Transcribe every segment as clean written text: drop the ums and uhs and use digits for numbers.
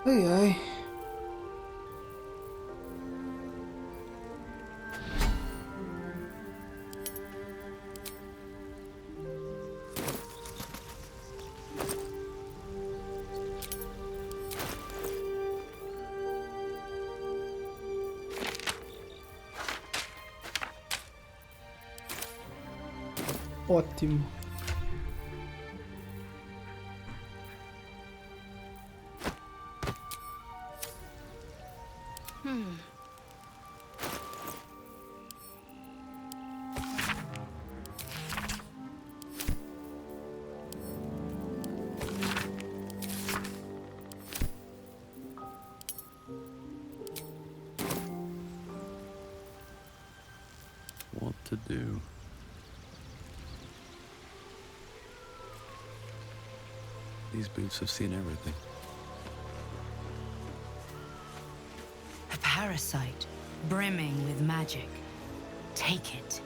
Ai, ai. Ótimo. What to do? These boots have seen everything. A parasite, brimming with magic. Take it.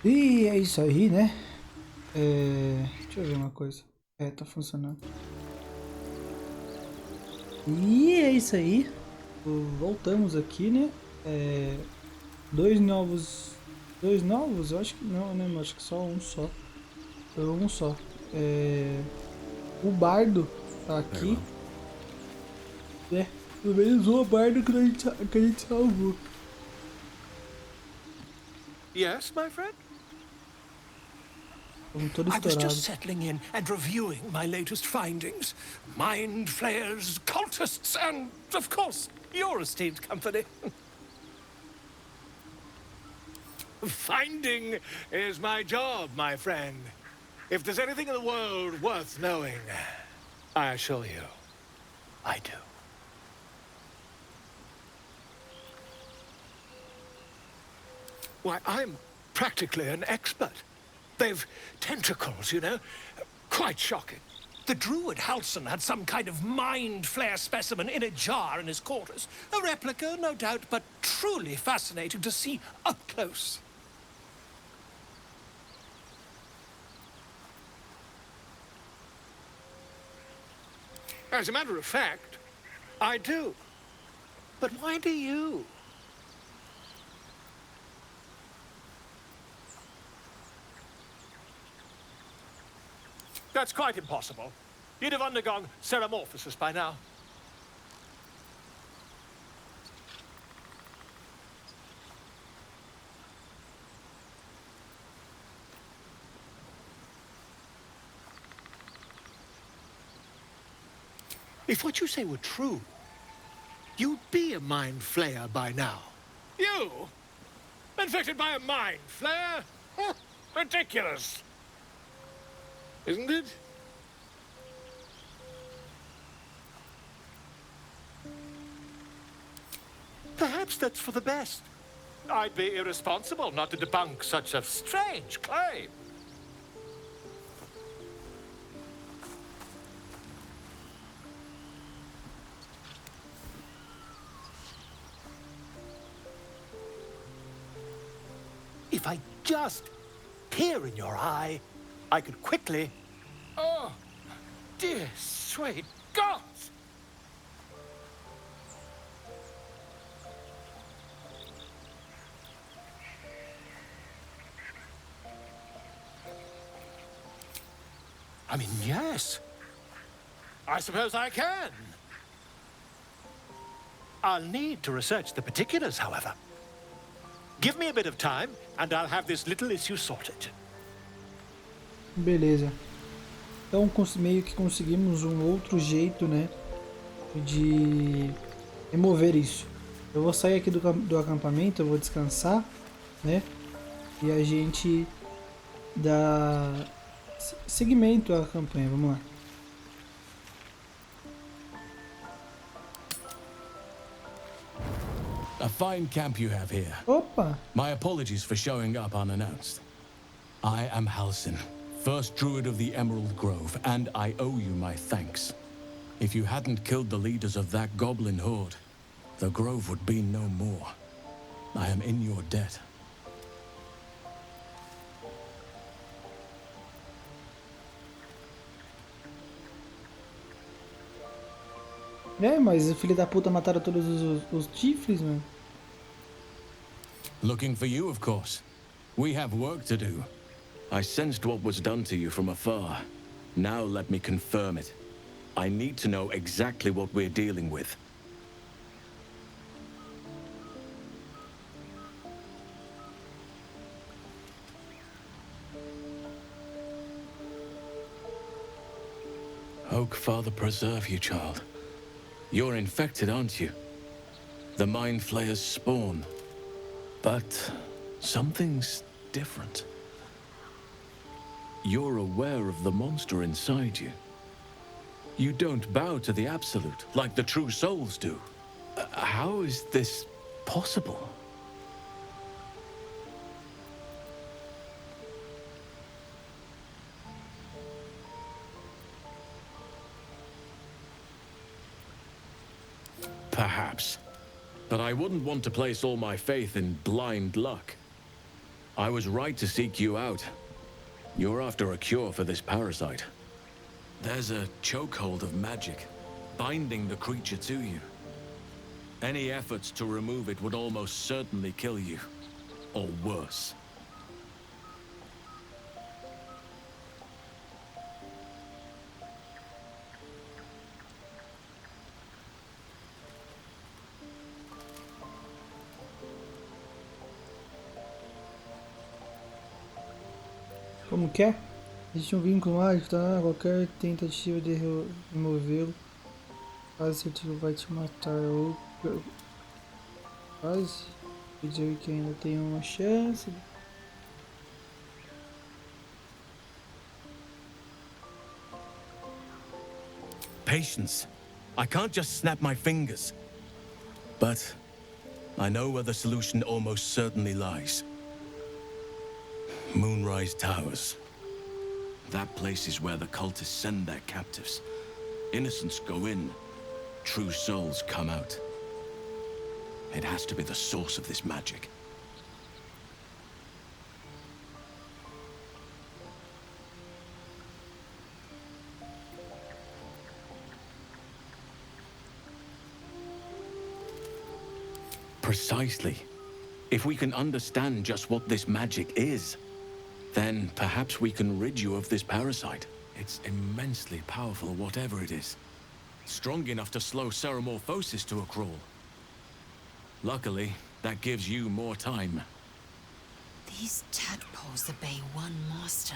E é isso aí, né? Deixa eu ver uma coisa. Tá funcionando. E é isso aí. Voltamos aqui, né? Dois novos. Dois novos? Eu acho que não, né? Acho que só um só. Foi um só. O Bardo tá Very aqui. well. Pelo menos o Bardo que a gente salvou. Yes, my friend? Estamos todos I was just estourados. settling in and reviewing my latest findings. Mind flayers, cultists, and, of course, your esteemed company. Finding is my job, my friend. If there's anything in the world worth knowing, I assure you, I do. Why, I'm practically an expert. They've tentacles, you know? Quite shocking. The druid Halson had some kind of mind flare specimen in a jar in his quarters. A replica, no doubt, but truly fascinating to see up close. As a matter of fact, I do. But why do you? That's quite impossible. You'd have undergone ceramorphosis by now. If what you say were true, you'd be a mind flayer by now. You? Infected by a mind flare? Huh, ridiculous. Isn't it? Perhaps that's for the best. I'd be irresponsible not to debunk such a strange claim. If I just peer in your eye, I could quickly... Oh, dear sweet gods! I mean, yes. I suppose I can. I'll need to research the particulars, however. Give me a bit of time, and I'll have this little issue sorted. Beleza. Então meio que conseguimos um outro jeito, né? De remover isso. Eu vou sair aqui do acampamento, eu vou descansar, né? E a gente dá seguimento à campanha. Vamos lá. A fine camp you have here. Opa! My apologies for showing up unannounced. I am Halsin, first druid of the Emerald Grove, and I owe you my thanks. If you hadn't killed the leaders of that goblin horde, the grove would be no more. I am in your debt. É, mas o filho da puta mataram todos os chifres, mano. Looking for you, of course. We have work to do. I sensed what was done to you from afar. Now let me confirm it. I need to know exactly what we're dealing with. Oak, Father, preserve you, child. You're infected, aren't you? The Mind Flayer's spawn. But something's different. You're aware of the monster inside you. You don't bow to the Absolute like the true souls do. How is this possible? Perhaps. But I wouldn't want to place all my faith in blind luck. I was right to seek you out. You're after a cure for this parasite. There's a chokehold of magic, binding the creature to you. Any efforts to remove it would almost certainly kill you. Or worse. Como que é? Existe um vínculo mágico, tá? Qualquer tentativa de removê-lo quase certeza vai te matar. Ou quase dizer que ainda tem uma chance. Patience. I can't just snap my fingers. But I know where the solution almost certainly lies. Moonrise Towers. That place is where the cultists send their captives. Innocents go in, true souls come out. It has to be the source of this magic. Precisely. If we can understand just what this magic is, then perhaps we can rid you of this parasite. It's immensely powerful, whatever it is. Strong enough to slow ceremorphosis to a crawl. Luckily, that gives you more time. These tadpoles obey one master.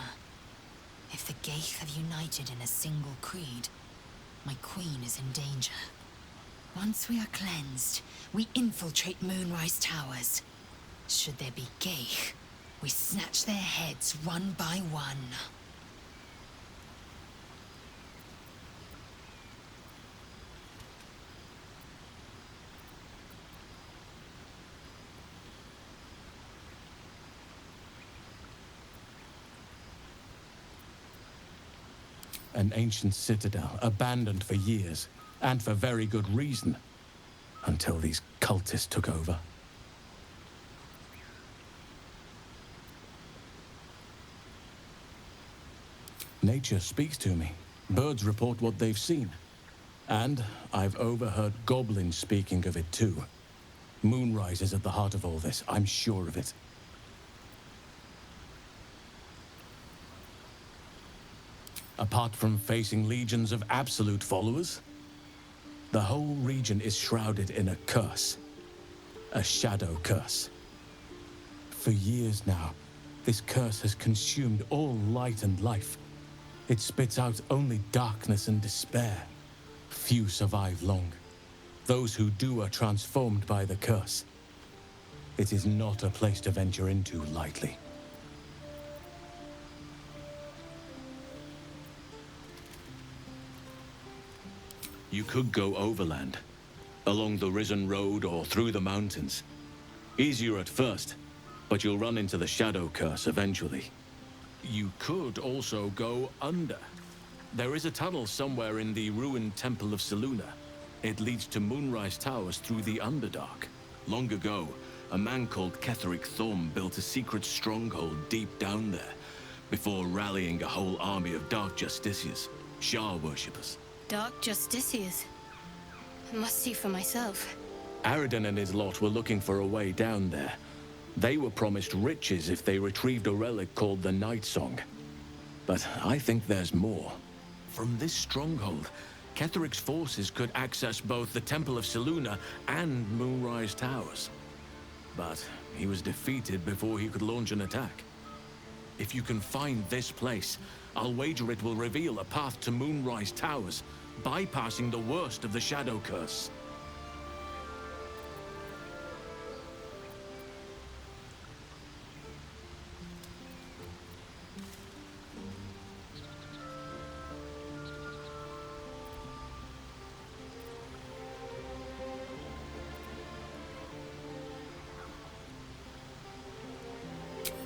If the Geich have united in a single creed, my queen is in danger. Once we are cleansed, we infiltrate Moonrise Towers. Should there be Geich, we snatch their heads one by one. An ancient citadel, abandoned for years, and for very good reason, until these cultists took over. Nature speaks to me. Birds report what they've seen. And I've overheard goblins speaking of it too. Moonrise is at the heart of all this, I'm sure of it. Apart from facing legions of absolute followers, the whole region is shrouded in a curse. A shadow curse. For years now, this curse has consumed all light and life. It spits out only darkness and despair. Few survive long. Those who do are transformed by the curse. It is not a place to venture into lightly. You could go overland, along the Risen Road or through the mountains. Easier at first, but you'll run into the Shadow Curse eventually. You could also go under. There is a tunnel somewhere in the ruined Temple of Selûne. It leads to Moonrise Towers through the Underdark. Long ago, a man called Ketheric Thorm built a secret stronghold deep down there, before rallying a whole army of Dark Justiciars, Shah worshippers. Dark Justiciars. I must see for myself. Aradin and his lot were looking for a way down there. They were promised riches if they retrieved a relic called the Night Song. But I think there's more. From this stronghold, Ketheric's forces could access both the Temple of Selûne and Moonrise Towers. But he was defeated before he could launch an attack. If you can find this place, I'll wager it will reveal a path to Moonrise Towers, bypassing the worst of the Shadow Curse.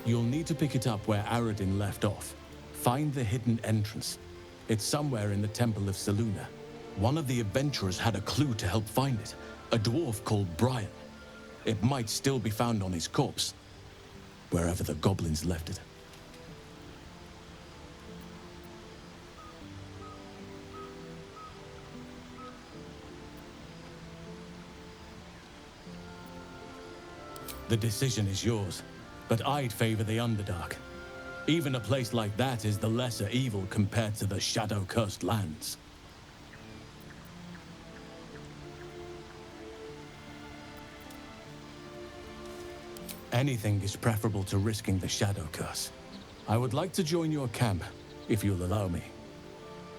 You'll need to pick it up where Aradin left off. Find the hidden entrance. It's somewhere in the Temple of Selûne. One of the adventurers had a clue to help find it. A dwarf called Brian. It might still be found on his corpse, wherever the goblins left it. The decision is yours, but I'd favor the Underdark. Even a place like that is the lesser evil compared to the shadow-cursed lands. Anything is preferable to risking the shadow curse. I would like to join your camp, if you'll allow me.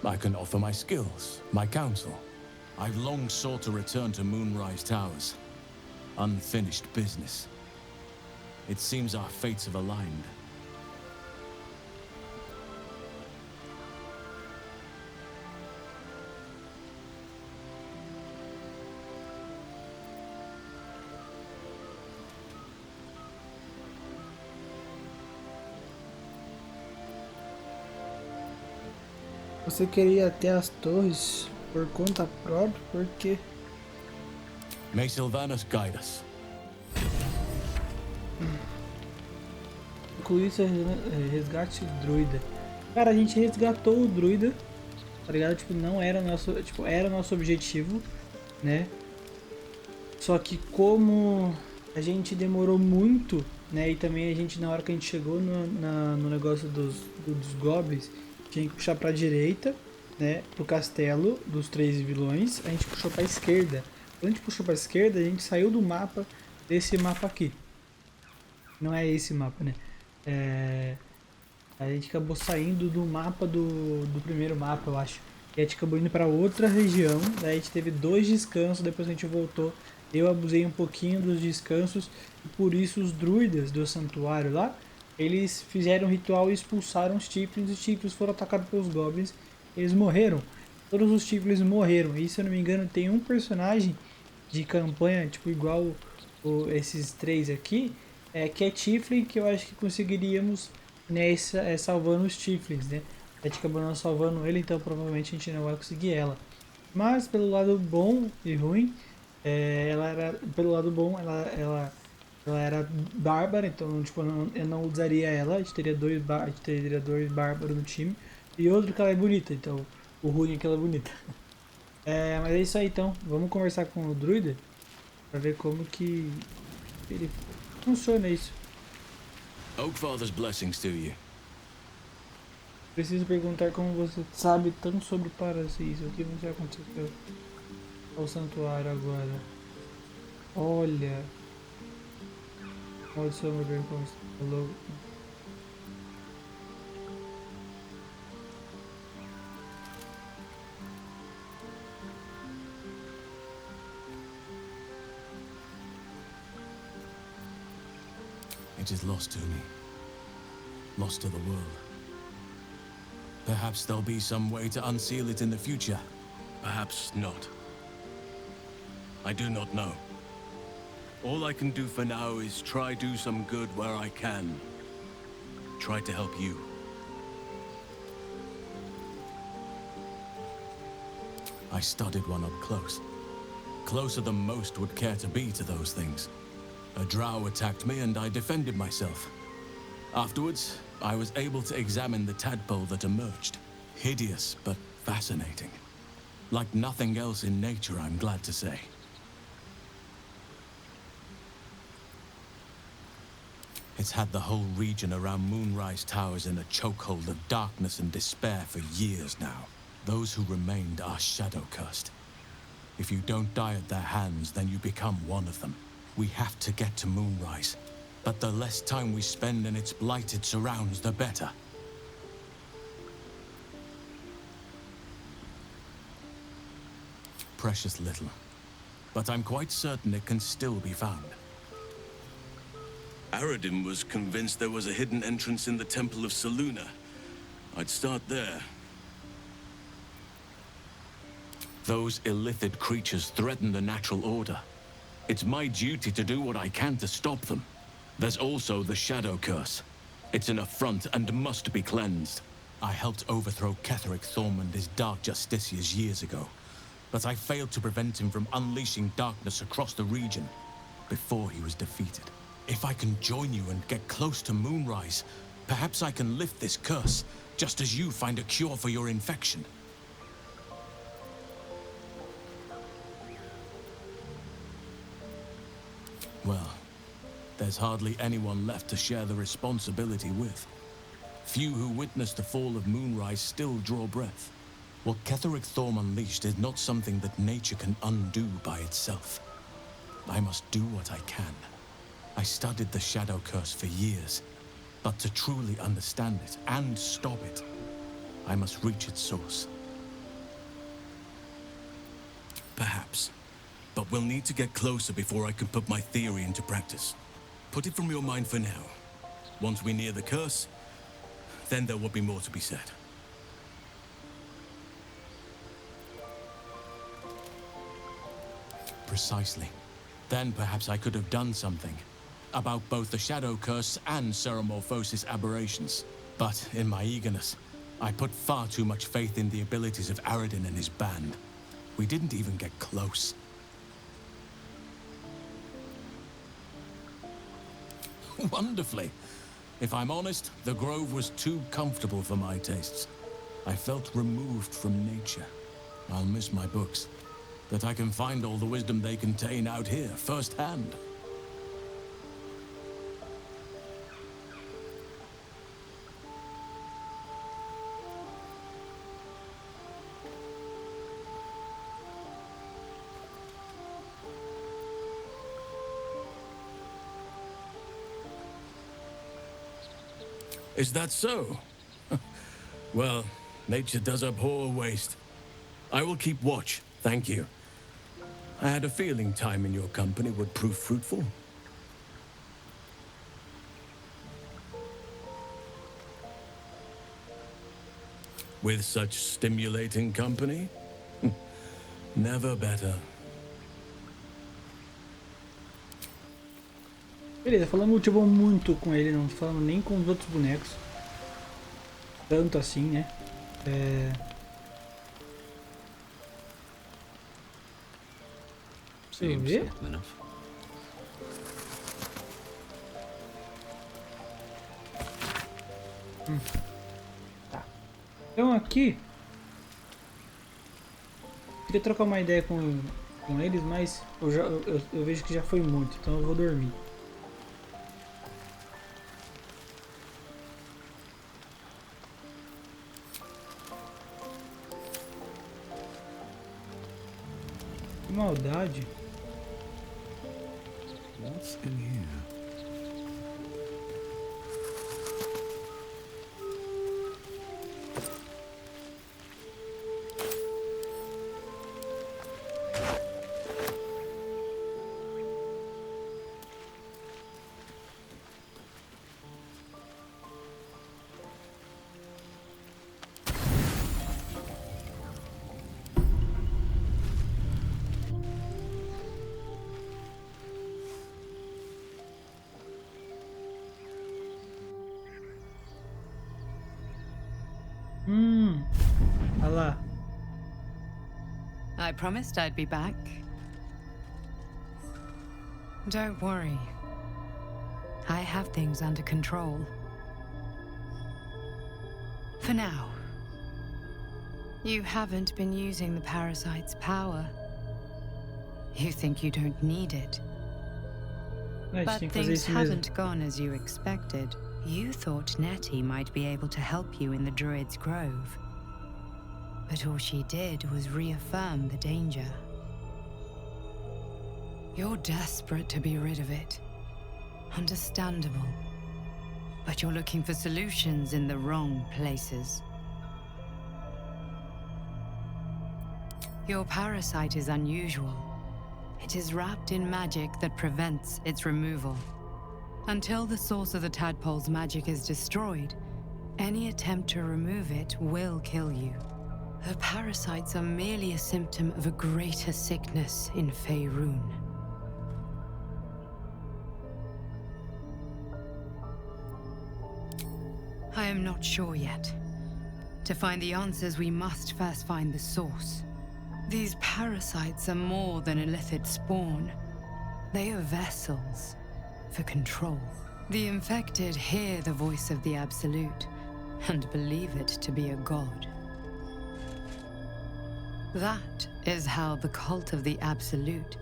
I can offer my skills, my counsel. I've long sought to return to Moonrise Towers. Unfinished business. It seems our fates have aligned. Você queria ir até as torres por conta própria? Por quê? May Sylvanas guide us. Incluir seu resgate druida. Cara, a gente resgatou o druida, tá ligado? Tipo, não era nosso, tipo, era nosso objetivo, né? Só que como a gente demorou muito, né? E também a gente, na hora que a gente chegou no negócio dos goblins, tinha que puxar pra direita, né? Pro castelo dos 3 vilões, a gente puxou pra esquerda. Quando a gente puxou pra esquerda, a gente saiu do mapa, desse mapa aqui. Não é esse mapa, né? A gente acabou saindo do mapa do primeiro mapa, eu acho. E a gente acabou indo para outra região. Daí a gente teve 2 descansos, depois a gente voltou. Eu abusei um pouquinho dos descansos. E por isso os druidas do santuário lá, eles fizeram um ritual e expulsaram os tieflings. Os tieflings foram atacados pelos goblins. Eles morreram. Todos os tieflings morreram. E se eu não me engano tem um personagem de campanha, tipo igual esses 3 aqui, que é Tiefling, que eu acho que conseguiríamos, né, salvando os Tieflings, né? A gente acabou não salvando ele, então provavelmente a gente não vai conseguir ela. Mas pelo lado bom e ruim, pelo lado bom, ela era bárbara, então tipo, eu não usaria ela. A gente teria dois bárbaros no time e outro que ela é bonita, então o ruim é que ela é bonita. Mas é isso aí, então vamos conversar com o druida para ver como que ele funciona isso. Oakfather's blessings to you. Preciso perguntar como você sabe tanto sobre Paracis. O que você aconteceu ao santuário agora? Olha. Maldição, meu bem, como você falou. It is lost to me. Lost to the world. Perhaps there'll be some way to unseal it in the future. Perhaps not. I do not know. All I can do for now is try do some good where I can. Try to help you. I studied one up close. Closer than most would care to be to those things. A drow attacked me and I defended myself. Afterwards, I was able to examine the tadpole that emerged. Hideous, but fascinating. Like nothing else in nature, I'm glad to say. It's had the whole region around Moonrise Towers in a chokehold of darkness and despair for years now. Those who remained are shadow-cursed. If you don't die at their hands, then you become one of them. We have to get to Moonrise, but the less time we spend in its blighted surrounds, the better. Precious little, but I'm quite certain it can still be found. Aradin was convinced there was a hidden entrance in the Temple of Selûne. I'd start there. Those illithid creatures threaten the natural order. It's my duty to do what I can to stop them. There's also the Shadow Curse. It's an affront and must be cleansed. I helped overthrow Ketheric Thorm and his Dark Justiciars years ago, but I failed to prevent him from unleashing darkness across the region before he was defeated. If I can join you and get close to Moonrise, perhaps I can lift this curse, just as you find a cure for your infection. Well, there's hardly anyone left to share the responsibility with. Few who witnessed the fall of Moonrise still draw breath. What Ketheric Thorm unleashed is not something that nature can undo by itself. I must do what I can. I studied the Shadow Curse for years, but to truly understand it and stop it, I must reach its source. Perhaps. But we'll need to get closer before I can put my theory into practice. Put it from your mind for now. Once we near the curse, then there will be more to be said. Precisely. Then perhaps I could have done something about both the Shadow Curse and Ceremorphosis aberrations. But in my eagerness, I put far too much faith in the abilities of Aradin and his band. We didn't even get close. Wonderfully. If I'm honest, the Grove was too comfortable for my tastes. I felt removed from nature. I'll miss my books, but I can find all the wisdom they contain out here, firsthand. Is that so? Well, nature does abhor waste. I will keep watch, thank you. I had a feeling time in your company would prove fruitful. With such stimulating company? Never better. Beleza, falamos tipo muito com ele, não falamos nem com os outros bonecos. Tanto assim, né? Deixa eu ver. Tá. Então aqui queria trocar uma ideia com eles, mas eu vejo que já foi muito, então eu vou dormir. Que maldade. What's in here? Olha lá. I promised I'd be back. Don't worry. I have things under control. For now. You haven't been using the parasite's power. You think you don't need it. A gente But tem que fazer things isso mesmo. haven't gone as you expected. You thought Nettie might be able to help you in the Druid's Grove. But all she did was reaffirm the danger. You're desperate to be rid of it. Understandable. But you're looking for solutions in the wrong places. Your parasite is unusual. It is wrapped in magic that prevents its removal. Until the source of the tadpole's magic is destroyed, any attempt to remove it will kill you. The parasites are merely a symptom of a greater sickness in Faerun. I am not sure yet. To find the answers, we must first find the source. These parasites are more than illithid spawn. They are vessels for control. The infected hear the voice of the Absolute and believe it to be a god. That is how the cult of the Absolute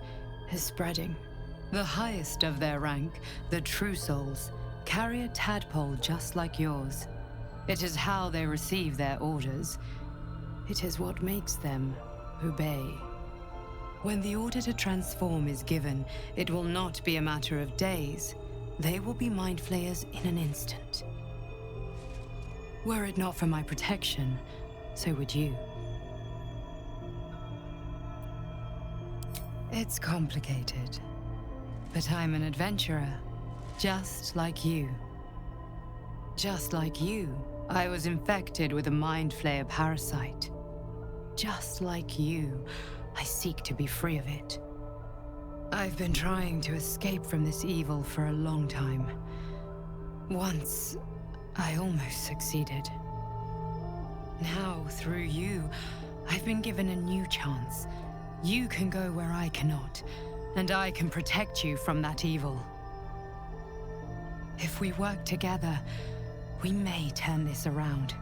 is spreading. The highest of their rank, the True Souls, carry a tadpole just like yours. It is how they receive their orders. It is what makes them obey. When the order to transform is given, it will not be a matter of days. They will be mind flayers in an instant. Were it not for my protection, so would you. It's complicated, but I'm an adventurer, just like you. Just like you, I was infected with a mind flayer parasite. Just like you, I seek to be free of it. I've been trying to escape from this evil for a long time. Once, I almost succeeded. Now, through you, I've been given a new chance. You can go where I cannot, and I can protect you from that evil. If we work together, we may turn this around.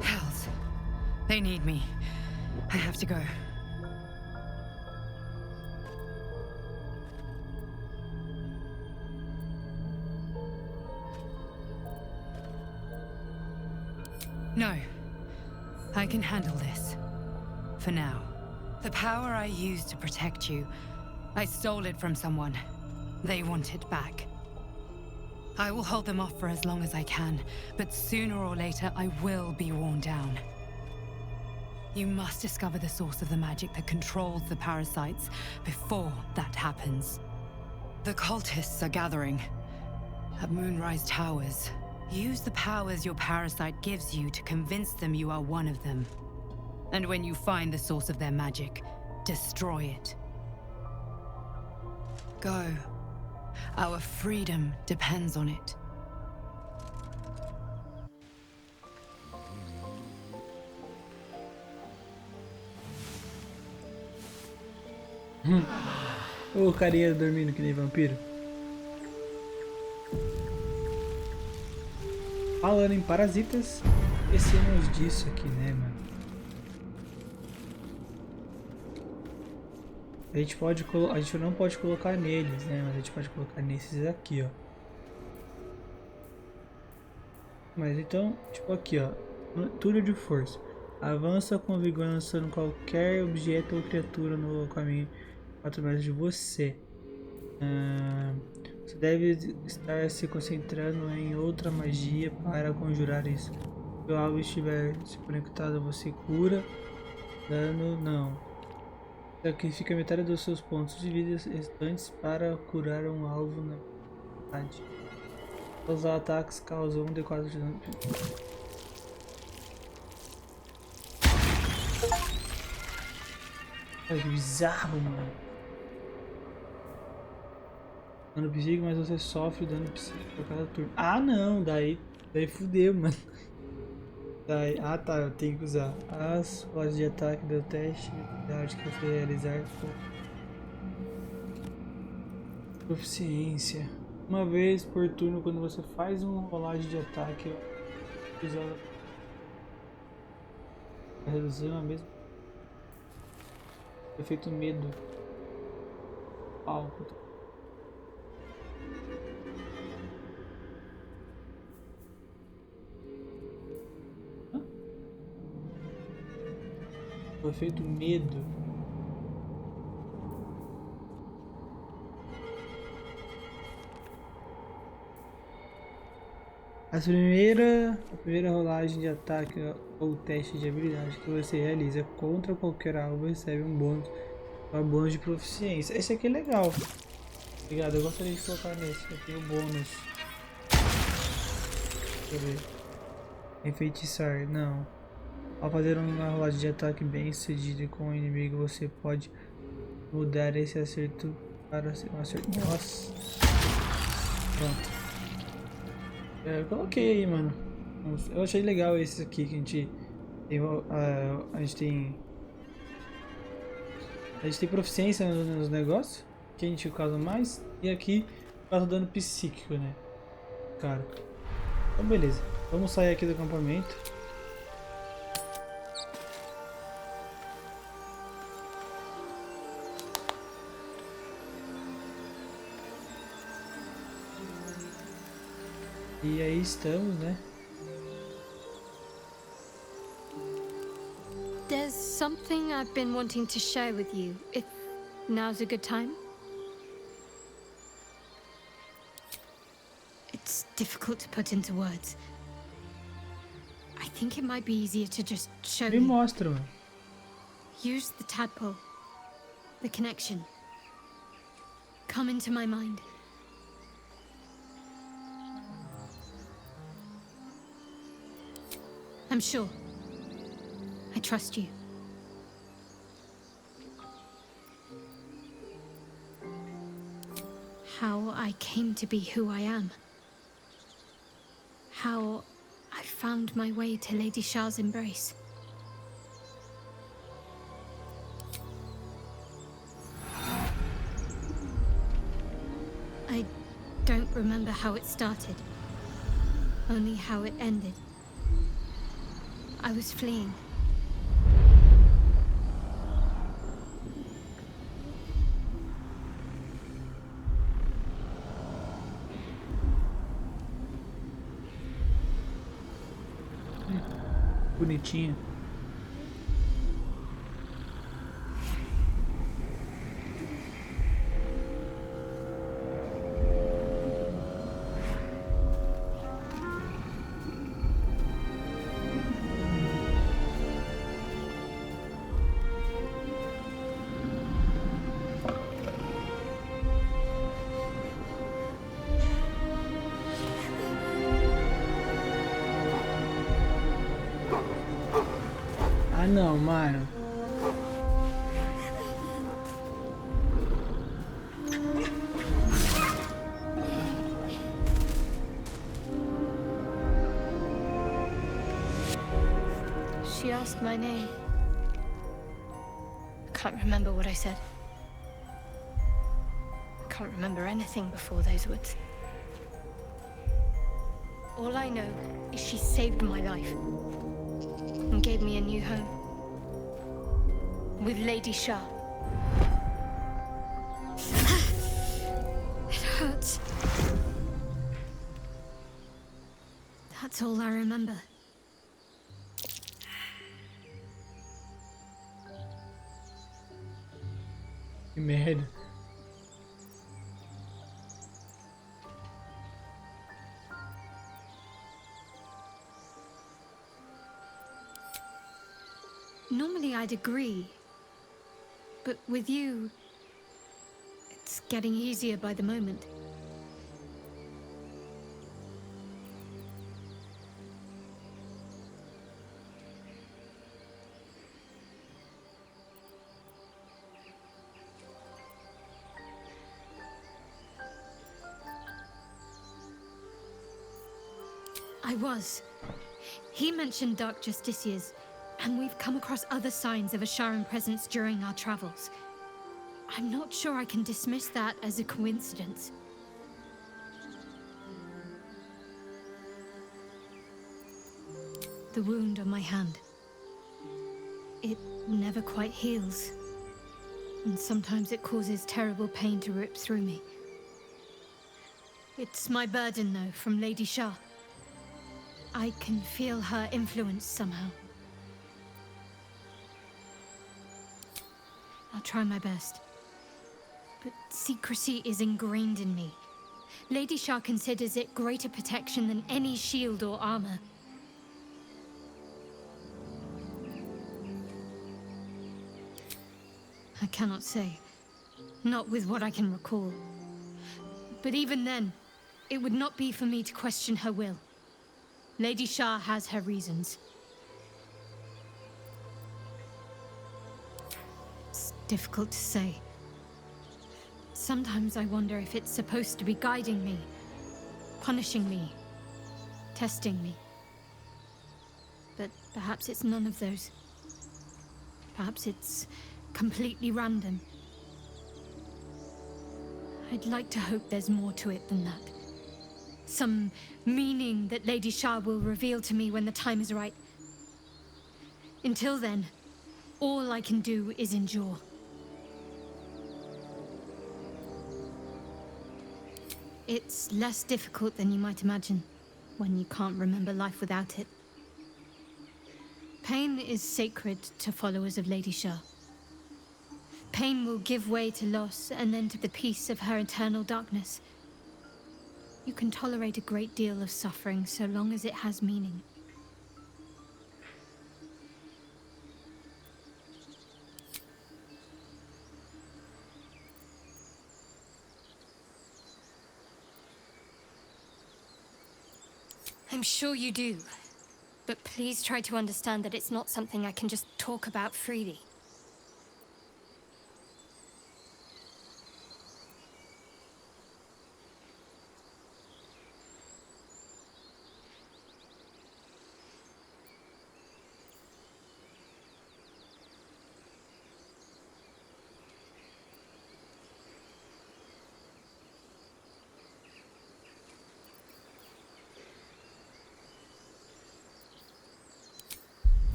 Hells. They need me. I have to go. No. I can handle this. For now. The power I used to protect you, I stole it from someone. They want it back. I will hold them off for as long as I can, but sooner or later I will be worn down. You must discover the source of the magic that controls the parasites before that happens. The cultists are gathering at Moonrise Towers. Use the powers your parasite gives you to convince them you are one of them. And when you find the source of their magic, destroy it. Go. Our freedom depends on it. O carinha dormindo que nem vampiro. Falando em parasitas, esquecemos disso aqui, né, mano? A gente não pode colocar neles, né? Mas a gente pode colocar nesses aqui, ó. Mas então, tipo aqui, ó. Túnel de força. Avança com vigor lançando qualquer objeto ou criatura no caminho 4 metros de você. Você deve estar se concentrando em outra magia para conjurar isso. Se algo estiver se conectado, você cura. Dano, não. Sacrifica metade dos seus pontos de vida restantes para curar um alvo na metade. Os ataques causam 1d4 de dano. Que bizarro, mano. Dano psíquico, mas você sofre dano psíquico por cada turno. Ah, não, daí fudeu, mano. Daí, ah tá, eu tenho que usar as rolagens de ataque do teste de habilidade que você realizar com proficiência. Uma vez por turno, quando você faz uma rolagem de ataque, usa Pra reduzir uma mesma. Efeito medo. Alto. Hã? O efeito medo. A primeira rolagem de ataque ou teste de habilidade que você realiza contra qualquer alvo recebe um bônus de proficiência. Esse aqui é legal. Obrigado, eu gostaria de colocar nesse. Aqui o bônus. Deixa eu ver. Enfeitiçar, não. Ao fazer uma rolagem de ataque bem sucedido com o inimigo, você pode mudar esse acerto para ser um acerto. Nossa. Pronto. Eu coloquei aí, mano. Eu achei legal esse aqui que a gente tem. A gente tem proficiência nos negócios. Que a gente causa mais. E aqui causa dano psíquico, né? Cara. Então beleza. Vamos sair aqui do acampamento. E aí estamos, né? There's something I've been wanting to share with you, if now's a good time. It's difficult to put into words. I think it might be easier to just show Me you. mostra, mano. Use the tadpole. The connection. Come into my mind. I'm sure. I trust you. How I came to be who I am. How I found my way to Lady Shah's embrace. I don't remember how it started, only how it ended. I was fleeing. Bonitinho. Ah não, mano. She asked my name. I can't remember what I said. I can't remember anything before those words. All I know is she saved my life and gave me a new home with Lady Shah. It hurts. That's all I remember. Que merda. Normally I'd agree, but with you, it's getting easier by the moment. I was. He mentioned Dark Justiciars, and we've come across other signs of a Sharan presence during our travels. I'm not sure I can dismiss that as a coincidence. The wound on my hand. It never quite heals. And sometimes it causes terrible pain to rip through me. It's my burden, though, from Lady Shah. I can feel her influence somehow. I'll try my best. But secrecy is ingrained in me. Lady Shah considers it greater protection than any shield or armor. I cannot say. Not with what I can recall. But even then, it would not be for me to question her will. Lady Shah has her reasons. It's difficult to say. Sometimes I wonder if it's supposed to be guiding me, punishing me, testing me. But perhaps it's none of those. Perhaps it's completely random. I'd like to hope there's more to it than that. Some meaning that Lady Shah will reveal to me when the time is right. Until then, all I can do is endure. It's less difficult than you might imagine when you can't remember life without it. Pain is sacred to followers of Lady Shah. Pain will give way to loss and then to the peace of her eternal darkness. You can tolerate a great deal of suffering so long as it has meaning. I'm sure you do. But please try to understand that it's not something I can just talk about freely.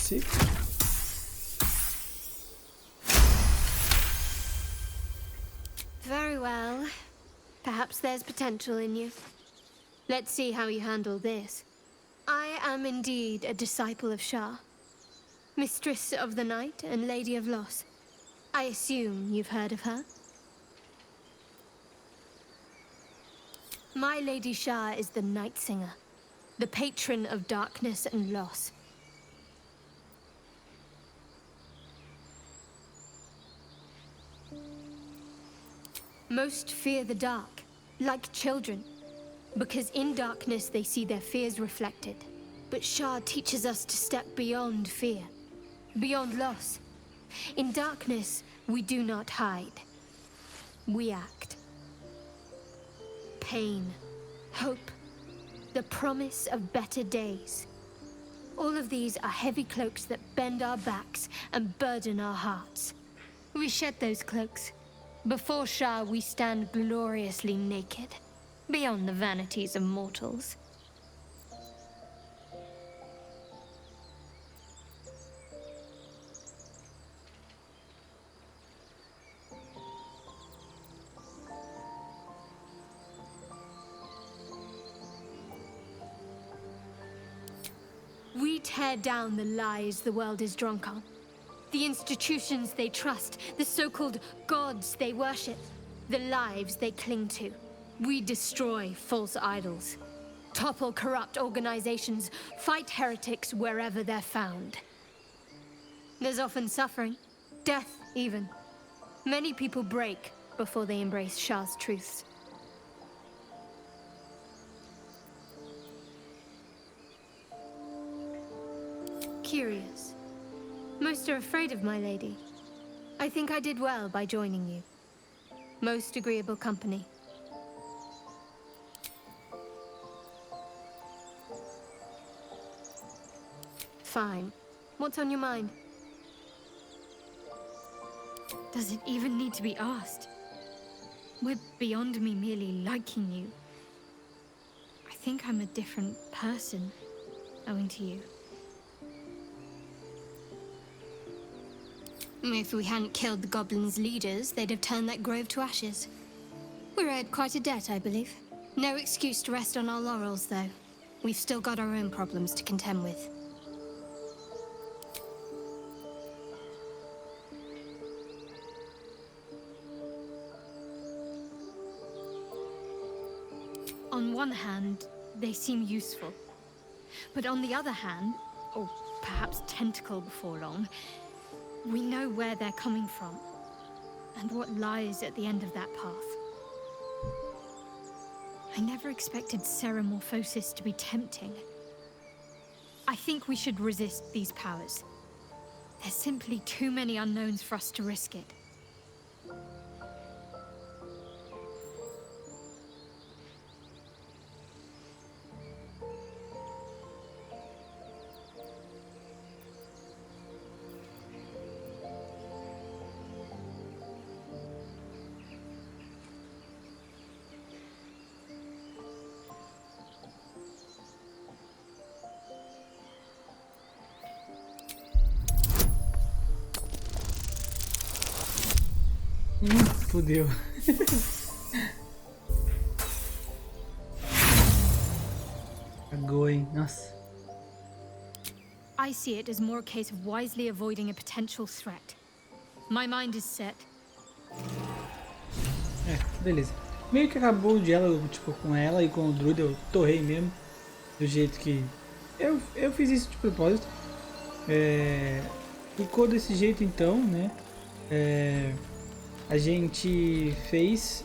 Sick. Very well. Perhaps there's potential in you. Let's see how you handle this. I am indeed a disciple of Shah, Mistress of the Night and Lady of Loss. I assume you've heard of her? My Lady Shah is the Night Singer, the patron of darkness and loss. Most fear the dark, like children, because in darkness they see their fears reflected. But Shah teaches us to step beyond fear, beyond loss. In darkness, we do not hide. We act. Pain, hope, the promise of better days. All of these are heavy cloaks that bend our backs and burden our hearts. We shed those cloaks. Before Shah, we stand gloriously naked, beyond the vanities of mortals. We tear down the lies the world is drunk on. The institutions they trust, the so-called gods they worship, the lives they cling to. We destroy false idols, topple corrupt organizations, fight heretics wherever they're found. There's often suffering, death even. Many people break before they embrace Shah's truths. Curious. Most are afraid of my lady. I think I did well by joining you. Most agreeable company. Fine. What's on your mind? Does it even need to be asked? We're beyond me merely liking you. I think I'm a different person. owing to you. If we hadn't killed the goblins' leaders, they'd have turned that grove to ashes. We're owed quite a debt, I believe. No excuse to rest on our laurels, though. We've still got our own problems to contend with. On one hand, they seem useful. But on the other hand, or perhaps tentacle before long, we know where they're coming from, and what lies at the end of that path. I never expected Ceramorphosis to be tempting. I think we should resist these powers. There's simply too many unknowns for us to risk it. Fudeu. Cagou, hein? Nossa. I see it as more a case of wisely avoiding a potential threat. My mind is set. Beleza. Meio que acabou o diálogo, tipo, com ela e com o druida. Eu torrei mesmo. Do jeito que... Eu fiz isso de propósito. Ficou desse jeito então, né? A gente fez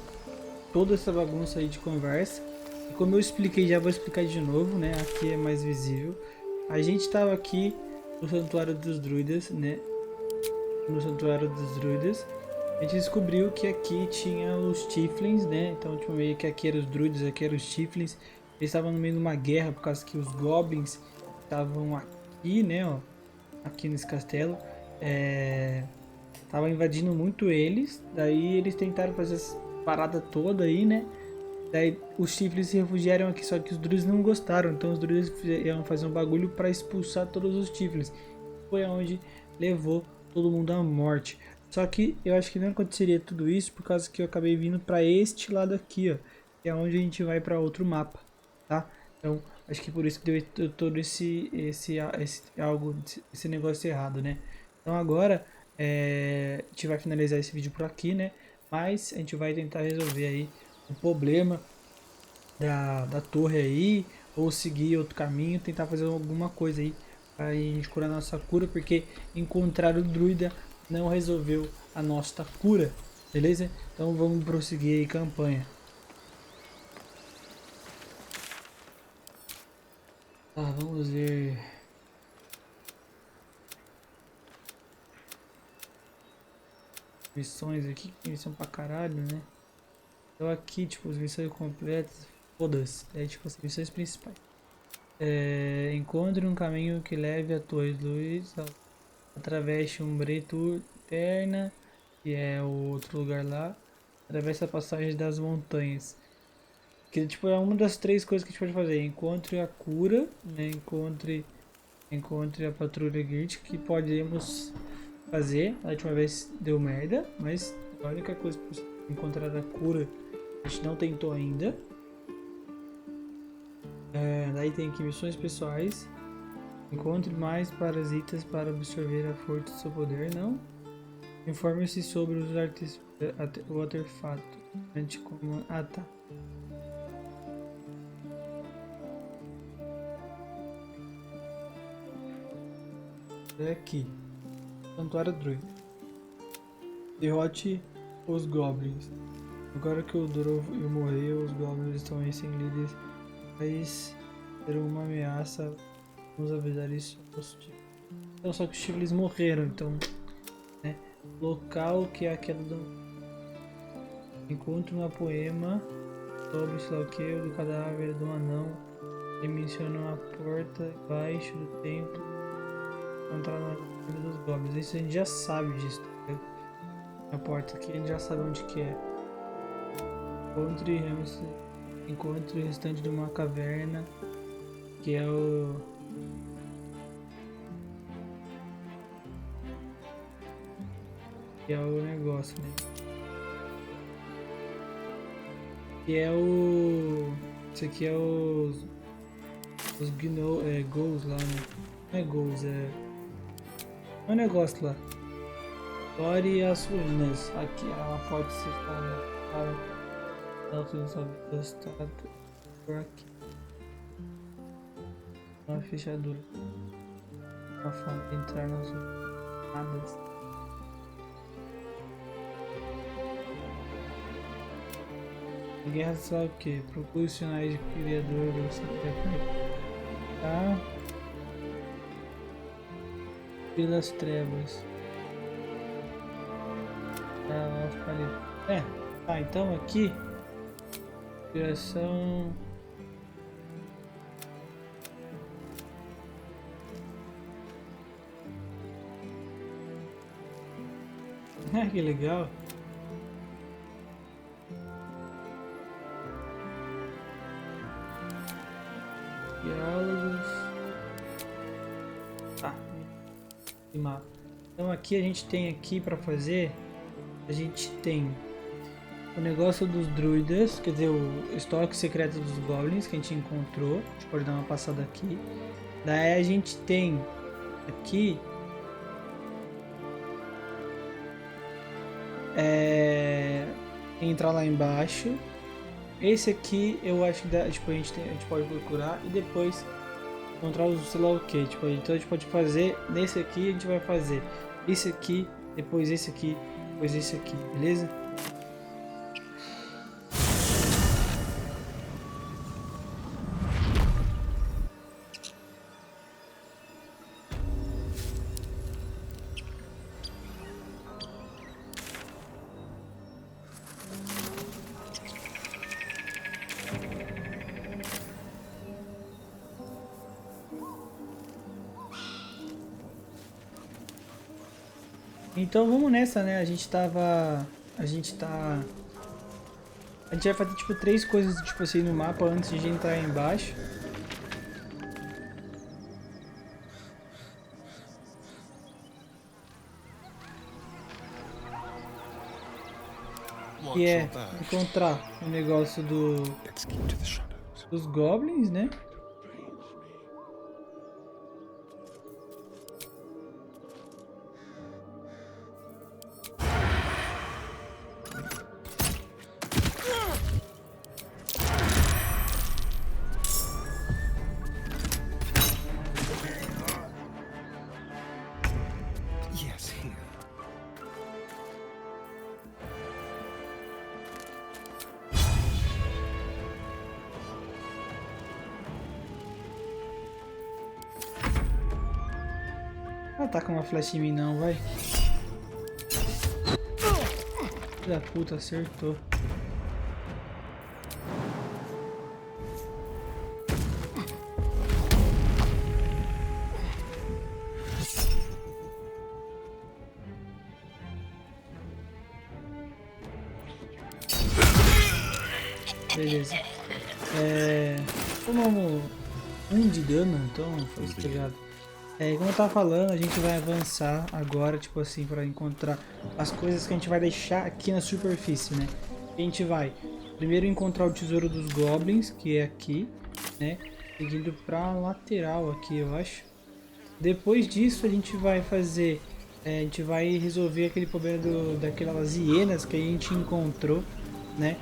toda essa bagunça aí de conversa. E como eu expliquei, já vou explicar de novo, né? Aqui é mais visível. A gente estava aqui no Santuário dos Druidas, né? No Santuário dos Druidas. A gente descobriu que aqui tinha os Tieflings, né? Então, tipo, meio que aqui eram os Druidas, aqui eram os Tieflings. Eles estavam no meio de uma guerra por causa que os Goblins estavam aqui, né? Ó, aqui nesse castelo. Tava invadindo muito eles. Daí eles tentaram fazer essa parada toda aí, né? Daí os Tieflings se refugiaram aqui, só que os Druids não gostaram. Então os Druids iam fazer um bagulho para expulsar todos os Tieflings. Foi aonde levou todo mundo à morte. Só que eu acho que não aconteceria tudo isso por causa que eu acabei vindo para este lado aqui, ó. Que é onde a gente vai para outro mapa, tá? Então acho que por isso que deu todo esse negócio errado, né? Então agora a gente vai finalizar esse vídeo por aqui, né? Mas a gente vai tentar resolver aí o problema da torre aí, ou seguir outro caminho, tentar fazer alguma coisa aí para a gente curar a nossa cura, porque encontrar o druida não resolveu a nossa cura, beleza? Então vamos prosseguir aí campanha. Tá, vamos ver. Missões aqui, que missão pra caralho, né? Então aqui, tipo, as missões completas, foda-se, tipo as missões principais. Encontre um caminho que leve a Torre de Luz, atravesse um breto eterna, que é o outro lugar lá, atravesse a passagem das montanhas. Que tipo, é uma das três coisas que a gente pode fazer. Encontre a cura, né? Encontre a patrulha Grit, que podemos fazer. A última vez deu merda, mas a única coisa para encontrar a cura a gente não tentou ainda. Daí tem aqui missões pessoais. Encontre mais parasitas para absorver a força do seu poder. Não. Informe-se sobre os o artefato. Ah, tá. Aqui. Santuário Druida. Derrote os Goblins. Agora que o Drow morreu, os Goblins estão aí sem líderes. Mas serão uma ameaça. Vamos avisar isso aos Tieflings. Então, só que os Tieflings morreram, então, né? Local que é aquela do... Encontre uma poema sobre sei lá o que, do cadáver do anão. Ele menciona uma porta embaixo do templo. Encontrar na Ilha dos Goblins. Isso a gente já sabe disso, tá? A porta aqui a gente já sabe onde que é. Encontre o restante de uma caverna, que é Que é o negócio, né? Que é o... Isso aqui é os goals lá, né? Não é goals, é um negócio lá. Ore e as ruínas. Aqui ela pode ser para ela foi devastada por aqui. Uma fechadura. Uma forma de entrar nas ruínas. A guerra sabe o que? Procure os sinais de criador do sacrifício. Tá? Pelas trevas. Tá, então aqui. Criação. Ah, que legal. Diálogos. Tá. E mapa. Então aqui a gente tem aqui para fazer. A gente tem o negócio dos druidas, quer dizer, o estoque secreto dos goblins que a gente encontrou. A gente pode dar uma passada aqui. Daí a gente tem aqui entrar lá embaixo. Esse aqui eu acho que dá, tipo, a gente pode procurar e depois encontrar os sei lá o que. Tipo, então a gente pode fazer nesse aqui, a gente vai fazer esse aqui, depois esse aqui, depois esse aqui, beleza? Então vamos nessa, né? A gente vai fazer tipo 3 coisas tipo assim no mapa antes de entrar aí embaixo. Que é encontrar o negócio dos goblins, né? Não ataca uma flecha em mim não, vai. Filho da puta, acertou. Beleza. Tomamos 1 de dano, então foi pegado. Como eu tava falando, a gente vai avançar agora, tipo assim, para encontrar as coisas que a gente vai deixar aqui na superfície, né? A gente vai primeiro encontrar o tesouro dos goblins, que é aqui, né? Seguindo pra lateral aqui, eu acho. Depois disso a gente vai fazer, a gente vai resolver aquele problema daquelas hienas que a gente encontrou, né?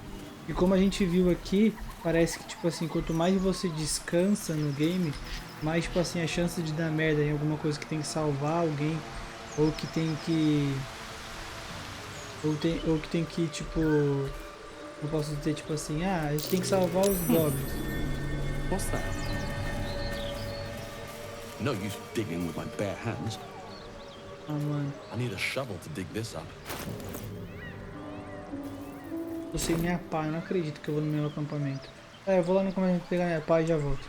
E como a gente viu aqui, parece que tipo assim, quanto mais você descansa no game, mais tipo assim a chance de dar merda em alguma coisa que tem que salvar alguém, ou que tem que tipo, eu posso dizer tipo assim, a gente tem que salvar os goblins. What's that? No use digging with my bare hands. Ah, mano, I need a shovel to dig this up. tô sem minha pá, eu não acredito que eu vou no meu acampamento. Eu vou lá no acampamento pegar minha pá e já volto.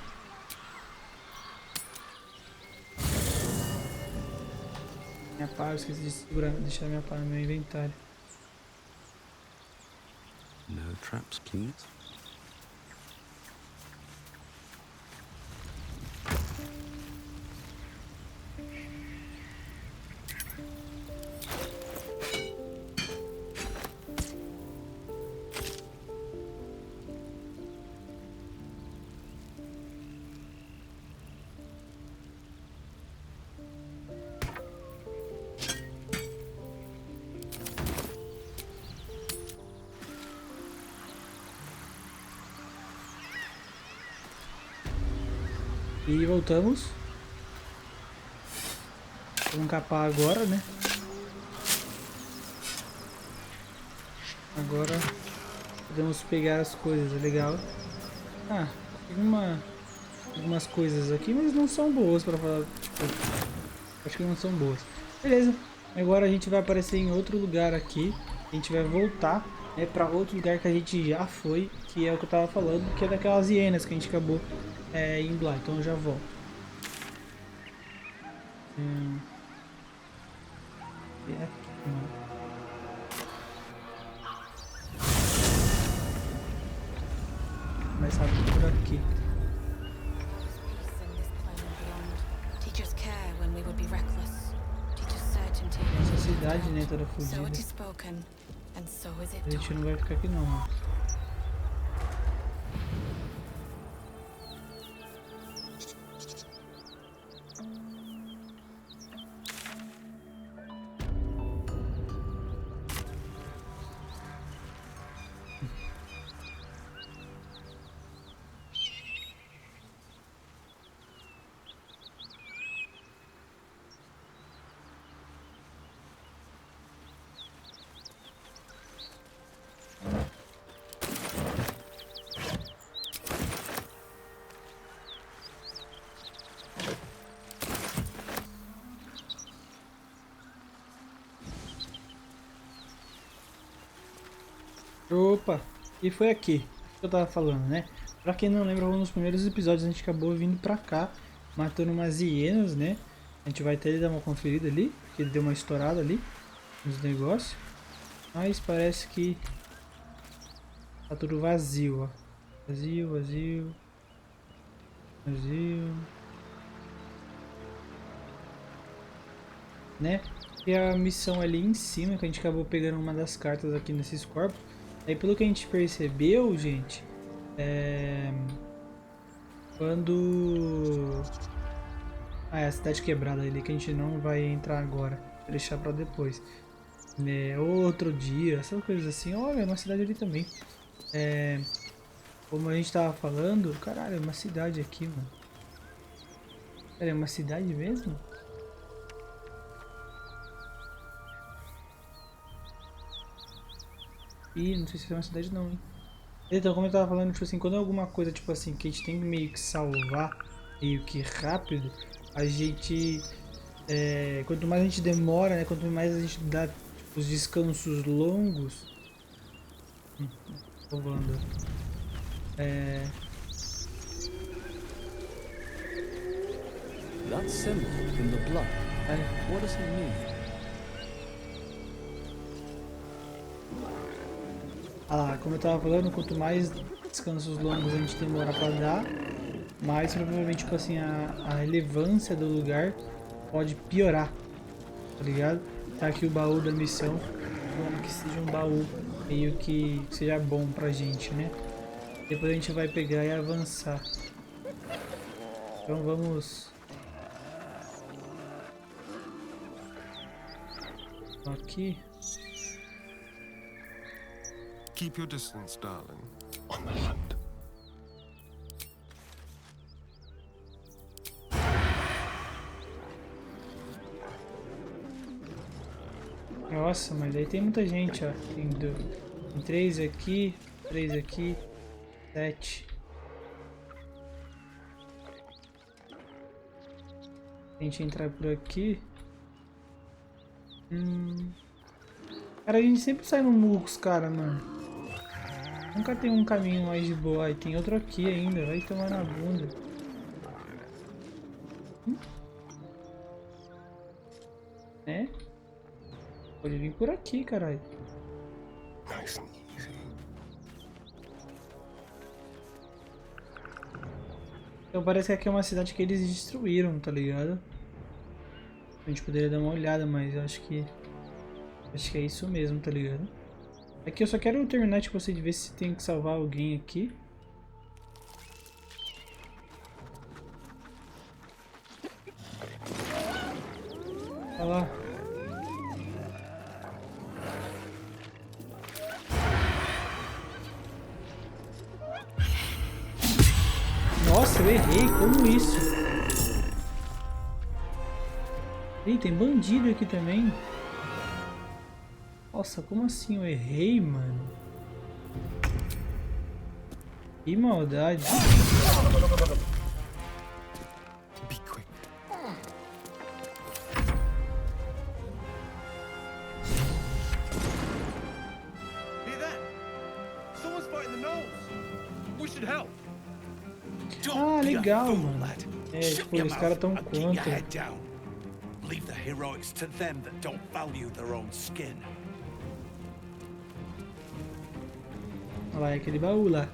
Minha pá, eu esqueci de segurar, deixar minha pá no meu inventário. No traps, please. E voltamos. Vamos capar agora, né? Agora podemos pegar as coisas, legal. Ah, tem algumas coisas aqui, mas não são boas pra falar. Tipo, acho que não são boas. Beleza, agora a gente vai aparecer em outro lugar aqui. A gente vai voltar, né, pra outro lugar que a gente já foi, que é o que eu tava falando, que é daquelas hienas que a gente acabou indo lá. Então eu já volto. É aqui, mano. Mais rápido por aqui. Teach us care when we would be reckless. Teach us certainty. Nossa cidade, né, toda So it fodida. is spoken, and so is it A gente done. não vai ficar aqui não, mano. Opa, e foi aqui que eu tava falando, né? Pra quem não lembra, nos primeiros episódios a gente acabou vindo pra cá, matando umas hienas, né? A gente vai até dar uma conferida ali, porque ele deu uma estourada ali nos negócios. Mas parece que tá tudo vazio, ó. Vazio, vazio. Vazio. Né? E a missão ali em cima, que a gente acabou pegando uma das cartas aqui nesses corpos. Aí pelo que a gente percebeu, gente, quando... Ah, é a cidade quebrada ali, que a gente não vai entrar agora, vou deixar pra depois. Outro dia, essas coisas assim. Olha, é uma cidade ali também. Como a gente tava falando, caralho, é uma cidade aqui, mano. Pera, é uma cidade mesmo? Ih, não sei se é uma cidade não, hein. Então, como eu tava falando, tipo assim, quando é alguma coisa, tipo assim, que a gente tem que meio que salvar, meio que rápido, a gente... quanto mais a gente demora, né, quanto mais a gente dá os descansos longos... Tô voando. That symbol in the blood, what does it mean? Ah, como eu tava falando, quanto mais descansos longos a gente demora pra dar, mais provavelmente, tipo assim, a relevância do lugar pode piorar, tá ligado? Tá aqui o baú da missão, bom que seja um baú meio que seja bom pra gente, né? Depois a gente vai pegar e avançar. Então vamos... Aqui... Keep your distance, darling. On the hunt. Nossa, mas aí tem muita gente, ó. Tem 3 aqui, 3 aqui, 7. A gente entrar por aqui. Cara, a gente sempre sai no mucos, cara, mano. Nunca tem um caminho mais de boa. Aí tem outro aqui ainda, vai tomar na bunda. Pode vir por aqui, caralho. Nice and easy. Então parece que aqui é uma cidade que eles destruíram, tá ligado? A gente poderia dar uma olhada, mas eu acho que é isso mesmo, tá ligado? Aqui eu só quero terminar, tipo assim, de ver se tem que salvar alguém aqui. Olha lá. Nossa, eu errei, como isso? Ih, tem bandido aqui também. Nossa, como assim eu errei, mano? Que maldade. Be quick. Hear that? Someone's fighting the gnolls. We should help. Ah, legal, mano. É, Shut tipo, your os mouth caras tão and keep your contra. head down. Leave the heroics to them that don't value their own skin. Olha lá, é aquele baú lá.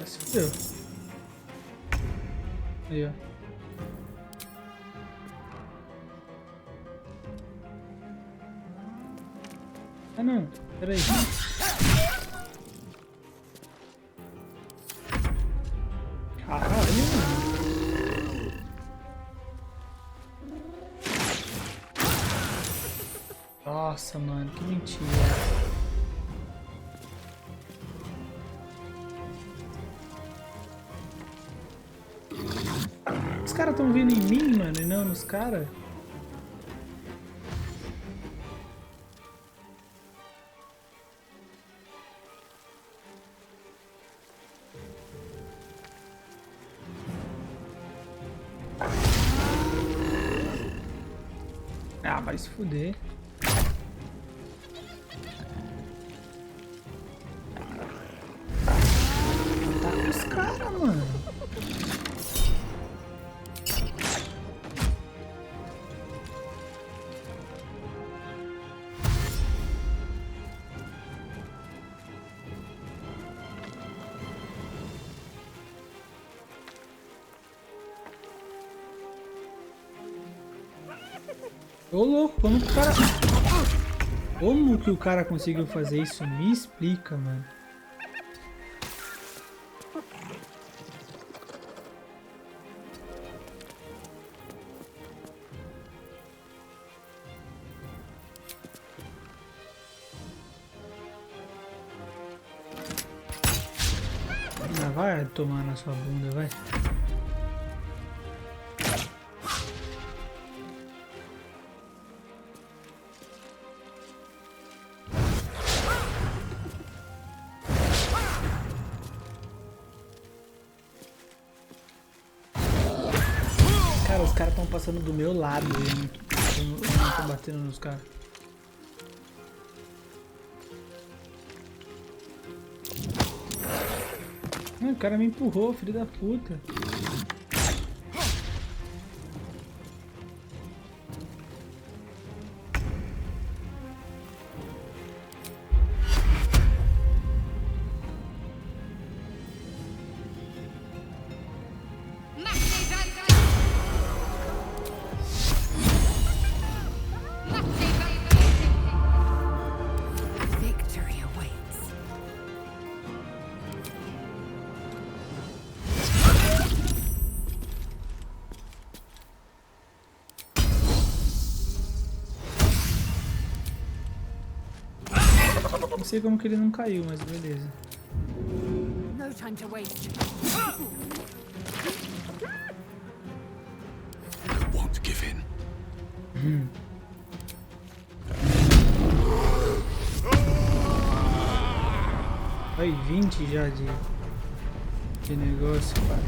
Se fudeu. Aí, ó. Ah, não. Peraí. Caralho, mano. Nossa, mano. Que mentira. Os caras estão vindo em mim, mano, e não nos caras. Ah, vai se fuder. Tá com os caras, mano. Ô louco, como que o cara... Como que o cara conseguiu fazer isso? Me explica, mano. Ah, vai tomar na sua bunda, vai. Cara, os caras estão passando do meu lado e eu não tô batendo nos caras. O cara me empurrou, filho da puta. Victory awaits. Não sei como que ele não caiu, mas beleza. No time to waste. I won't give in. Vai 20 já de negócio, cara.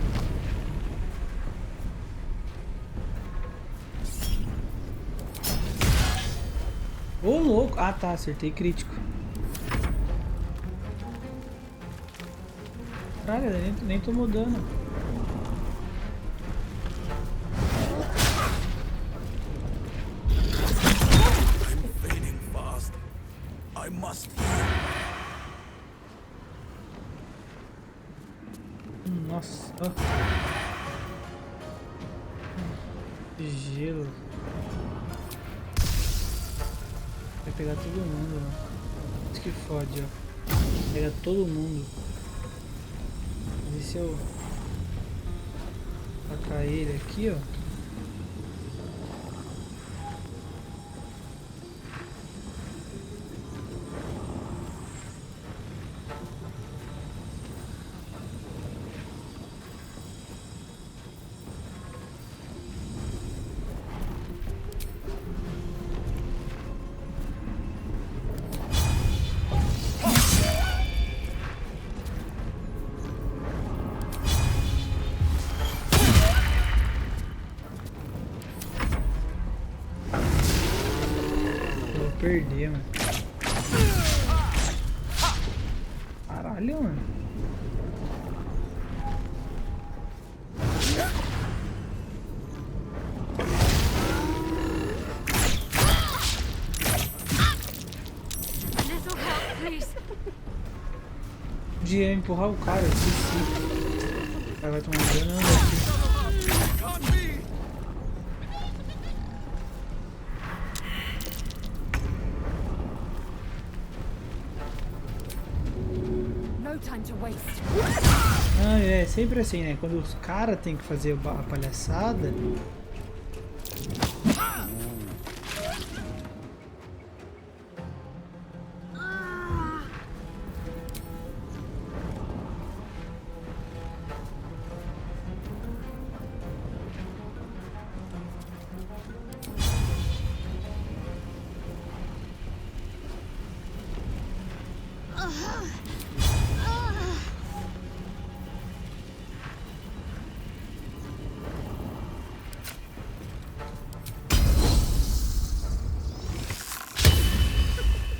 Ô louco! Ah tá, acertei crítico. Caralho, nem tomou dano. I'm fading fast. I must. Nossa. Ó. Gelo. Vai pegar todo mundo, ó. Isso que fode, ó. Pega todo mundo. Mas e se eu tacar ele aqui, ó? perder, mano. Caralho, mano. Little help, please. Podia empurrar o cara, eu esqueci. O cara vai tomar dano aqui. No time to waste. Ah, é sempre assim, né? Quando os caras tem que fazer a palhaçada.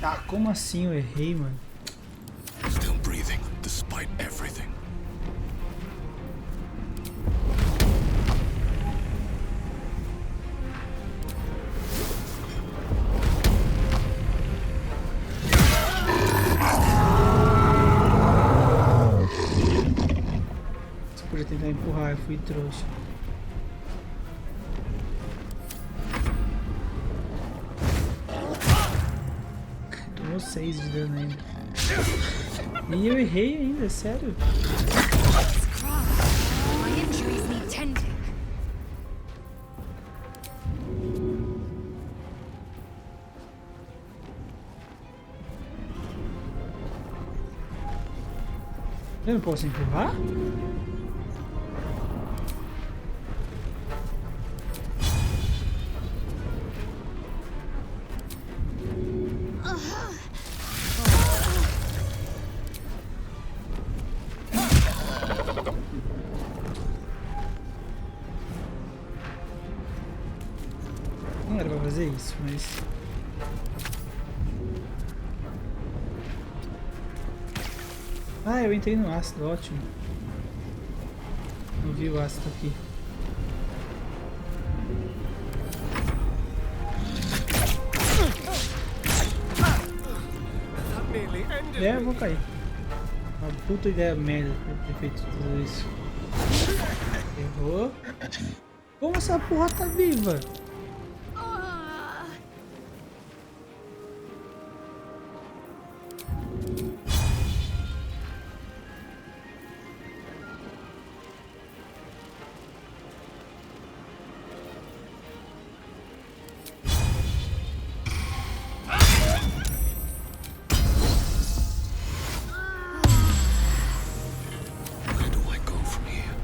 Ah, como assim eu errei, mano? Still breathing, despite everything. Você podia tentar empurrar, eu fui trouxa. Tomou 6 de dano ainda. E eu errei ainda, sério? My injuries need tending. Eu não posso empurrar? Não era pra fazer isso, mas... Ah, eu entrei no ácido, ótimo. Não vi o ácido aqui. É, eu vou cair. Uma puta ideia merda ter feito tudo isso. Errou. Como essa porra tá viva? Where do I go from here?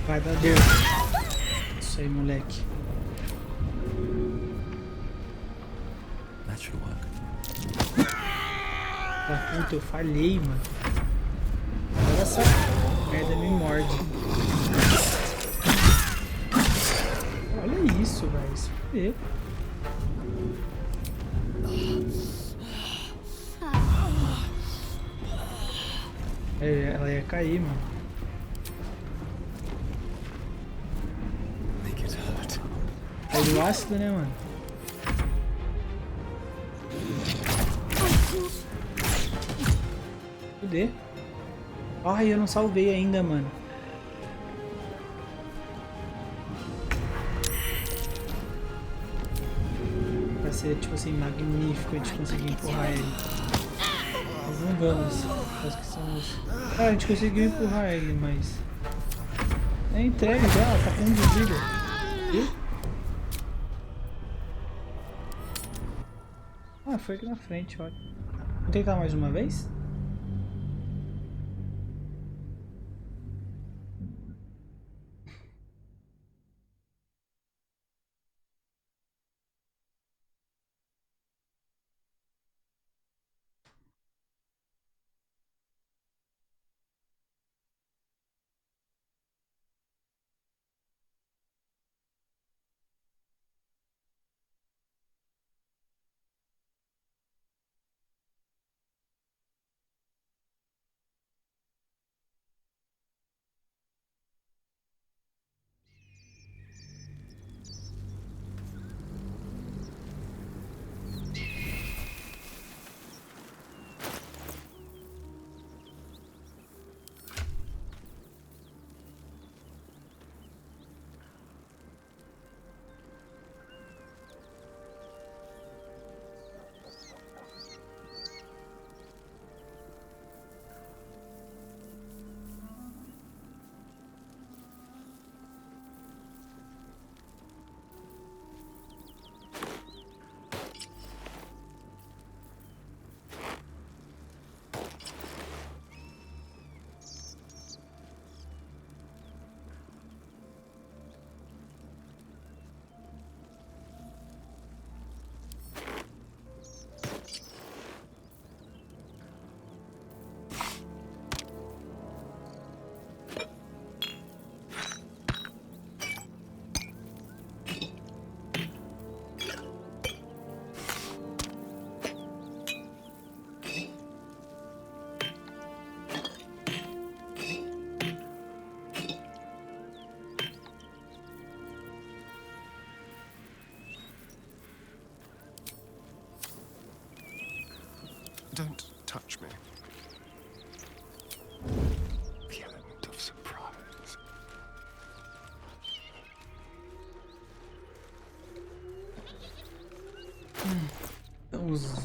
Vai dar dor. Isso aí, moleque. That should work. Da puta, eu falhei, mano. Agora essa merda me morde. Olha isso, velho. Isso é. Ela ia cair, mano. Make it hurt. Aí do ácido, né, mano? Fuder. Ai, eu não salvei ainda, mano. Vai ser, tipo assim, magnífico a gente conseguir empurrar ele. Nós não vamos. Nós que somos... Ah, a gente conseguiu empurrar ele, mas... É entregue já, tá com um de vida. Viu? Ah, foi aqui na frente, olha. Vou tentar mais uma vez?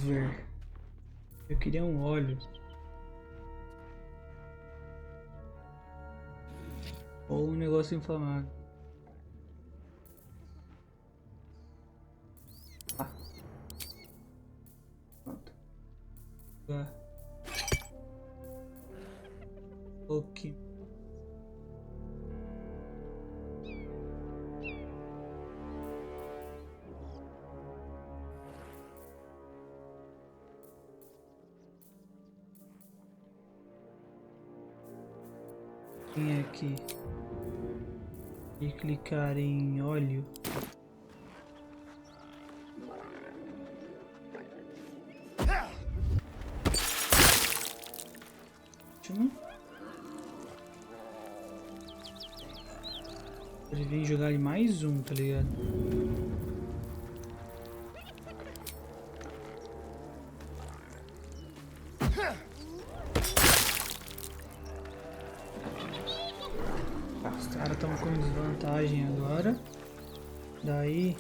ver. Eu queria um óleo. Ou um negócio inflamável. Ah. Pronto. Ok. Vem aqui e clicar em óleo. Ótimo. Ele vem jogar ali mais um, tá ligado? Os caras estão com desvantagem agora. Daí.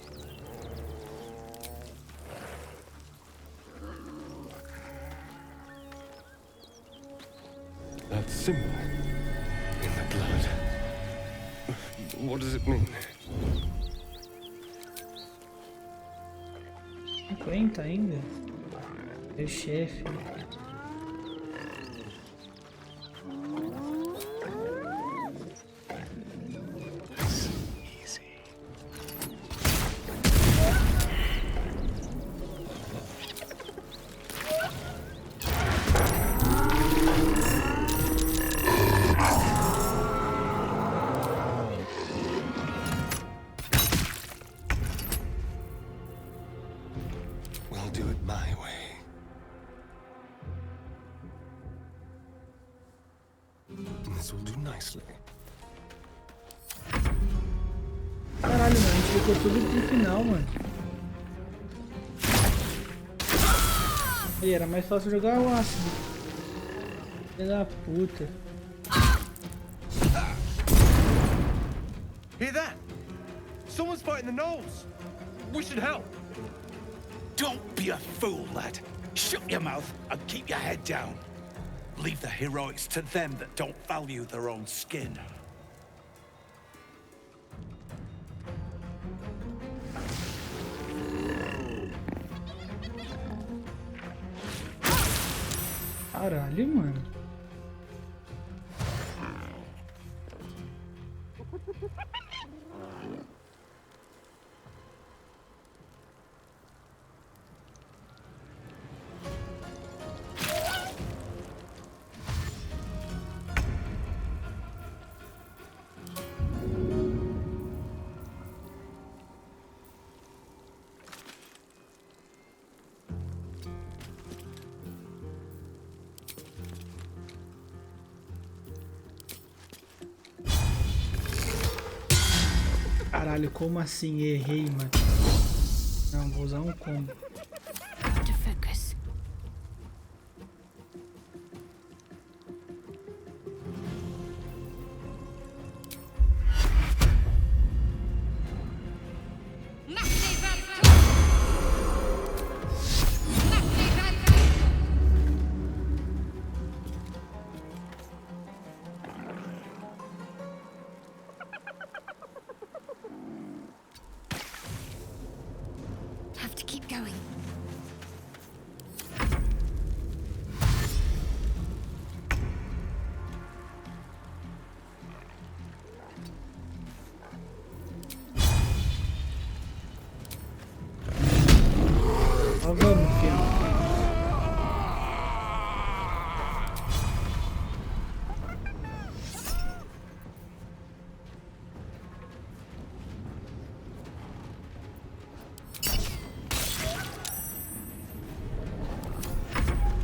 That symbol in the blood. What does it mean? 50 ainda? É o chefe. We'll do it my way. This will do nicely. Caralho, mano, a gente ficou tudo pro final, mano. E era mais fácil jogar o ácido. Filha da puta. Hear that? Someone's fighting the gnolls. We should help. Don't be a fool, lad. Shut your mouth and keep your head down. Leave the heroics to them that don't value their own skin. Caralho, mano. Caralho, como assim? Errei, mano. Não, vou usar um combo. To focus. Have to keep going. Ó, vamos, filho.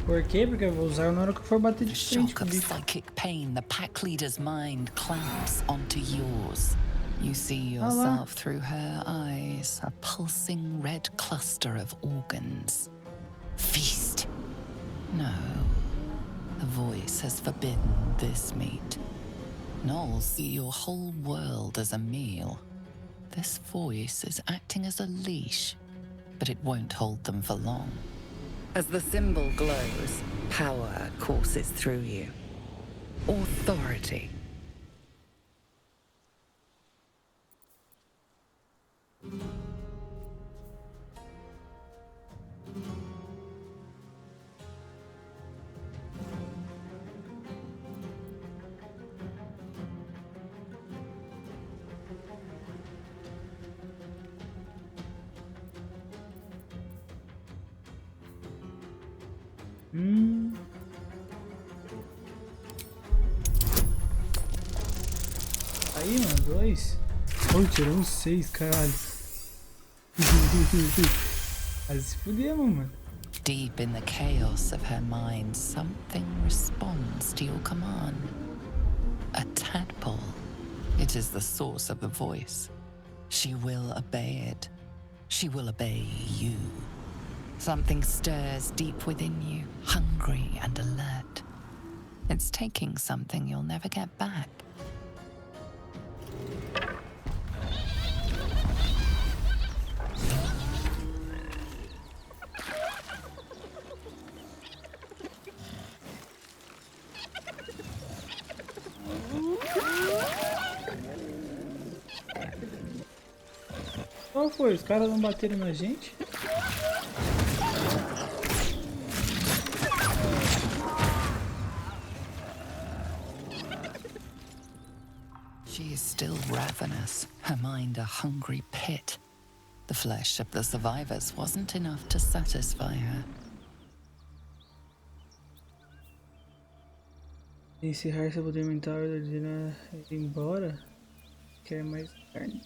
Por quê? Porque eu vou usar na hora que eu for bater de frente Shock com o of bicho. psychic pain, the pack leader's mind clamps onto yours. You see lá. yourself through her eyes, a pulsing red cluster of organs. Feast. No. The voice has forbidden this meat. Gnolls see your whole world as a meal. This voice is acting as a leash, but it won't hold them for long. As the symbol glows, power courses through you. Authority. Aí, mano, 2. Oh, tirou um 6, caralho. Quase se fudemos, mano. Deep in the chaos of her mind, something responds to your command. A tadpole. It is the source of the voice. She will obey it. She will obey you. Something stirs deep within you, hungry and alert. It's taking something you'll never get back. Qual foi? Os caras não bateram na gente? She is still ravenous, her mind a hungry pit. The flesh of the survivors wasn't enough to satisfy her. Encerrar seu poder mental e ordenar ir embora. Quer mais carne.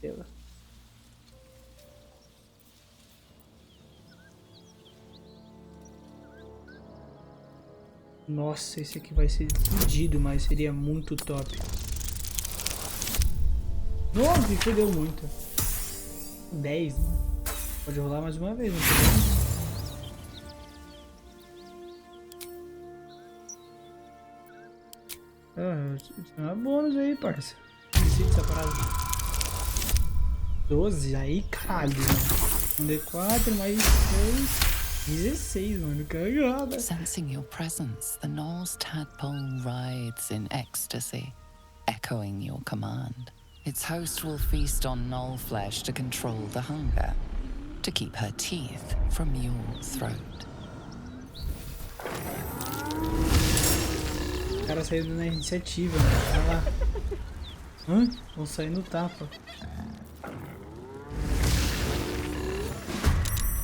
Ela. Nossa, esse aqui vai ser fodido, mas seria muito top. Nossa, me fodeu muito. 10, né? Pode rolar mais uma vez, não podemos? Ah, bônus aí, parça. Esqueci dessa parada. 12, aí caralho, mano. 1d4 mais 6. 16, mano, cagada. Sensing your presence, the Gnoll's tadpole writhes in ecstasy, echoing your command. Its host will feast on Gnoll flesh to control the hunger, to keep her teeth from your throat. O cara saiu na iniciativa, mano. Vai lá. Hã? Vão sair no tapa.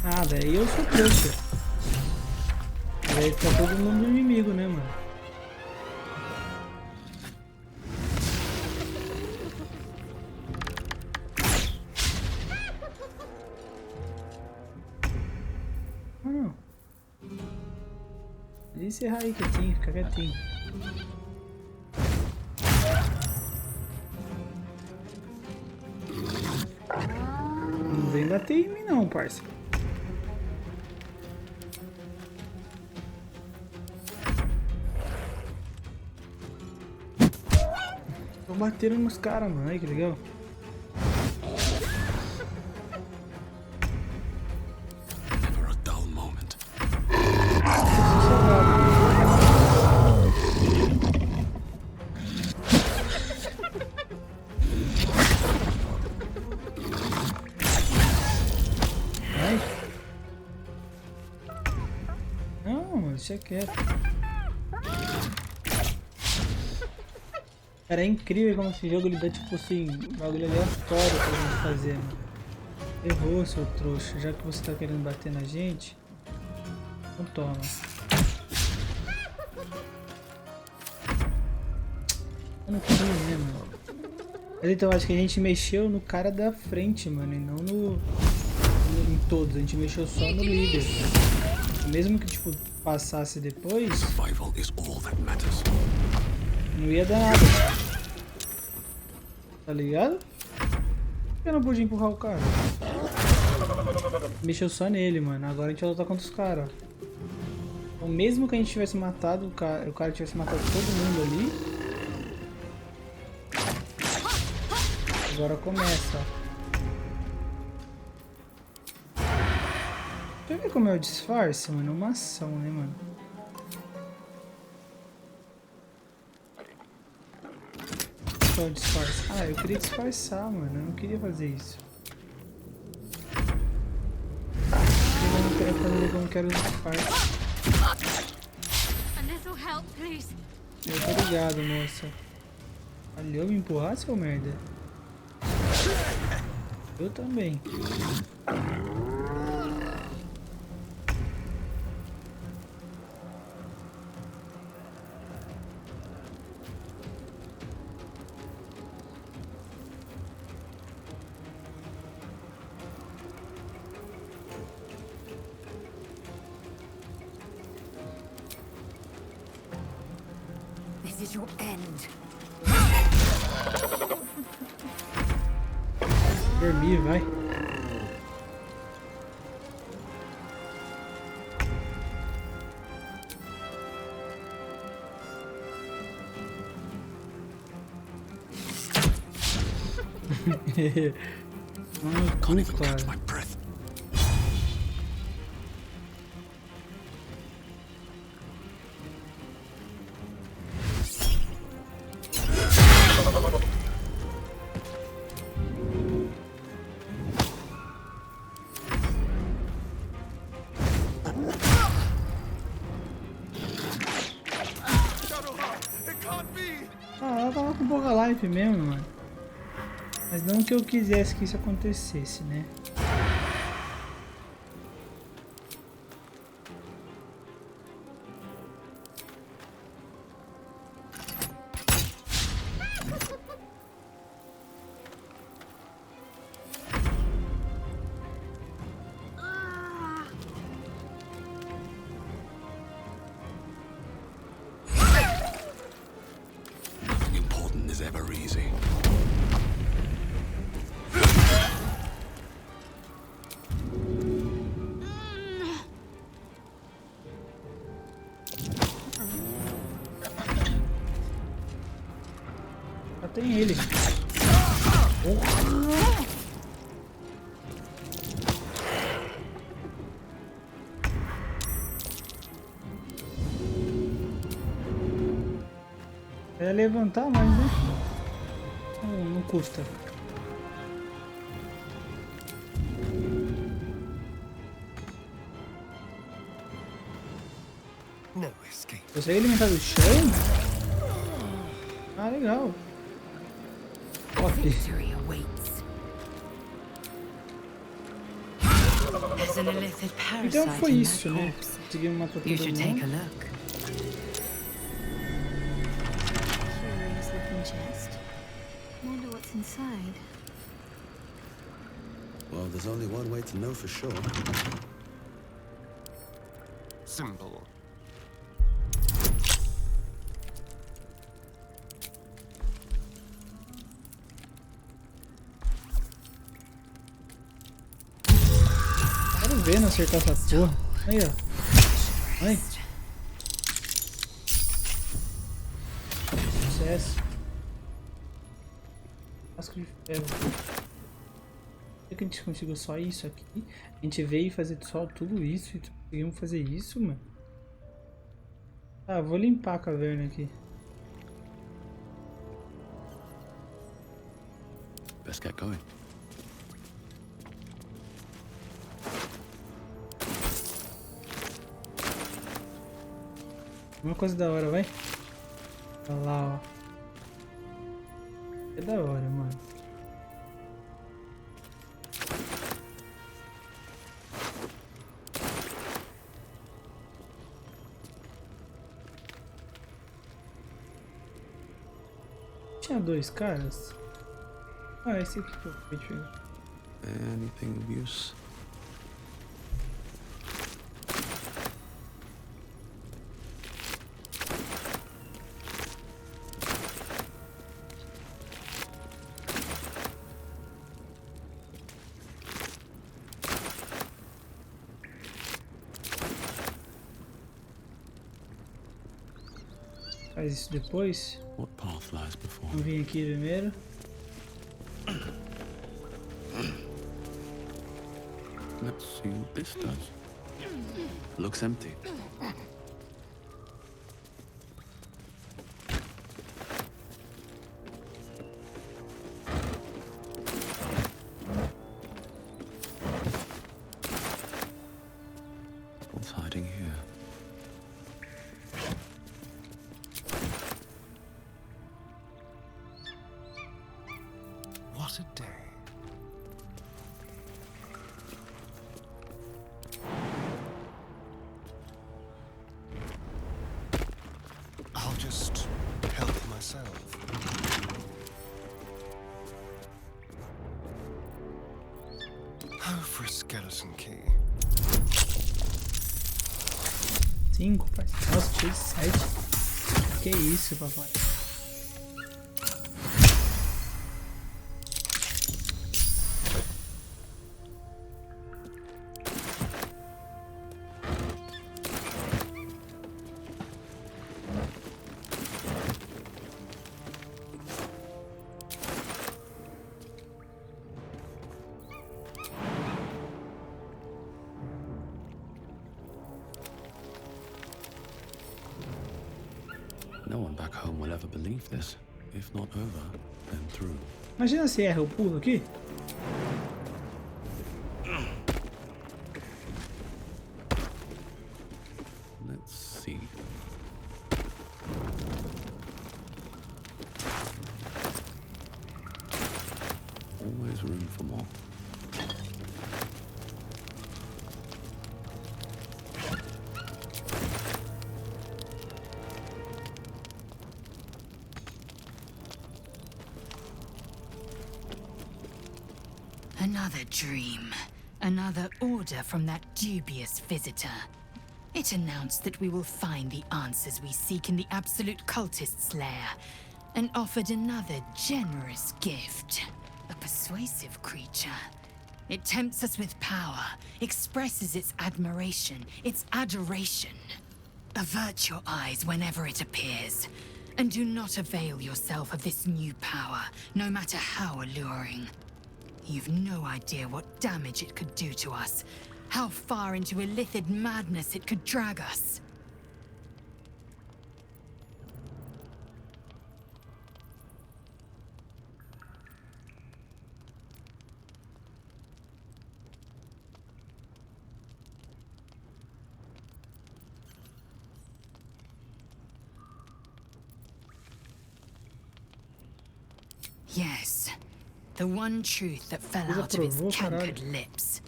Ah, daí eu sou trouxa. Daí tá todo mundo inimigo, né, mano? Não. Pode encerrar aí quietinho, fica quietinho. Não vem bater em mim não, parça. Tô batendo nos caras, mano. Aí que legal. Never a dull moment. Ai. Não, mano, deixa quieto. Cara, é incrível como esse jogo ele dá tipo assim, bagulho aleatório pra gente fazer, mano. Errou, seu trouxa, já que você tá querendo bater na gente. Então toma. Eu não queria, né, mano? Mas então acho que a gente mexeu no cara da frente, mano, e não em todos. A gente mexeu só no líder. Mesmo que tipo passasse depois, Survival is all that matters. não ia dar nada. Tá ligado? Por que eu não pude empurrar o cara? Mexeu só nele, mano. Agora a gente vai lutar contra os caras. Então mesmo que a gente tivesse matado o cara tivesse matado todo mundo ali. Agora começa, ó. Deixa eu ver como é o disfarce, mano. É uma ação, né, mano? Qual é o disfarce? Ah, eu queria disfarçar, mano. Eu não queria fazer isso. Eu não quero fazer como quero disfarce. Eu tô ligado, moça. Valeu me empurrar, seu merda. Eu também. This is your end. Dormir, vai. Can't even catch my breath. Ah, ela tava com pouca life mesmo, mano. Mas não que eu quisesse que isso acontecesse, né? Nothing important is ever easy. Já tem ele. É levantar mais, né? Não custa. No escape. Consegue alimentar do chão? Ah, legal. Top. Victory awaits. There's an illithid Então parasite foi in isso, that né? corpse. Conseguimos matar todo You should take a mundo. look. Curious looking chest. Wonder what's inside. Well, there's only one way to know for sure. Simple. Quero ver não acertar essa porra. Aí, ó. Aí. Sucesso. Casco de ferro. Será que a gente conseguiu só isso aqui? A gente veio fazer só tudo isso e conseguimos fazer isso, mano? Ah, vou limpar a caverna aqui. Best get going. Uma coisa da hora, vai. Olha lá, ó. É da hora, mano. Tinha dois caras? Ah, esse aqui que eu fui pegar. Anything of use? Faz isso depois. What path lies before Vamos me? vir aqui primeiro. Let's see what this does. Looks empty. What's hiding here? What a day. I'll just help myself. Oh, for a skeleton key. 5, parceiro. Nossa, tirei 7. Que isso, papai? No one back home will ever believe this. If not over, then through. Imagina se erra o pulo aqui. Let's see. Always room for more. Another dream. Another order from that dubious visitor. It announced that we will find the answers we seek in the Absolute Cultist's lair, and offered another generous gift. A persuasive creature. It tempts us with power, expresses its admiration, its adoration. Avert your eyes whenever it appears, and do not avail yourself of this new power, no matter how alluring. You've no idea what damage it could do to us, how far into illithid madness it could drag us. Yes, the one truth that fell out of its cankered lips.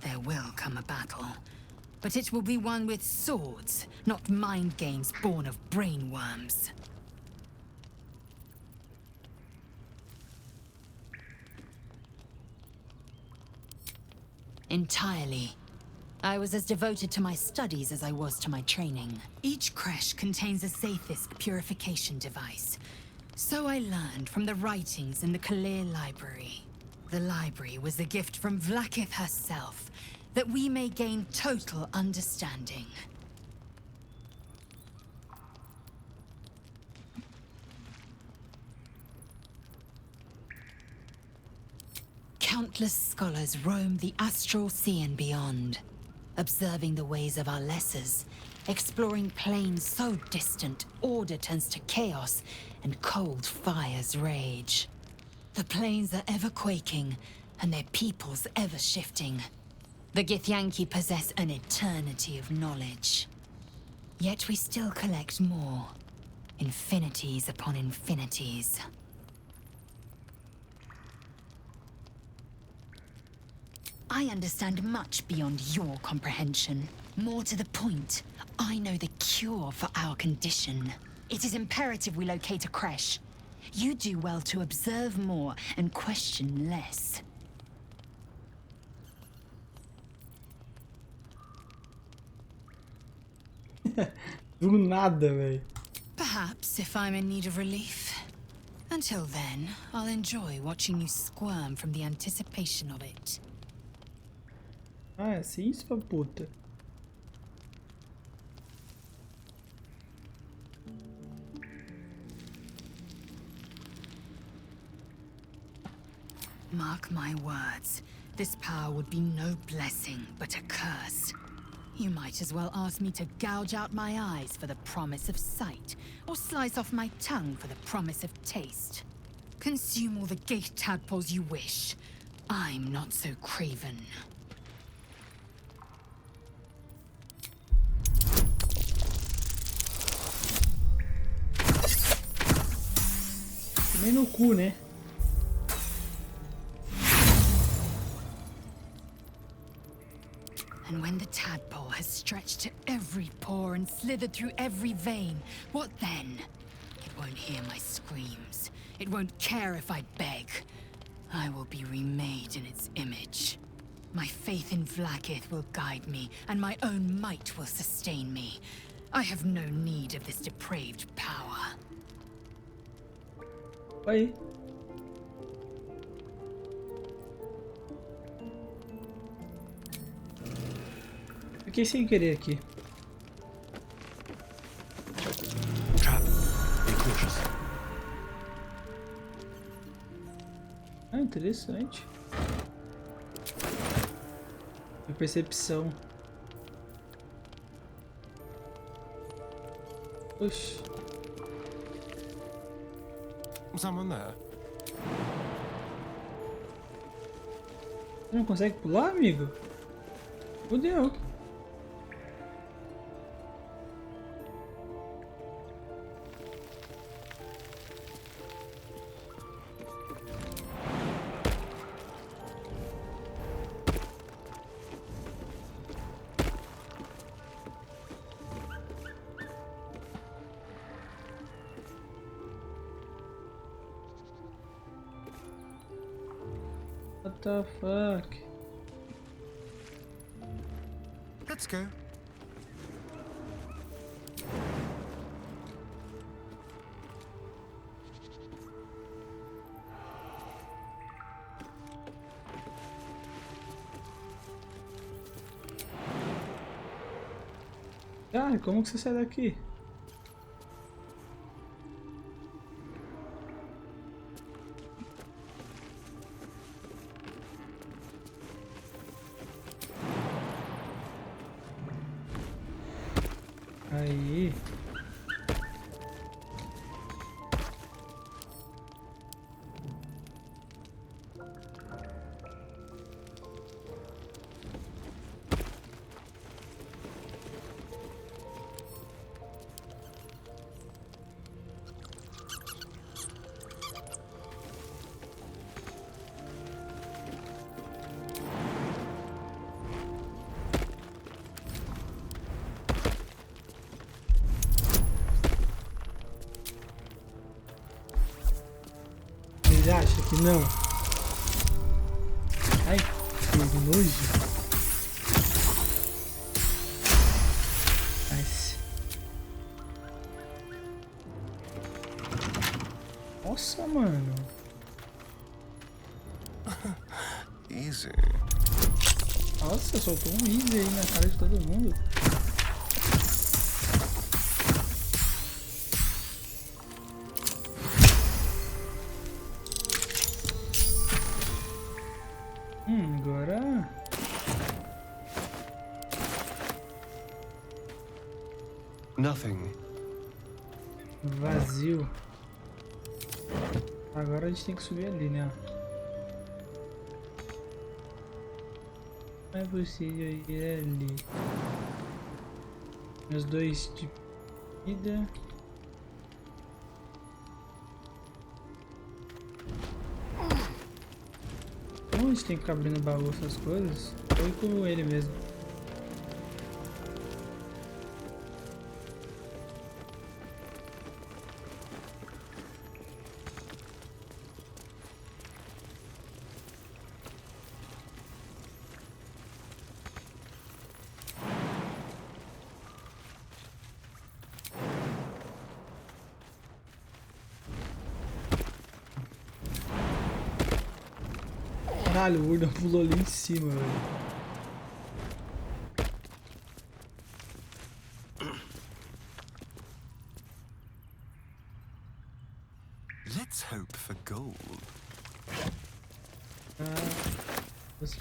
There will come a battle, but it will be one with swords, not mind games born of brainworms. Entirely. I was as devoted to my studies as I was to my training. Each creche contains a Sathisk purification device. So I learned from the writings in the Kalir Library. The library was a gift from Vlaakith herself, that we may gain total understanding. Countless scholars roam the astral sea and beyond, observing the ways of our lessers, exploring planes so distant, order turns to chaos, and cold fires rage. The planes are ever quaking, and their peoples ever shifting. The Githyanki possess an eternity of knowledge. Yet we still collect more. Infinities upon infinities. I understand much beyond your comprehension. More to the point, I know the cure for our condition. It is imperative we locate a creche. You do well to observe more and question less. Do nada, velho. Perhaps if I'm in need of relief. Until then, I'll enjoy watching you squirm from the anticipation of it. Ah, é assim, sua puta. Mark my words, this power would be no blessing, but a curse. You might as well ask me to gouge out my eyes for the promise of sight, or slice off my tongue for the promise of taste. Consume all the gate tadpoles you wish. I'm not so craven. Também no cu, né? And when the tadpole has stretched to every pore and slithered through every vein, what then? It won't hear my screams. It won't care if I beg. I will be remade in its image. My faith in Vlaakith will guide me, and my own might will sustain me. I have no need of this depraved power. Aí. Fiquei sem querer aqui. Trap. Be cautious. Ah, interessante. A percepção. Oxi. Someone there? Não consegue pular, amigo? Fudeu. What the fuck? Let's go. Cara, como que você sai daqui? Aí. Você acha que não? Ai, que nojo. Nice. Nossa, mano. Easy. Nossa, soltou um easy aí na cara de todo mundo. Agora... Nothing. Vazio. Agora a gente tem que subir ali, né? Não é possível ir ali. Meus dois de vida. Como a gente tem que ficar abrindo baú, essas coisas? Foi com ele mesmo. Caralho, o Urdan pulou ali em cima, velho. Let's hope for gold. Ah, você...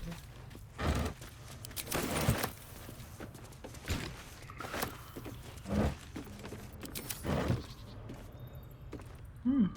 Hum.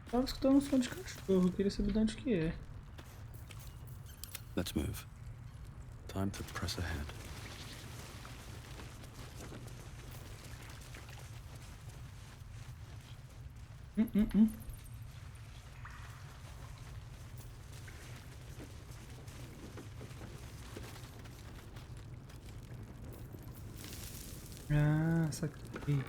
Tava escutando um som de cachorro, queria saber de onde que é. Let's move. Time to press ahead. Hum. Ah, saquei.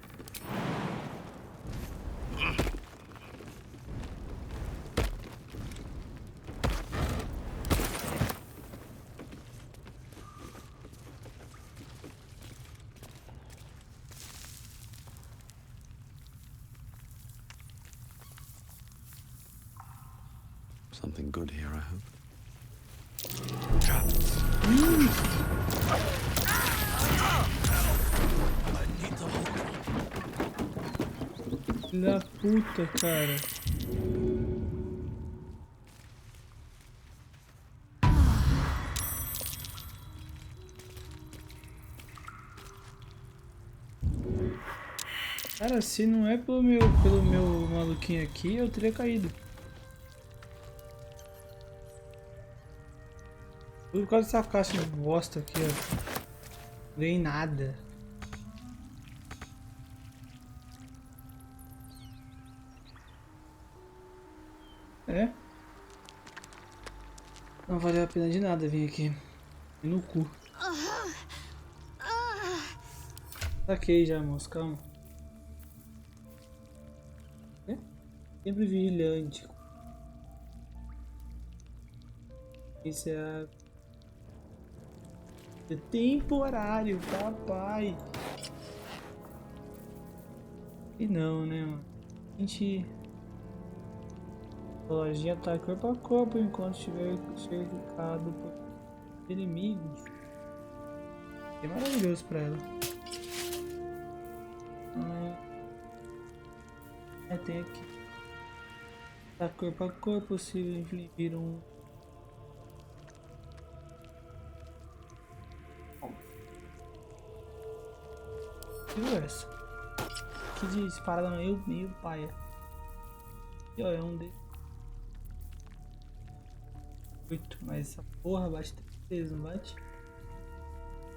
Something good here, I hope. Filha da puta, cara. Cara, se não é pelo meu maluquinho aqui, eu teria caído. Tudo por causa dessa caixa de bosta aqui, ó. Não ganhei nada. É? Não valeu a pena de nada vir aqui. E no cu. Saquei já, moço, calma. É? Sempre vigilante. Isso é temporário, papai. E não, né, mano? A gente... A lojinha tá corpo a corpo enquanto estiver cercado por inimigos. É maravilhoso pra ela. Tem aqui. Tá corpo a corpo se infligir um... Viu essa? Que disparada meio paia. E ó, é um de 8, mas essa porra bate 3, não bate?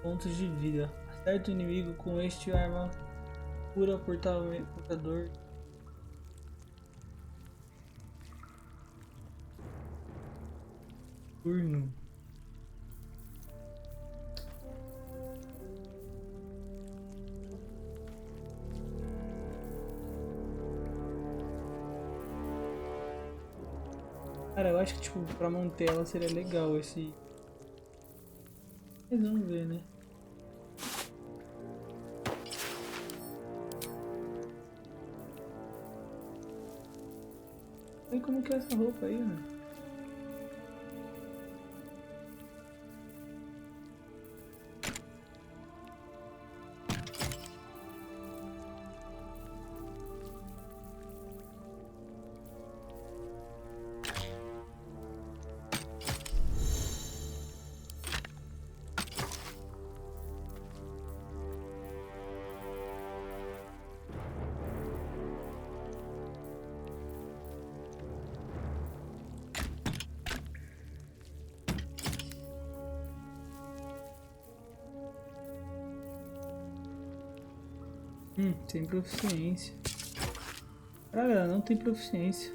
Pontos de vida. Acerta o inimigo com este arma. Cura portador. Turno. Cara, eu acho que tipo, pra manter ela seria legal esse... Mas vamos ver, né? Não sei como que é essa roupa aí, mano. Tem proficiência. Cara, ela não tem proficiência.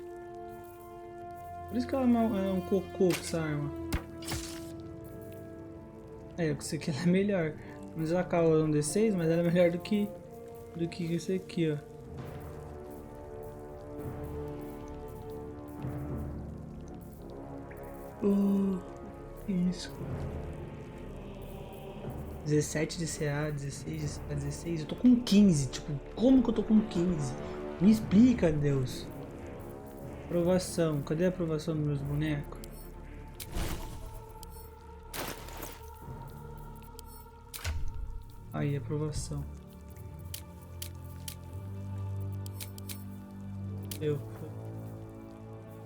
Por isso que ela é um cocô com essa arma. É, eu sei que ela é melhor. Mas ela causa um D6, mas ela é melhor do que esse aqui, ó. Isso. 17 de CA, 16 de CA, 16. Eu tô com 15. Tipo, como que eu tô com 15? Me explica, Deus. Aprovação. Cadê a aprovação dos meus bonecos? Aí, aprovação. Eu.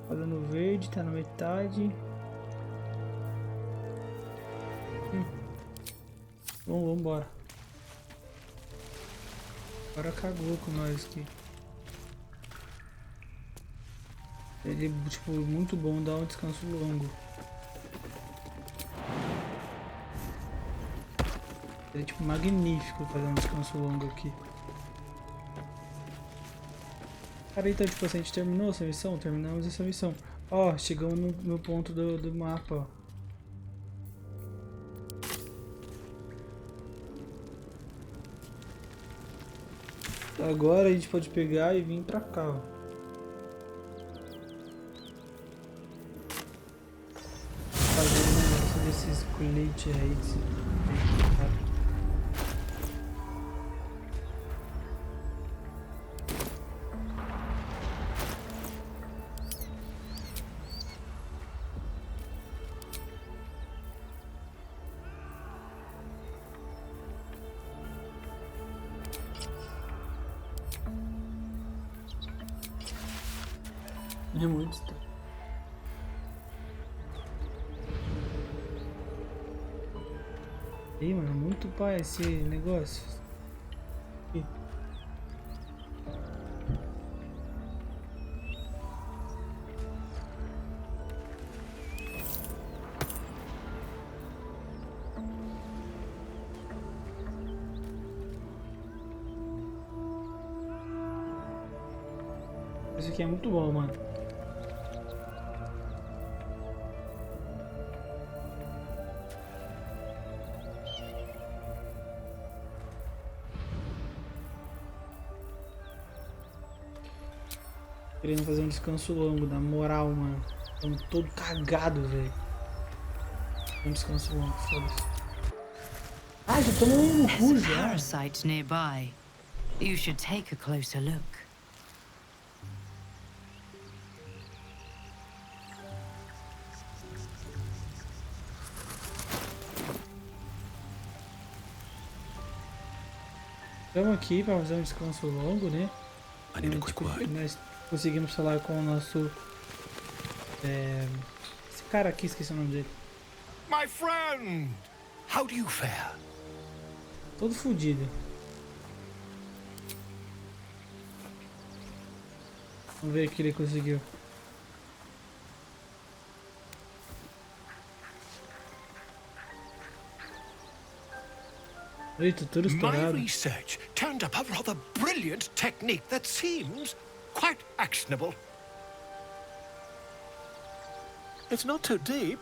Tá dando verde, tá na metade. Bom, vambora. Agora cagou com nós aqui. Ele é, tipo, muito bom dar um descanso longo. Ele é, tipo, magnífico fazer um descanso longo aqui. Cara, então, tipo, assim, a gente terminou essa missão? Terminamos essa missão. Ó, chegamos no ponto do mapa, ó. Agora a gente pode pegar e vir pra cá, ó. Fazer um negócio desses coletes aí, cara. É muito estranho. Ih, mano, muito pai esse negócio. Ih. Esse aqui é muito bom, mano. Querendo fazer um descanso longo, na moral, mano. Tô todo cagado, velho. Um descanso longo, foda-se. Ah, já estamos no cu There's a já. parasite nearby. You should take a closer look. Estamos aqui para fazer um descanso longo, né? I need a quick word. Nós conseguimos falar com o nosso... esse cara aqui, esqueci o nome dele. My friend! How do you fare? Todo fodido. Vamos ver o que ele conseguiu. Eita, tudo My estourado. research turned up a rather brilliant technique that seems quite actionable. It's not too deep,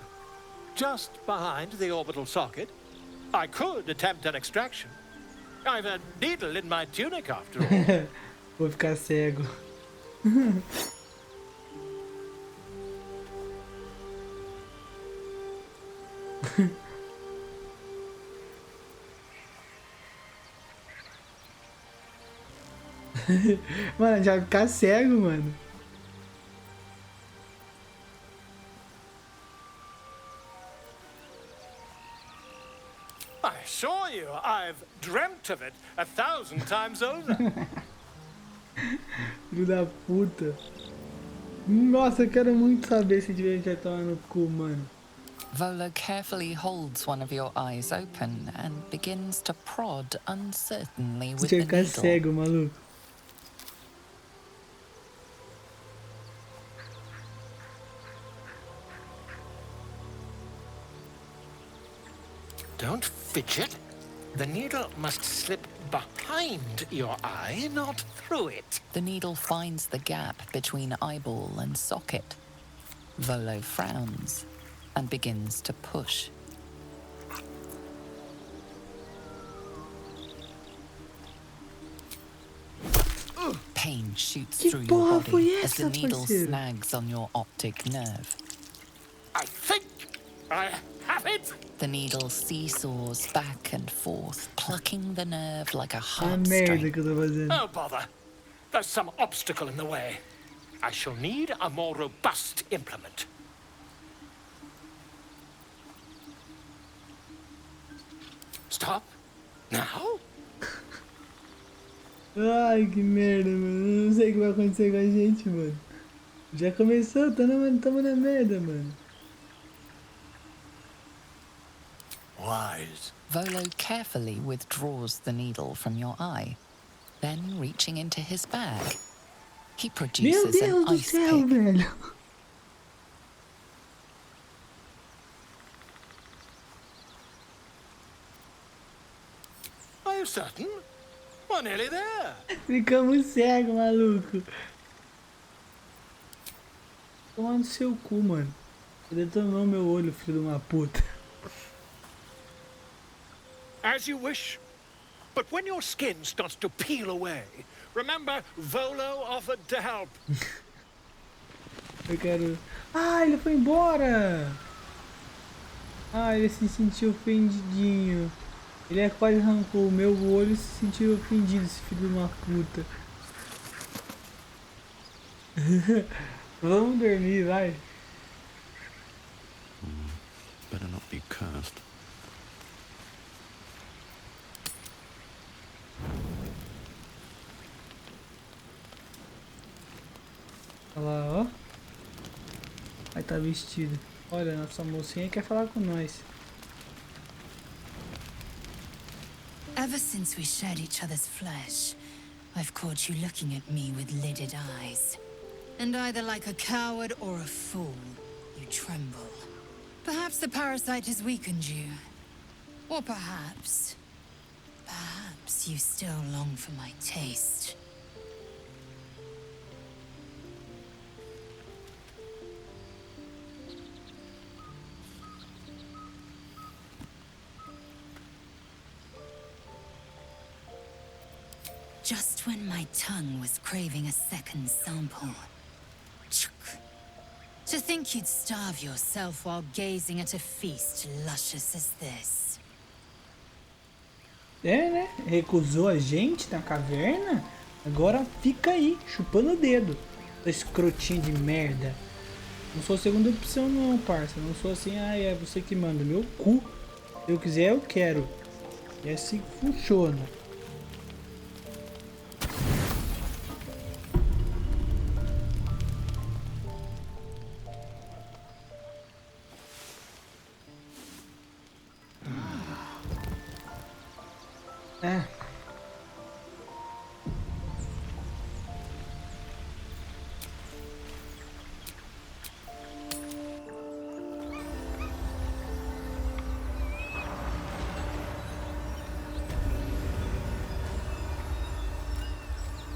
just behind the orbital socket. I could attempt an extraction. I've a needle in my tunic after all. Vou ficar cego. Mano, a gente vai ficar cego, mano. I assure you, I've dreamt of it 1,000 times over. Filho da puta. Nossa, eu quero muito saber se a gente vai tomar no cu, mano. Volo carefully holds one of your eyes open and begins to prod uncertainly with Você the vai ficar needle. cego, maluco. Don't fidget. The needle must slip behind your eye, not through it. The needle finds the gap between eyeball and socket. Volo frowns and begins to push. Pain shoots Que through your porra body foi as the essa, needle parceiro? snags on your optic nerve. I think I have it. The needle seesaws back and forth, plucking the nerve like a A merda heartstring. que eu tô fazendo. Oh, bother. There's some obstacle in the way. I shall need a more robust implement. Stop? Now? Ai, que merda, mano. Eu não sei o que vai acontecer com a gente, mano. Já começou, tamo na merda, mano. Wise. Volo carefully withdraws the needle from your eye. Then, reaching into his bag, he Meu produces Deus an do ice céu, pick. velho. Are you certain? We're nearly there. Ficamos cegos, maluco. Toma no seu cu, mano. Você detonou meu olho, filho de uma puta. As you wish. But when your skin starts to peel away, remember Volo offered to help. Eu quero... Ah, ele foi embora! Ah, ele se sentiu ofendidinho. Ele quase arrancou o meu olho e se sentiu ofendido, esse filho de uma puta. Vamos dormir, vai. Better not be cursed. Olha lá, ó. Aí tá vestido. Olha, nossa mocinha quer falar com nós. Ever since we shared each other's flesh, I've caught you looking at me with lidded eyes. And either like a coward or a fool, you tremble. Perhaps the parasite has weakened you. Or perhaps you still long for my taste. Just when my tongue was craving a second sample. To think you'd starve yourself while gazing at a feast luscious as this. É, né? Recusou a gente na caverna. Agora fica aí, chupando o dedo. Escrotinho de merda. Não sou a segunda opção não, parça. Não sou assim, ah, é você que manda. Meu cu. Se eu quiser, eu quero. E é assim que funciona. É.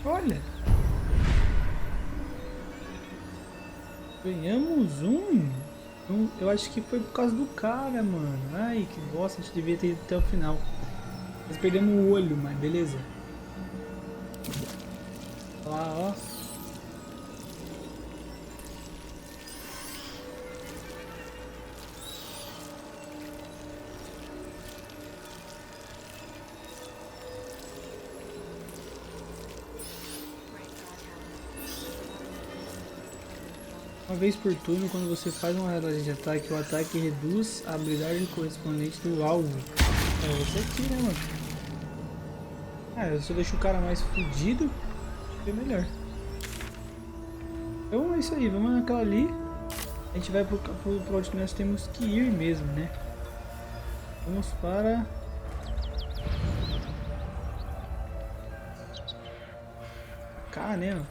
Olha. Ganhamos um. Eu acho que foi por causa do cara, mano. Ai, que bosta, a gente devia ter ido até o final. Nós perdemos o olho, mas beleza. Olha lá, ó. Uma vez por turno, quando você faz uma rolagem de ataque, o ataque reduz a habilidade correspondente do alvo. É você aqui, né, mano? Ah, se eu deixo o cara mais fudido, é melhor. Então é isso aí, vamos naquela ali. A gente vai pro onde nós temos que ir mesmo, né? Vamos para... cá, né?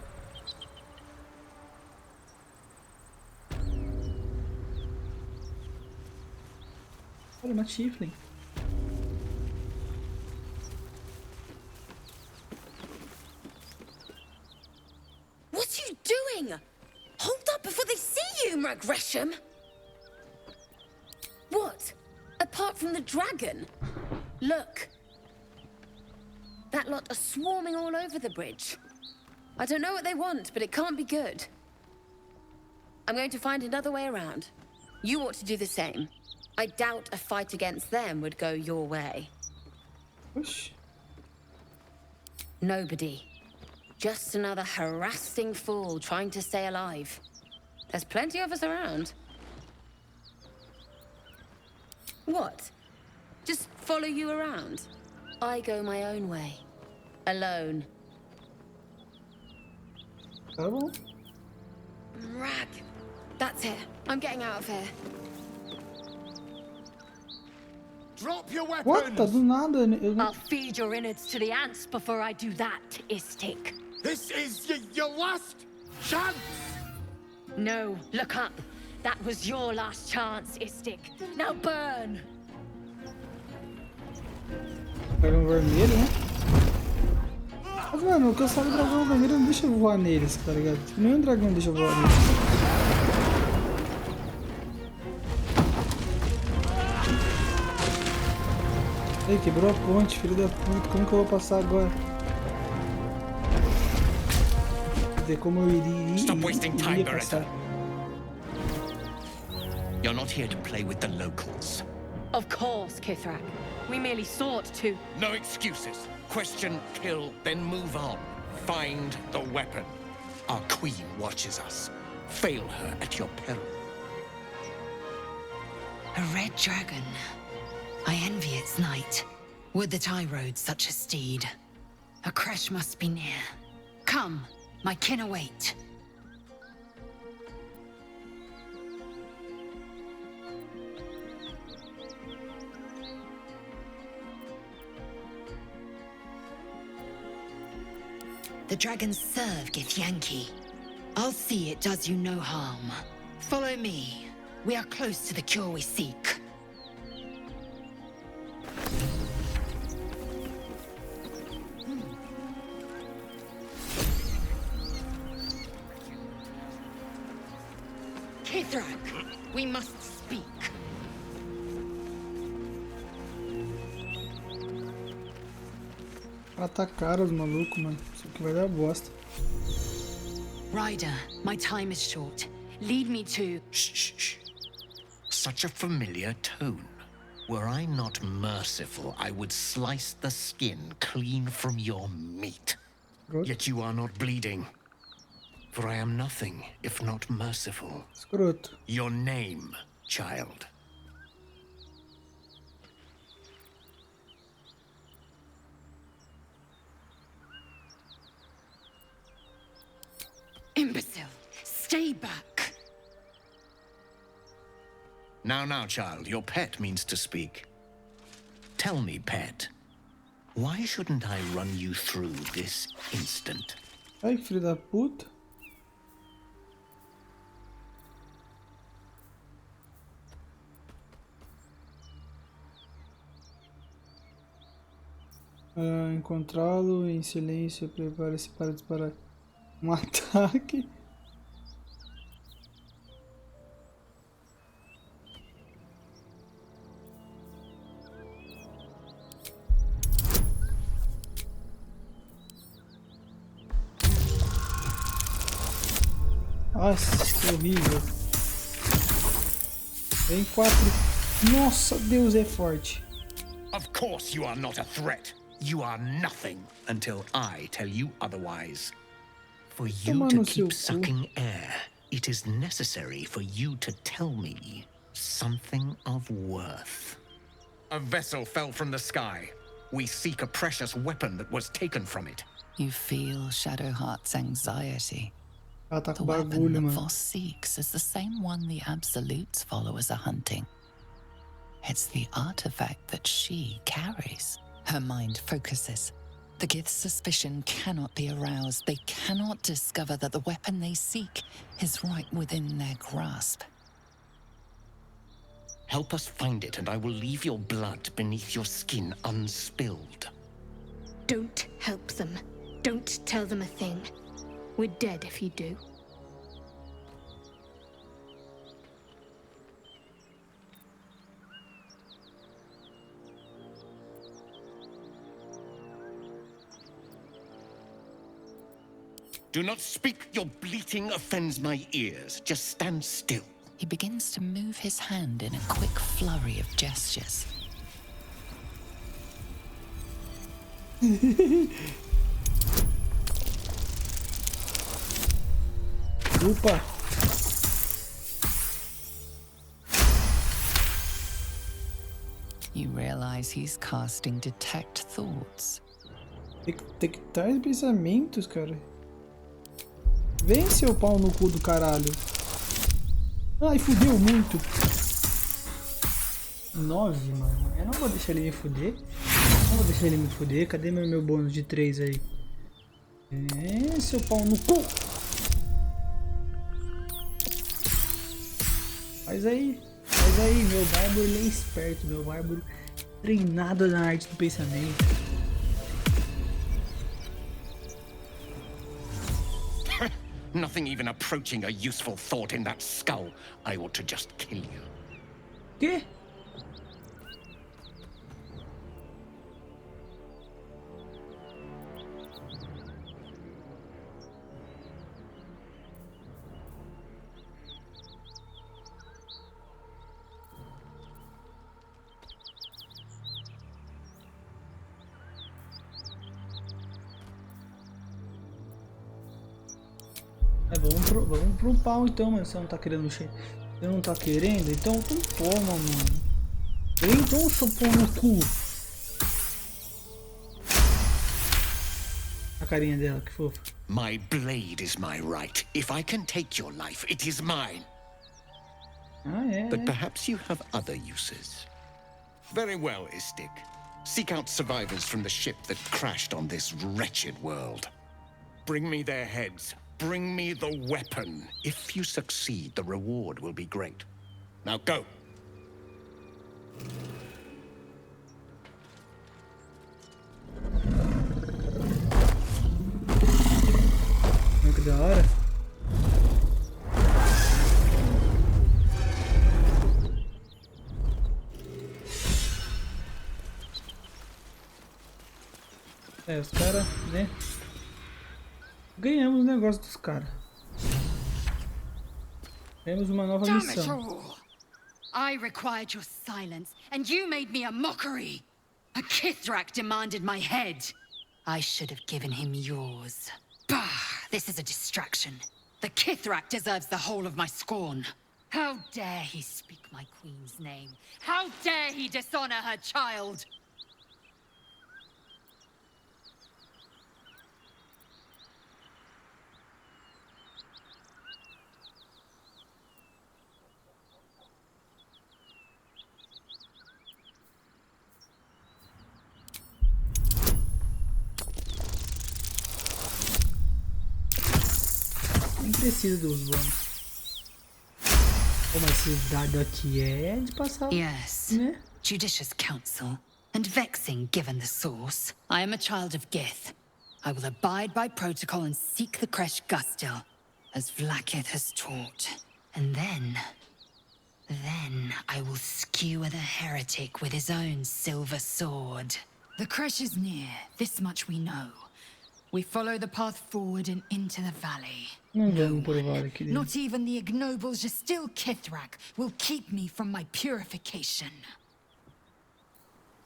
Olha, uma Tiflin. What are you doing? Hold up before they see you, Gresham. What? Apart from the dragon? Look. That lot are swarming all over the bridge. I don't know what they want, but it can't be good. I'm going to find another way around. You ought to do the same. I doubt a fight against them would go your way. Oxi. Nobody. Just another harassing fool trying to stay alive. There's plenty of us around. What? Just follow you around? I go my own way. Alone. Tá bom. Rag. That's it. I'm getting out of here. Drop your weapons! What? Tá do nada. I'll feed your innards to the ants before I do that, Istik. This is your last chance! No, look up. That was your last chance, Istik. Now burn! Dragão vermelho, né? Mas, mano, o cansado do dragão vermelho não deixa eu voar neles, tá ligado? Tipo, nenhum dragão deixa eu voar neles. Ei, quebrou a ponte, filho da puta. Como que eu vou passar agora? Quer dizer, como eu iria passar? You're not here to play with the locals. Of course, Kithrak. We merely sought to... No excuses. Question, kill, then move on. Find the weapon. Our queen watches us. Fail her at your peril. A red dragon. I envy its knight. Would that I rode such a steed. A crash must be near. Come, my kin await. The dragons serve Githyanki. I'll see it does you no harm. Follow me. We are close to the cure we seek. Kithrak, we must speak. Atacaram os malucos, mano. Isso aqui vai dar bosta. Ryder, my time is short. Lead me to... Shh, shh, shh. Such a familiar tone. Were I not merciful, I would slice the skin clean from your meat. Good. Yet you are not bleeding. For I am nothing if not merciful. Escroto. Your name, child. Imbecile! Stay back! Now, child, your pet means to speak. Tell me, pet, why shouldn't I run you through this instant? Ai, filho da puta. Encontrá-lo em silêncio, prepare-se para disparar um ataque. Nossa, que horrível. Vem 4. Nossa, Deus é forte. Of course you are not a threat. You are nothing until I tell you otherwise. For you to keep sucking air, it is necessary for you to tell me something of worth. A vessel fell from the sky. We seek a precious weapon that was taken from it. You feel Shadowheart's anxiety. Ela tá The com weapon bagulho, the mano. Voss seeks is the same one the Absolute's followers are hunting. It's the artifact that she carries. Her mind focuses. The Gith's suspicion cannot be aroused. They cannot discover that the weapon they seek is right within their grasp. Help us find it, and I will leave your blood beneath your skin unspilled. Don't help them. Don't tell them a thing. We're dead if you do. Do not speak. Your bleating offends my ears. Just stand still. He begins to move his hand in a quick flurry of gestures. Opa! You realize he's casting detect thoughts. Detectar pensamentos, cara. Vem, seu pau no cu do caralho. Ai, fudeu muito. 9, mano. Eu não vou deixar ele me fuder. Não vou deixar ele me fuder. Cadê meu bônus de 3 aí? É, seu pau no cu. Faz aí. Faz aí. Meu bárbaro, ele é esperto. Meu bárbaro treinado na arte do pensamento. Nothing even approaching a useful thought in that skull. I ought to just kill you. Quê? Vamos pro pau então, mano. Você não tá querendo mexer. Você não tá querendo? Então toma, mano. Então chupou no cu. A carinha dela, que fofa. My blade is my right. If I can take your life, it is mine. Ah, é. But perhaps you have other uses. Very well, Istik. Seek out survivors from the ship that crashed on this wretched world. Bring me their heads. Bring me the weapon. If you succeed, the reward will be great. Now go. Que da hora. É, os caras, né? Ganhamos o negócio dos caras. Temos uma nova missão. I required your silence, and you made me a mockery. A Kithrak demanded my head. I should have given him yours. Bah, this is a distraction. The Kithrak deserves the whole of my scorn. How dare he speak my queen's name? How dare he dishonor her child? Nem precisa dos bônus. Como esse dado aqui é de passar, Yes. né? Judicious counsel, and vexing given the source. I am a child of Gith. I will abide by protocol and seek the Kresh Gustil, as Vlaakith has taught. And then I will skewer the heretic with his own silver sword. The Kresh is near, this much we know. We follow the path forward and into the valley. Não vamos provar aqui dentro. Not even the ignoble Gestil Kithrak will keep me from my purification.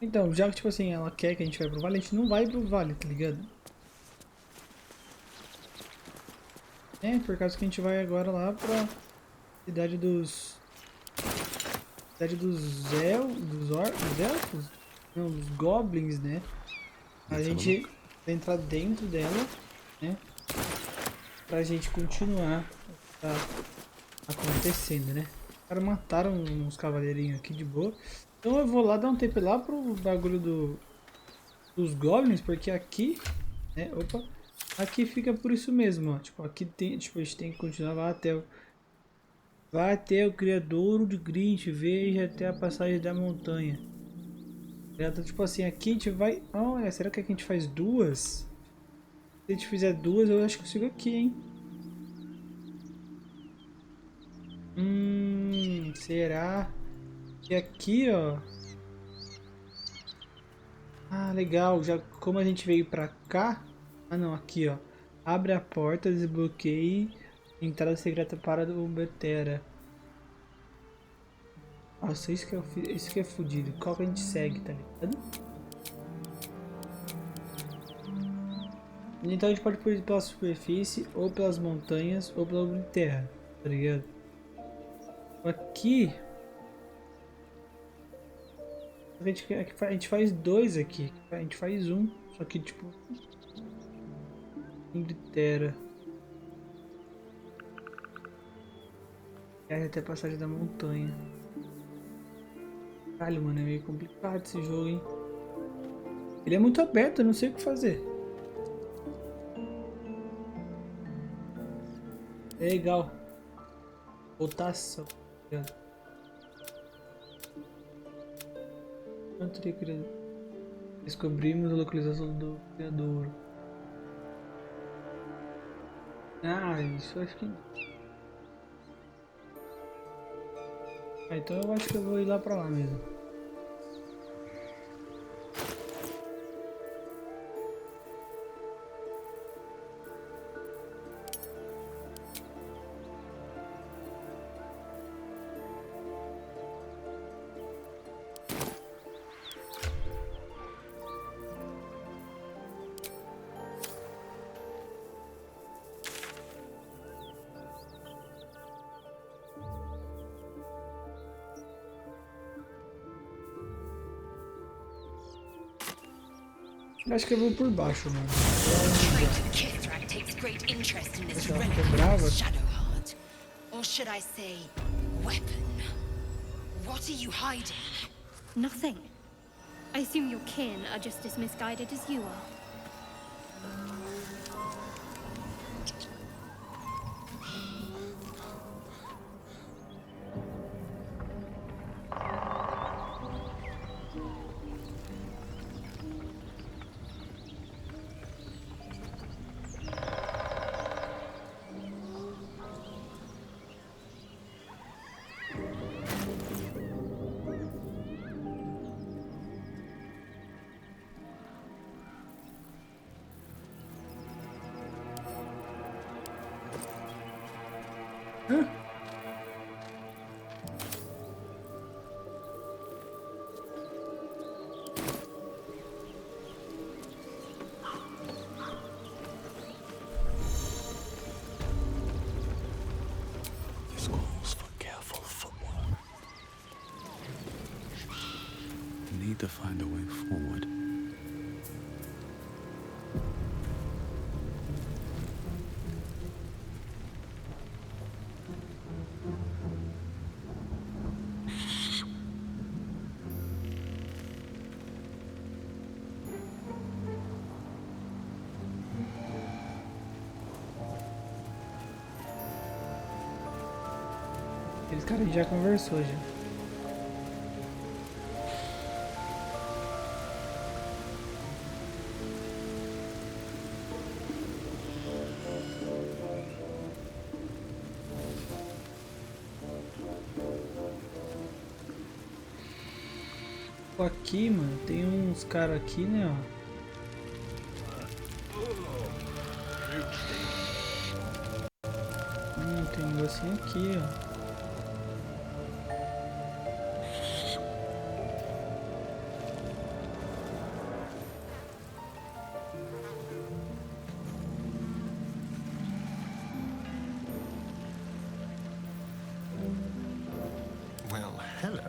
Então, já que tipo assim, ela quer que a gente vai pro vale, a gente não vai pro vale, tá ligado? É, por causa que a gente vai agora lá pra cidade dos... Cidade dos elfos? Não, dos goblins, né? A gente vai entrar dentro dela, né? Pra gente continuar o que tá acontecendo, né? Os caras mataram uns cavaleirinhos aqui de boa. Então eu vou lá dar um tempo lá pro bagulho dos goblins, porque aqui, né? Opa! Aqui fica por isso mesmo, ó. Tipo, aqui tem, tipo, a gente tem que continuar lá até o criadouro de Grinch, veja até a passagem da montanha. Então, tipo assim, aqui a gente vai... Olha, será que aqui a gente faz duas? Se a gente fizer duas, eu acho que eu sigo aqui, hein? Será que aqui, ó... Ah, legal. Já como a gente veio pra cá... Ah, não, aqui, ó. Abre a porta, desbloqueie entrada secreta para o Betera. Nossa, isso que é fudido. Qual que a gente segue, tá ligado? Então a gente pode ir pela superfície, ou pelas montanhas, ou pela terra, tá ligado? Aqui... A gente faz dois aqui, a gente faz um, só que tipo... de terra. É até a passagem da montanha. Caralho, mano, é meio complicado esse jogo, hein? Ele é muito aberto, eu não sei o que fazer. É legal. Rotação. Descobrimos a localização do criador. Ah, isso eu acho que... Ah, então eu acho que eu vou ir lá pra lá mesmo. Acho que eu vou por baixo, mano. Acho que ela ficou brava. Or should I say, weapon? What are you hiding? Nothing. I assume your kin are just as misguided as you are. Need to find a way forward. Esse cara já conversou já. Aqui, mano, tem uns caras aqui, né, ó. Tem um negocinho aqui, ó. Well, hello.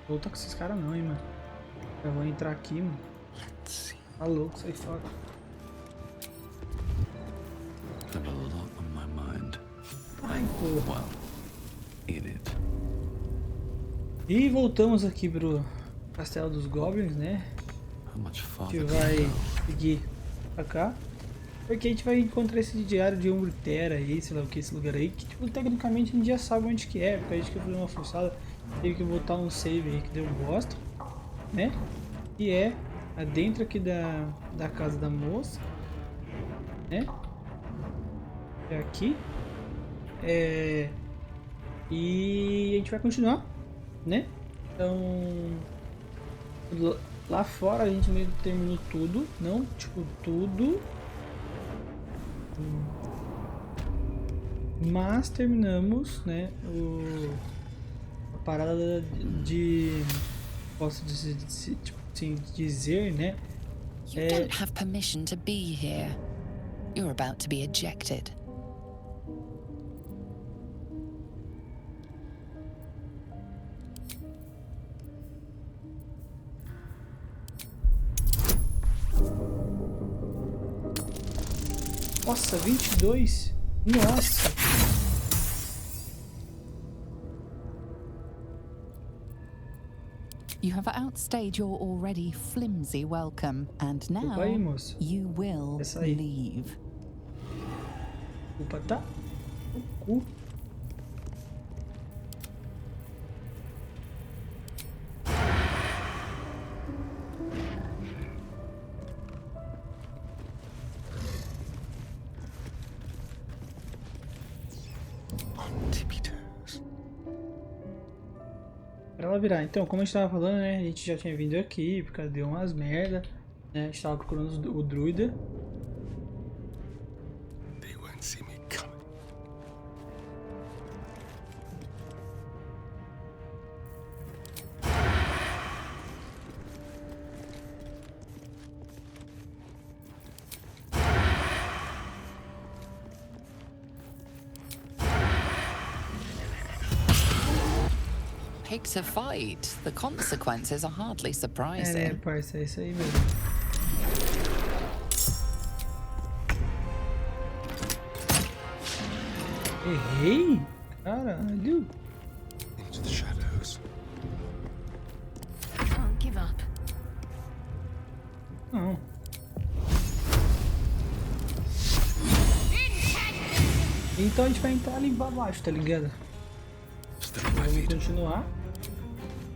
Vou lutar com esses caras não, hein, mano. Eu vou entrar aqui, mano. Tá louco, sai fora. Have a lot on my mind. Ai, porra. Well, eat it. E voltamos aqui pro Castelo dos Goblins, né? How much A gente farther vai seguir pra cá. Porque a gente vai encontrar esse diário de Umbrutera aí, sei lá o que, esse lugar aí. Que, tipo, tecnicamente a gente já sabe onde que é. Porque a gente quer fazer uma forçada. Teve que botar um save aí que deu bosta, né? E é dentro aqui da casa da moça, né? É aqui. E a gente vai continuar, né? Então, lá fora a gente meio que terminou tudo, não, tipo, tudo. Mas terminamos, né, a parada de posso dizer, né? You don't have permission to be here. You're about to be ejected. Nossa, 22? Nossa! You have outstayed your already flimsy welcome, and now aí, moça. you will leave. Opa, tá? O cu. Pra ela virar. Então, como a gente tava falando, né? A gente já tinha vindo aqui, porque deu umas merda, né? A gente tava procurando o druida. They won't see me coming. Pick to fight. The consequences are hardly surprising. É, parça, é isso aí mesmo. Errei? Caralho. Into the shadows. Can't give up. Não. Então a gente vai entrar ali pra baixo, tá ligado? Vamos continuar.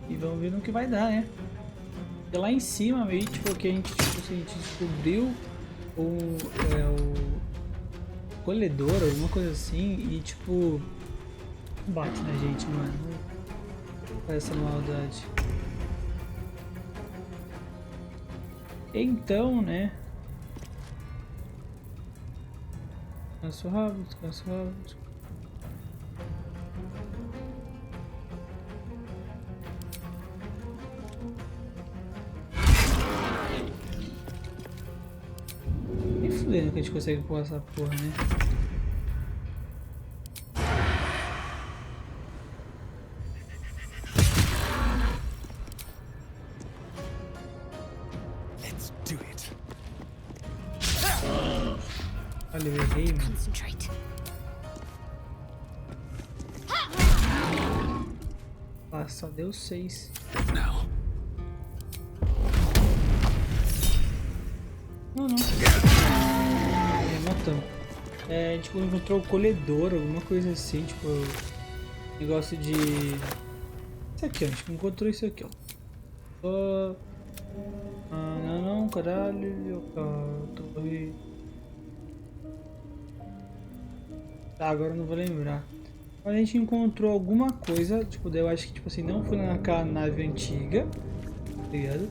E vamos ver no que vai dar, né? Porque lá em cima, meio tipo, que a gente, tipo, assim, a gente descobriu o colhedor, alguma coisa assim, e tipo, bate na gente, mano. Essa maldade. Então, né? Descanso rápido, descanso rápido. Que a gente consegue pôr essa porra, né? Let's do it. Olha, eu errei, mano. Concentrate. Ah, só deu 6. Now. Não. Matamos. É, tipo, encontrou o colhedor, alguma coisa assim, tipo, negócio de... Isso aqui, ó, a gente encontrou isso aqui, ó. Não, caralho, torre... Tá, agora eu não vou lembrar. Mas a gente encontrou alguma coisa, tipo, eu acho que, tipo assim, não foi naquela nave antiga, tá ligado?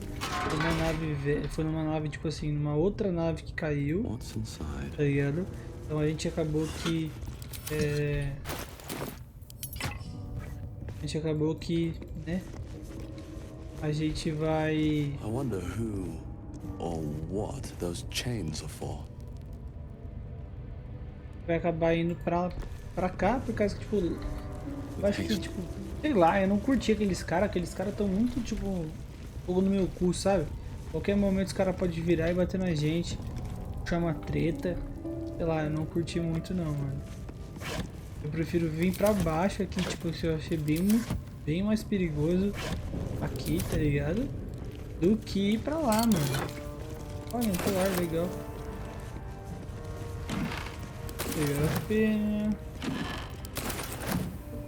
Foi numa nave, tipo assim, numa outra nave que caiu, tá ligado? Então a gente acabou que... né? A gente vai... I wonder who or what those chains are for. Vai acabar indo pra cá, por causa que, tipo... Eu acho que, tipo... Sei lá, eu não curti aqueles caras tão muito, tipo... Fogo no meu cu, sabe? Qualquer momento os caras podem virar e bater na gente. Chama treta. Sei lá, eu não curti muito não, mano. Eu prefiro vir pra baixo aqui, tipo, eu achei bem mais perigoso aqui, tá ligado? Do que ir pra lá, mano. Olha, um colar legal. Pegar a pena.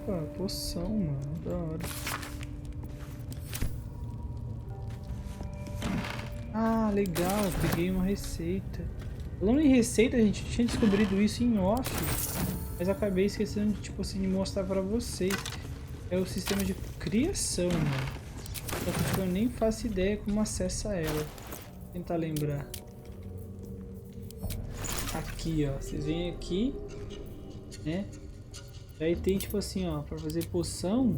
Opa, poção, mano. Da hora. Ah, legal, peguei uma receita. Falando em receita, a gente tinha descobrido isso em off. Mas acabei esquecendo de, tipo assim, de mostrar pra vocês. É o sistema de criação, mano. Só que tipo, eu nem faço ideia como acessa ela. Vou tentar lembrar. Aqui, ó. Vocês vêm aqui, né? E aí tem tipo assim, ó, pra fazer poção,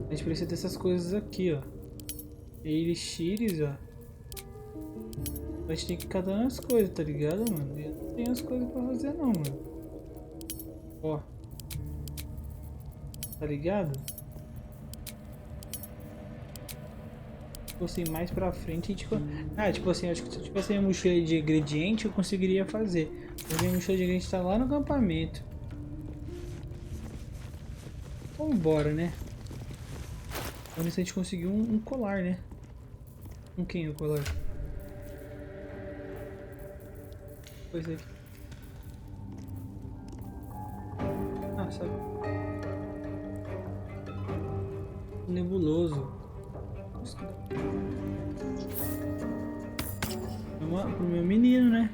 a gente precisa dessas coisas aqui, ó. Elixires, ó. A gente tem que ir catando as coisas, tá ligado, mano? Eu não tenho as coisas pra fazer não, mano. Ó. Tá ligado? Tipo assim, mais pra frente a gente... Ah, tipo assim, acho que se eu tivesse a mochila de ingrediente eu conseguiria fazer. Mas a mochila de ingrediente tá lá no acampamento. Vambora, né? Então a gente conseguiu um colar, né? Com quem o colar? Coisa aqui. Ah, sabe? Nebuloso. Pro meu menino, né?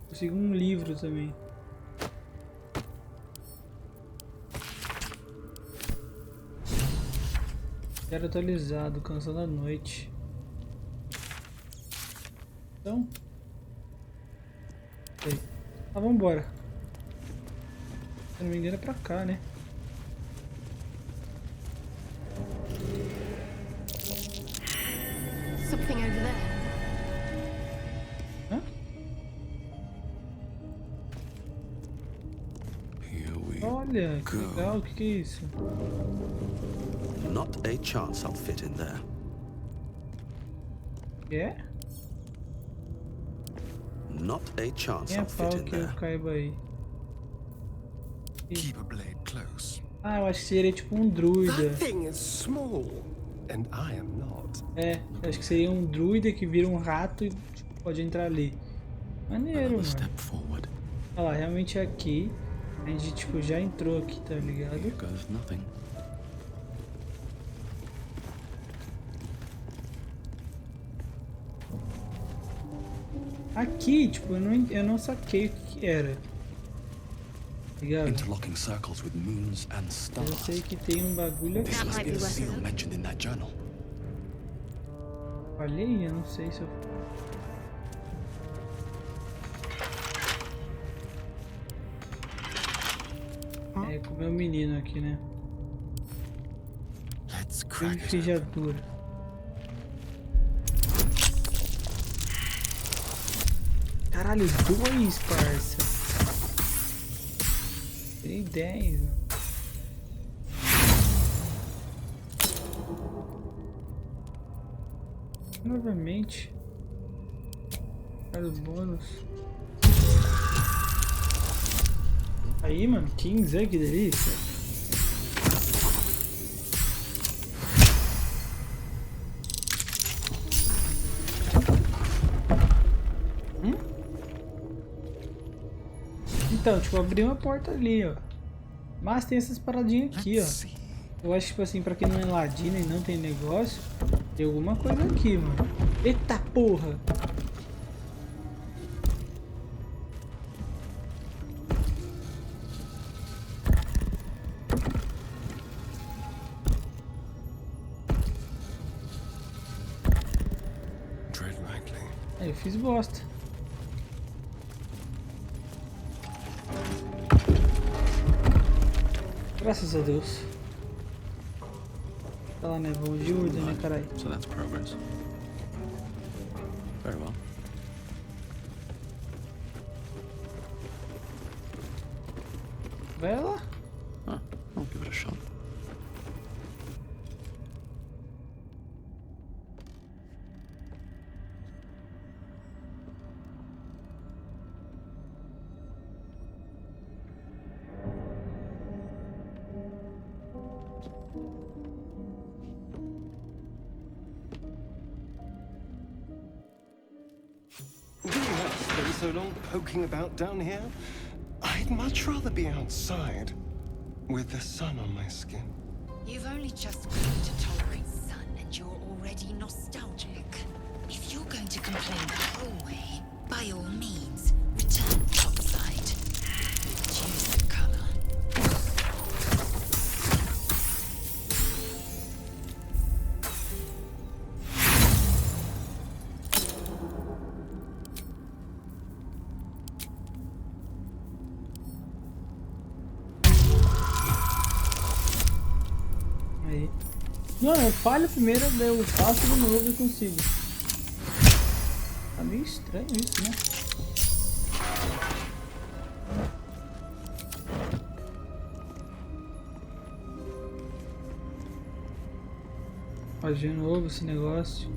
Consigo um livro também. Era atualizado, canção da noite. Então. Aí. Ah, vambora. Se não me engano é pra cá, né? Something over there. Hã? Olha, que legal, o que é isso? Not a chance I'll fit in there. É? Not a chance Quem é I'll fit pau in que eu there. caiba aí? Keep a blade close. Ah, eu acho que seria tipo um druida. That thing is small, and I am not. É, eu acho que seria um druida que vira um rato e tipo, pode entrar ali. Maneiro, mano. Olha lá, realmente é aqui. A gente tipo já entrou aqui, tá ligado? Here goes nothing. Aqui, tipo, eu não saquei o que era. Ligado? Interlocking circles with moons and Eu stars. sei que tem um bagulho aqui. This must be the seal mentioned in that journal. Falhei? Eu não sei se eu... É, com o meu menino aqui, né? Refrigerador. Caralho, 2, parça. Tem 10, mano. Novamente. Faz o bônus. Aí, mano, 15, que delícia. Então, tipo, abri uma porta ali, ó. Mas tem essas paradinhas aqui, ó. Eu acho, tipo assim, pra quem não é ladino e não tem negócio, tem alguma coisa aqui, mano. Eita porra! Aí eu fiz bosta. Graças a Deus. Tá lá, né? Vamos de urda, né, caralho? So that's progress. Very well. Vai lá. Huh, I'll give it a shot. Spend so long poking about down here? I'd much rather be outside with the sun on my skin. You've only just grown to tolerate sun and you're already nostalgic. If you're going to complain the whole way, by all means, return topside. Mano, eu falho primeiro, daí eu faço de novo e consigo. Tá meio estranho isso, né? Faz de novo esse negócio.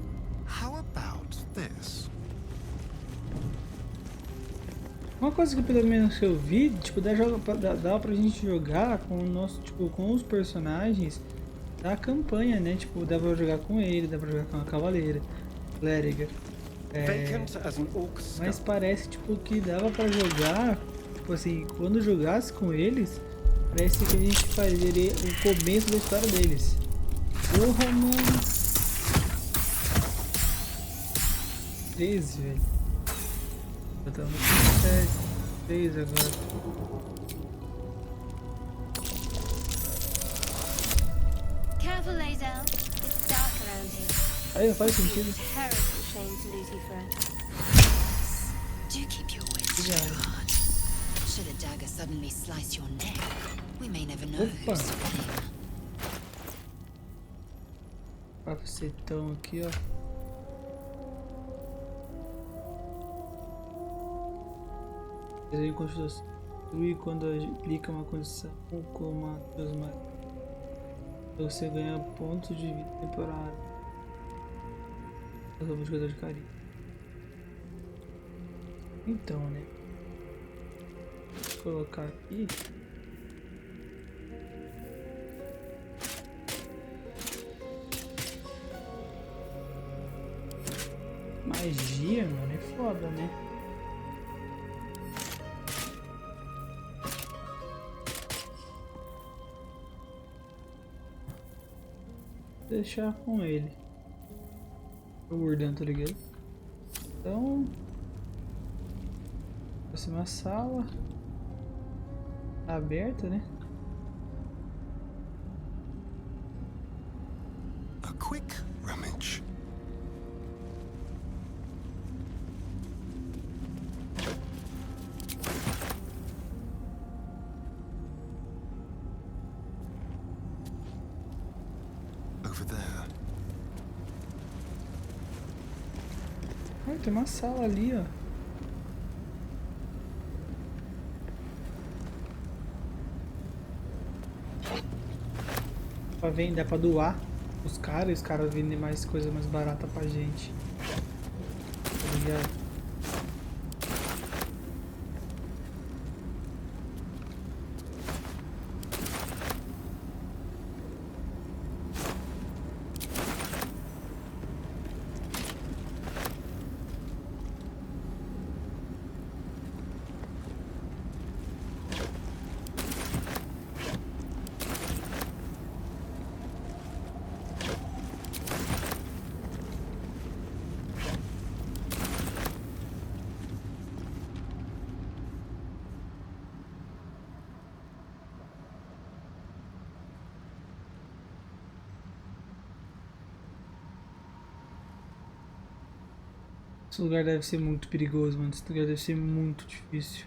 How about this? Uma coisa que pelo menos que eu vi, tipo, dá pra gente jogar com o nosso, tipo, com os personagens da campanha, né? Tipo, dá pra jogar com ele, dá pra jogar com a cavaleira, clériga. Mas parece, tipo, que dava pra jogar, tipo assim, quando jogasse com eles, parece que a gente faria o começo da história deles. Porra, mano. 13, velho. Eu tava no 7, 3 agora. Careful, Lazel. It's dark around here. Aí não faz sentido. Terrible shame to lose you forever. Do keep your wits to your heart. Should a dagger suddenly slice your neck, we may never know who's to blame. Capacetão aqui, ó. Desenho construção e quando aplica uma condição com uma das mais, você ganha pontos de vida temporário. Eu sou um jogador de carinho. Então, né? Vou colocar aqui. Magia, mano, é foda, né? Deixar com ele. O Gordão, tá ligado? Então, próxima sala. Tá aberta, né? A quick rummage. Over there. Ai, tem uma sala ali, ó. Pra vender, dá pra doar os caras e os caras vendem mais coisa mais barata pra gente. Tá ligado? Esse lugar deve ser muito perigoso, mano. Esse lugar deve ser muito difícil.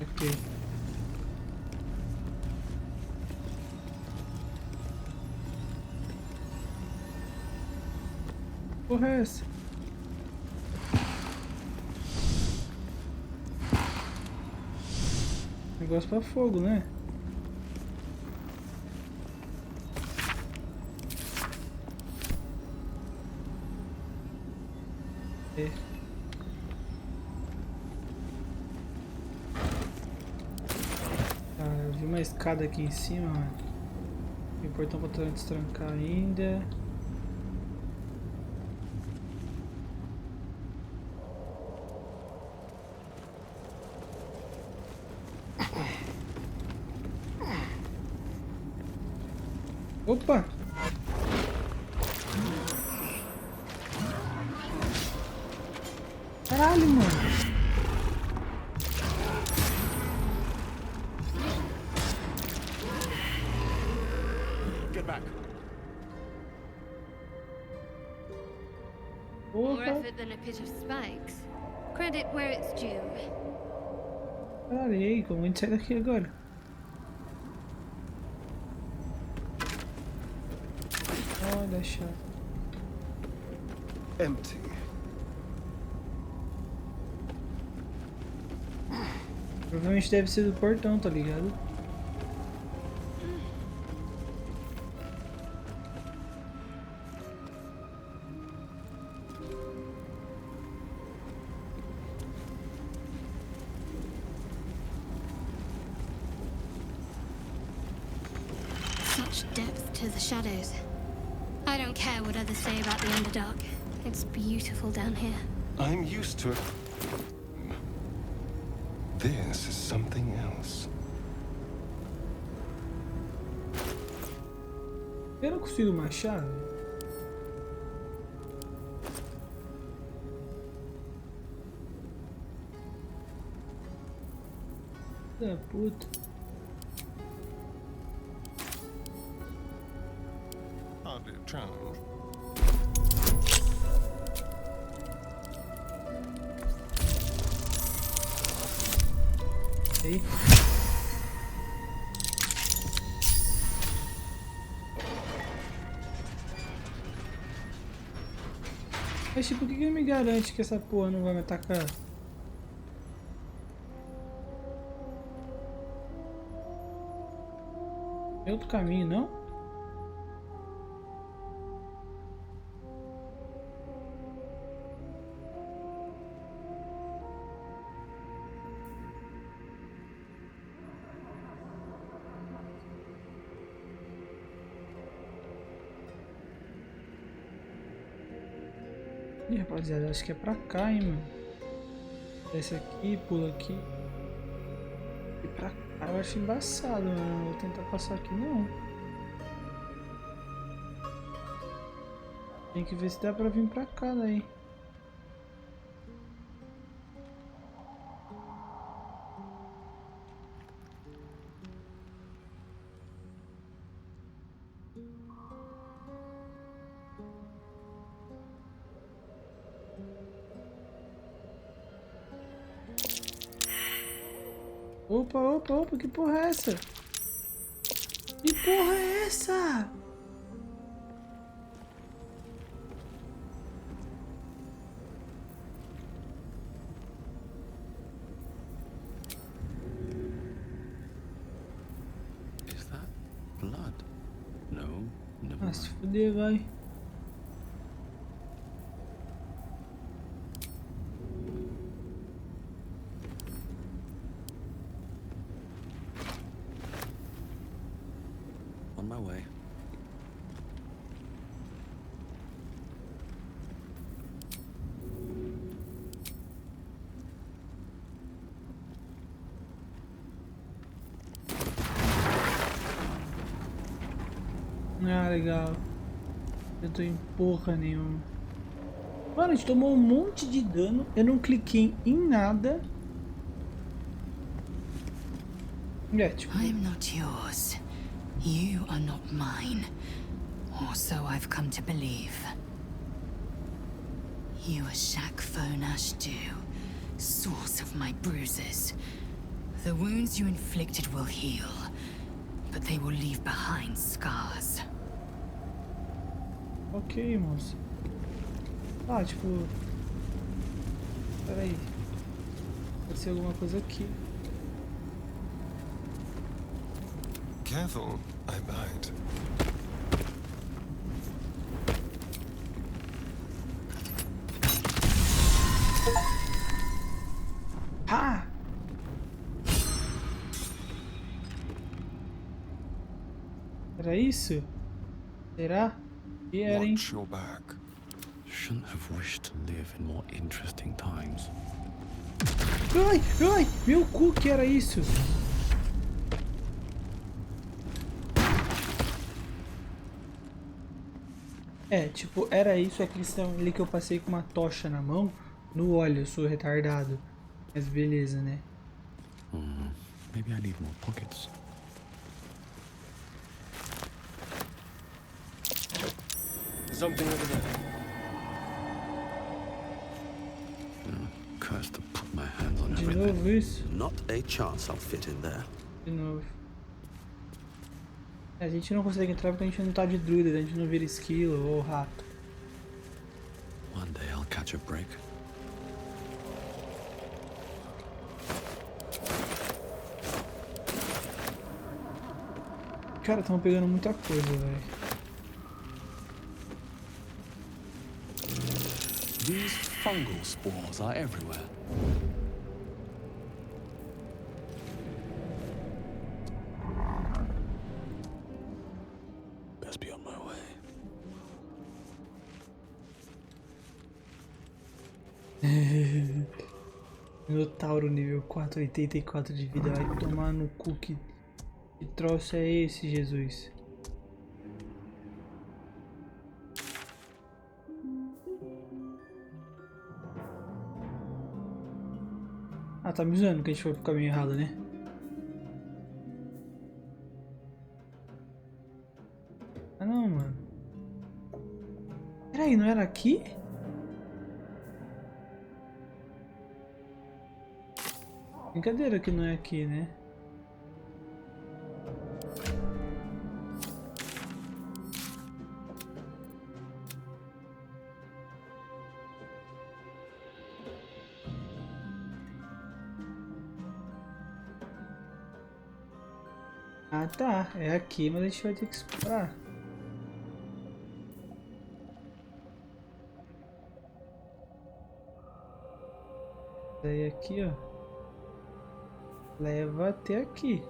Ok. Porra é essa? Negócio pra fogo, né? É. Ah, eu vi uma escada aqui em cima, mano. Tem portão pra destrancar ainda. Opa! Caralho, mano! get back. More effort than a pit of spikes. Credit where it's due. Caralho, e aí? Como a gente sai daqui agora? Olha a chave. Empty. Provavelmente deve ser do portão, tá ligado? Such depth to the shadows. I don't care what others say about the Underdark. It's beautiful down here. I'm used to it. This is something else. Eu não consigo uma chave. Da puta. Hardly a challenge. Aí. Mas tipo, o que me garante que essa porra não vai me atacar? Tem outro caminho, não? Ih, rapaziada, acho que é pra cá, hein, mano. Desce aqui, pula aqui. E pra cá eu acho embaçado, mano. Não vou tentar passar aqui, não. Tem que ver se dá pra vir pra cá, daí. Opa, opa, opa, que porra é essa? Que porra é essa? Is that blood? No, never Ah, se mind. fuder, vai. On my way. Ah, legal. Eu tô em porra nenhuma. Mano, a gente tomou um monte de dano. Eu não cliquei em nada. É, tipo... I am not yours. You are not mine. Or so I've come to believe. You are Shakfo Nashdu, source of my bruises. The wounds you inflicted will heal, but they will leave behind scars. Ok, moça. Ah, tipo... Pera aí. Pode ser alguma coisa aqui. Careful, I might. Ah! Era isso? Será? E era, hein? Watch your back. Shouldn't have wished to live in more interesting times. Ai, ai! Meu cu, que era isso? É, tipo, era isso, a questão ali que eu passei com uma tocha na mão, no óleo, eu sou retardado. Mas beleza, né? Maybe I need more pockets. something over there. Curse to put my hands on De everything. novo isso? Not a chance I'll fit in there. De novo. A gente não consegue entrar porque a gente não tá de druida, a gente não vira esquilo ou rato. One day I'll catch a break. Cara, estão pegando muita coisa, velho. These fungal spores are everywhere. Best be on my way. Minotauro nível 4, 84 de vida. Vai tomar no cu, que troço é esse, Jesus? Ah, tá me zoando que a gente foi pro caminho errado, né? Ah não, mano. Peraí, não era aqui? Brincadeira que não é aqui, né? Ah tá, é aqui, mas a gente vai ter que explorar. Daí aqui, ó, leva até aqui.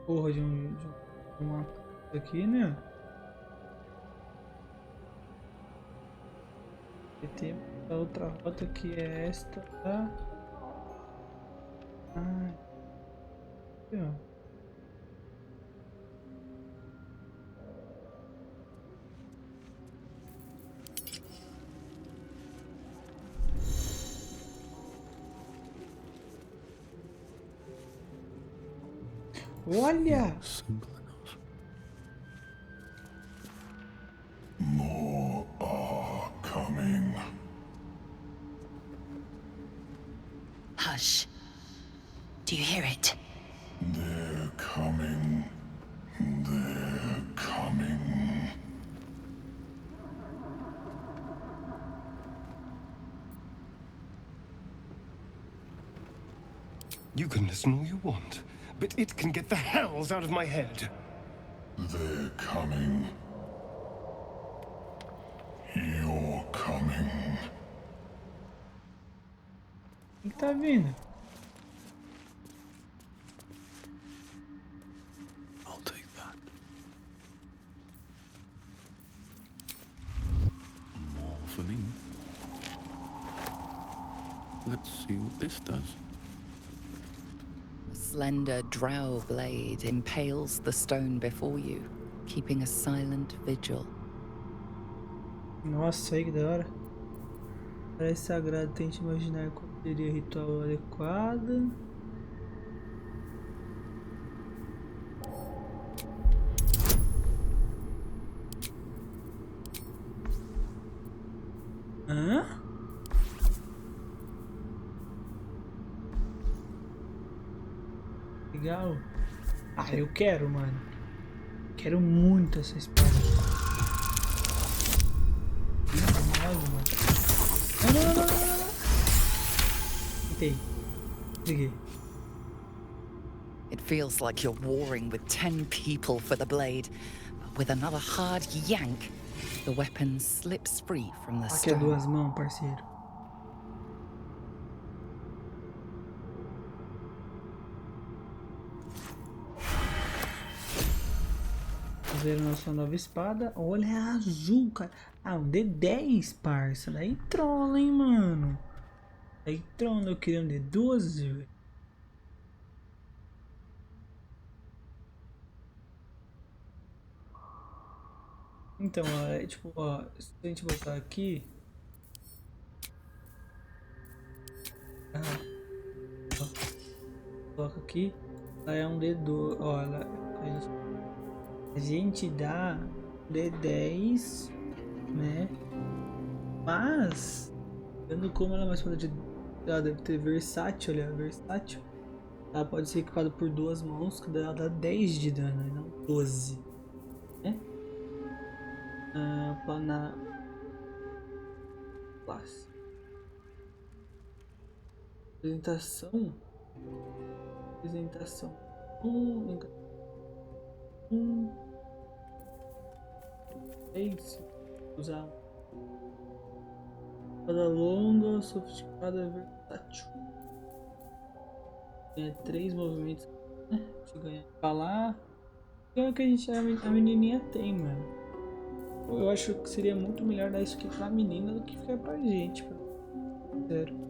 Porra de uma aqui, né? E tem a outra rota que é esta, tá? Ah, aqui, ó. Olha! More are coming. Hush. Do you hear it? They're coming. They're coming. You can listen all you want, but it can get the hells out of my head. They're coming. You're coming. O que tá vindo? I'll take that. More for me. Let's see what this does. A slender drow blade impales the stone before you, keeping a silent vigil. Nossa, aí que da hora. Parece sagrado, tente imaginar qual seria o ritual adequado. Hã? Legal. Ah, eu quero, mano. Quero muito essa espada. Não. Peguei. It feels like you're warring with 10 people for the blade. But with another hard yank, the weapon slips free from the Aqui é stone. duas mãos, parceiro. Vamos ver a nossa nova espada. Olha, é azul, cara. Ah, um D10, parça. Daí trola, hein, mano. Daí trola. Eu queria um D12, velho. Então, ó, é tipo, ó, se a gente botar aqui. Ó, coloca aqui. Ela é um D2. Ó, a gente dá D10, né? Mas, vendo como ela é mais espada de. Ela deve ter versátil, olha, versátil. Ela pode ser equipada por 2 mãos, que ela dá 10 de dano, e não 12. Né? Planar. Classe. Apresentação. Apresentação. Usar. Espada longa, sofisticada, versátil. Ganha 3 movimentos. Se ganhar falar. É o que a menininha tem, mano. Eu acho que seria muito melhor dar isso aqui pra menina do que ficar pra gente. Sério.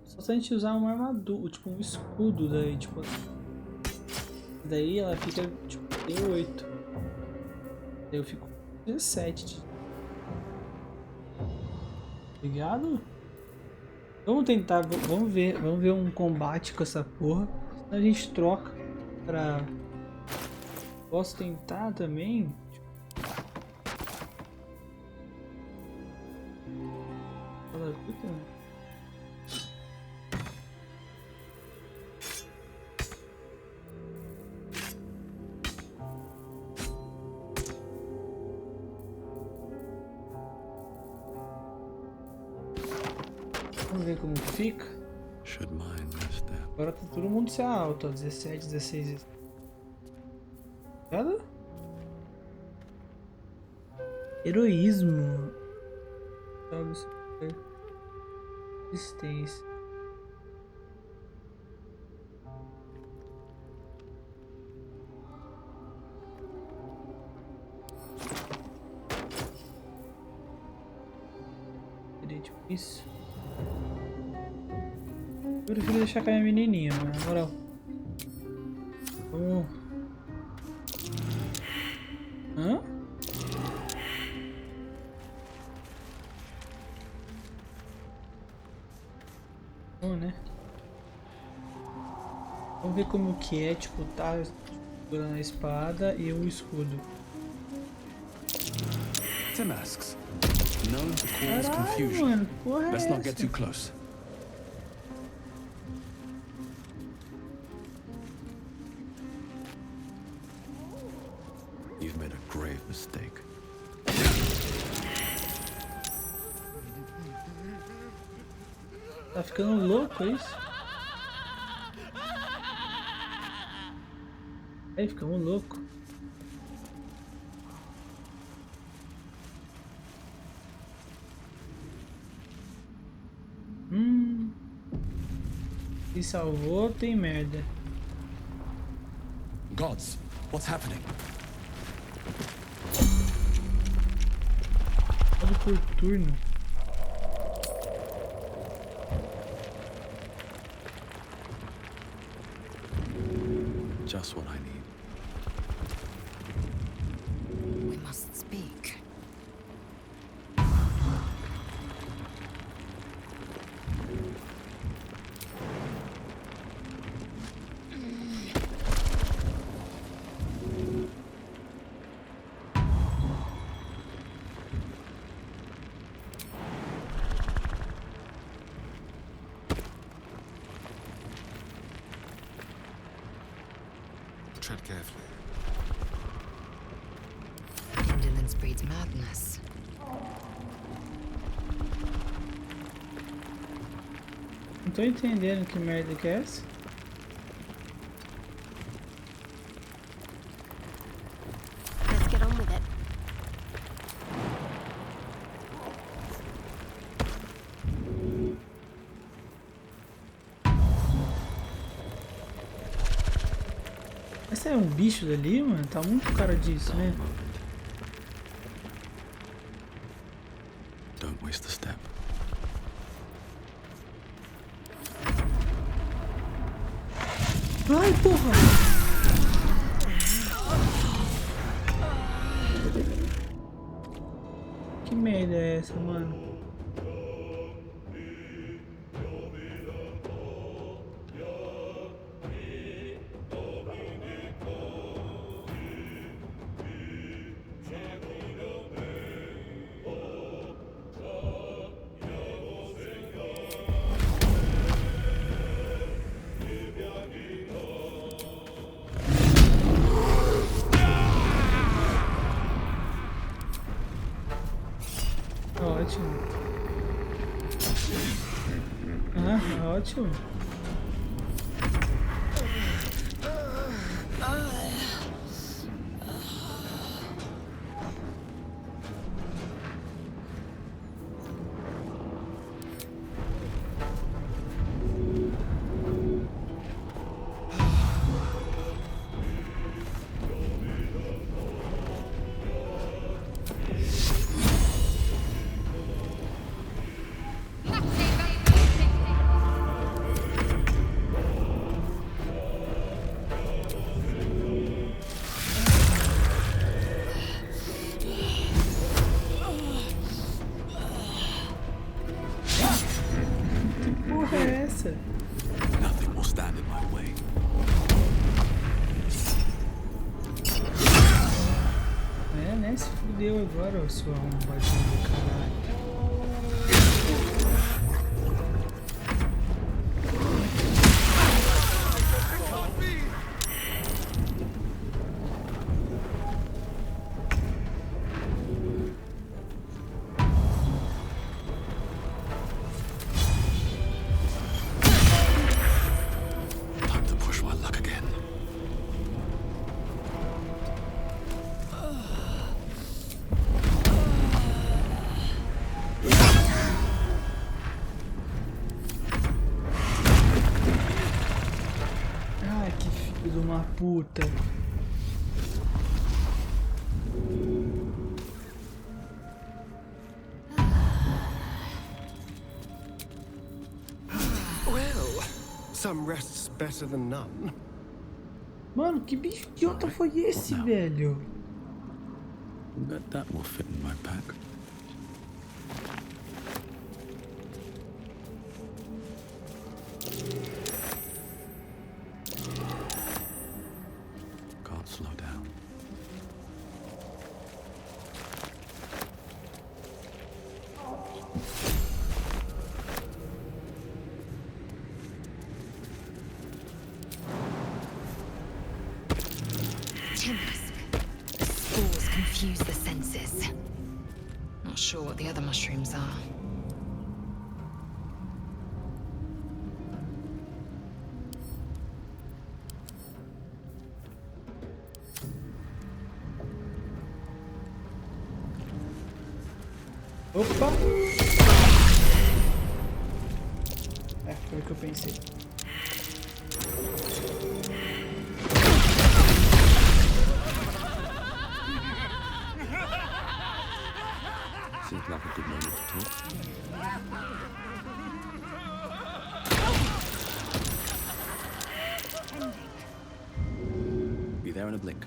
Só se a gente usar uma armadura, tipo um escudo, daí, tipo. Daí ela fica, tipo, tem 8. Daí eu fico 17. Ligado? Vamos tentar, vamos ver um combate com essa porra. Senão a gente troca pra. Posso tentar também. Vamos ver como fica. Agora tá todo mundo se alto, 17, 16. Nada? Heroísmo. Resistência. Tipo isso. Eu prefiro deixar cair a menininha, mano, na moral. Vamos. Hã? Bom, né? Vamos ver como que é, tipo, tá segurando a espada e o escudo. Masks. Known to cause confusion. Mano, porra é Let's not essa? get too close. You've made a grave mistake. Tá ficando louco, é isso? Aí, ficamos louco. Se salvou, tem merda. Gods, what's happening? Modo por turno. Just what I need. We must speak. Tread carefully. Indolence breeds madness. Não tô entendendo que merda que é essa. Let's get on with it. Esse é um bicho dali, mano? Tá muito cara disso, né? Don't waste a step. Vai, porra! Que merda é essa, mano? Ótimo. Ah, ótimo. Porra é essa? Nothing will stand in my way. É, né? Se fudeu agora, seu arrombadinho do caralho. Time to push my luck again. Ai, que filho de uma puta. Well, some rest's better than none. Mano, que bicho idiota foi esse, velho? Bet that will fit in my pack. Can't slow down. Timursk. The spores confuse the senses. Not sure what the other mushrooms are. Opa! É, foi o que eu pensei. Seems like a good moment to talk. Be there in a blink.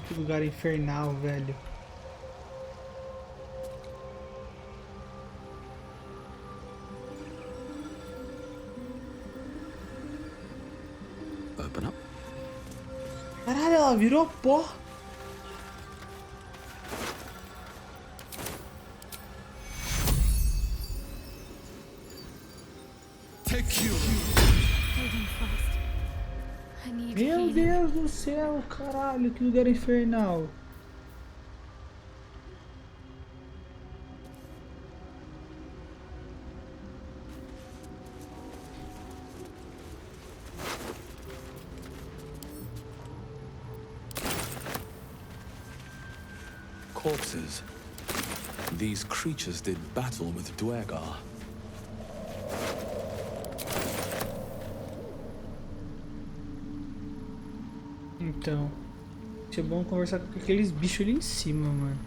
Que lugar infernal, velho. Open up. Caralho, ela virou pó. Meu Deus do céu, caralho, que lugar infernal. Corpses. These creatures did battle with Duergar. Então, é bom conversar com aqueles bichos ali em cima, mano.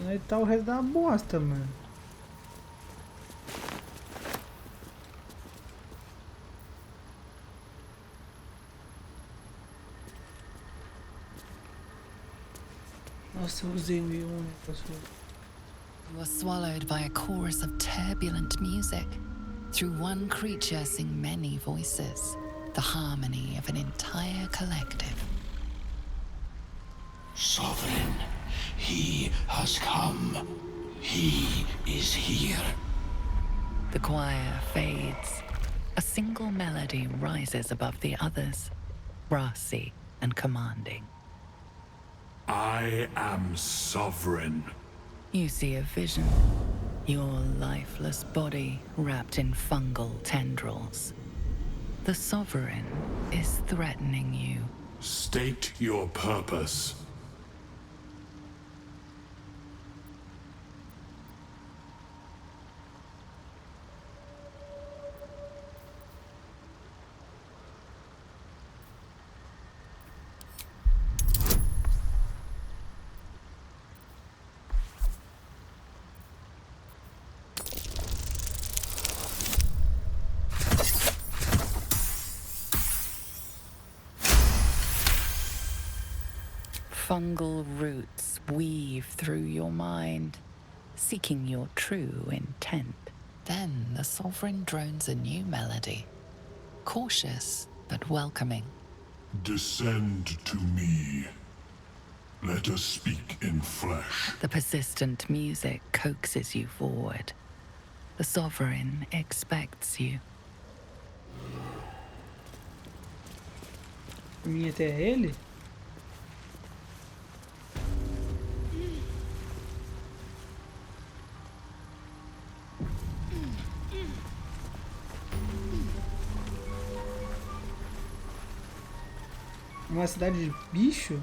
Aí tá o resto da bosta, mano. Nossa, eu usei um negócio. You are swallowed by a chorus of turbulent music. Through one creature sing many voices, the harmony of an entire collective. Sovereign, he has come. He is here. The choir fades. A single melody rises above the others, brassy and commanding. I am sovereign. You see a vision. Your lifeless body wrapped in fungal tendrils. The Sovereign is threatening you. State your purpose. Fungal roots weave through your mind, seeking your true intent. Then the Sovereign drones a new melody, cautious but welcoming. Descend to me. Let us speak in flesh. The persistent music coaxes you forward. The Sovereign expects you. Minha até ele? Uma cidade de bicho?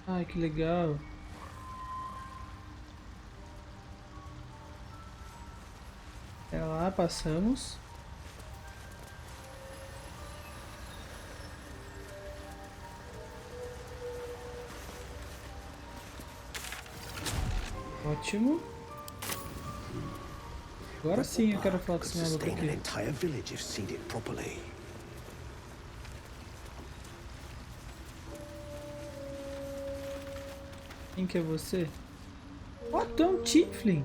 Ai, que legal. É lá, passamos. Ótimo. Agora sim eu quero falar com esse maluco aqui. Entire village if seeded properly. Quem que é você? Oh, tu é um Tiefling.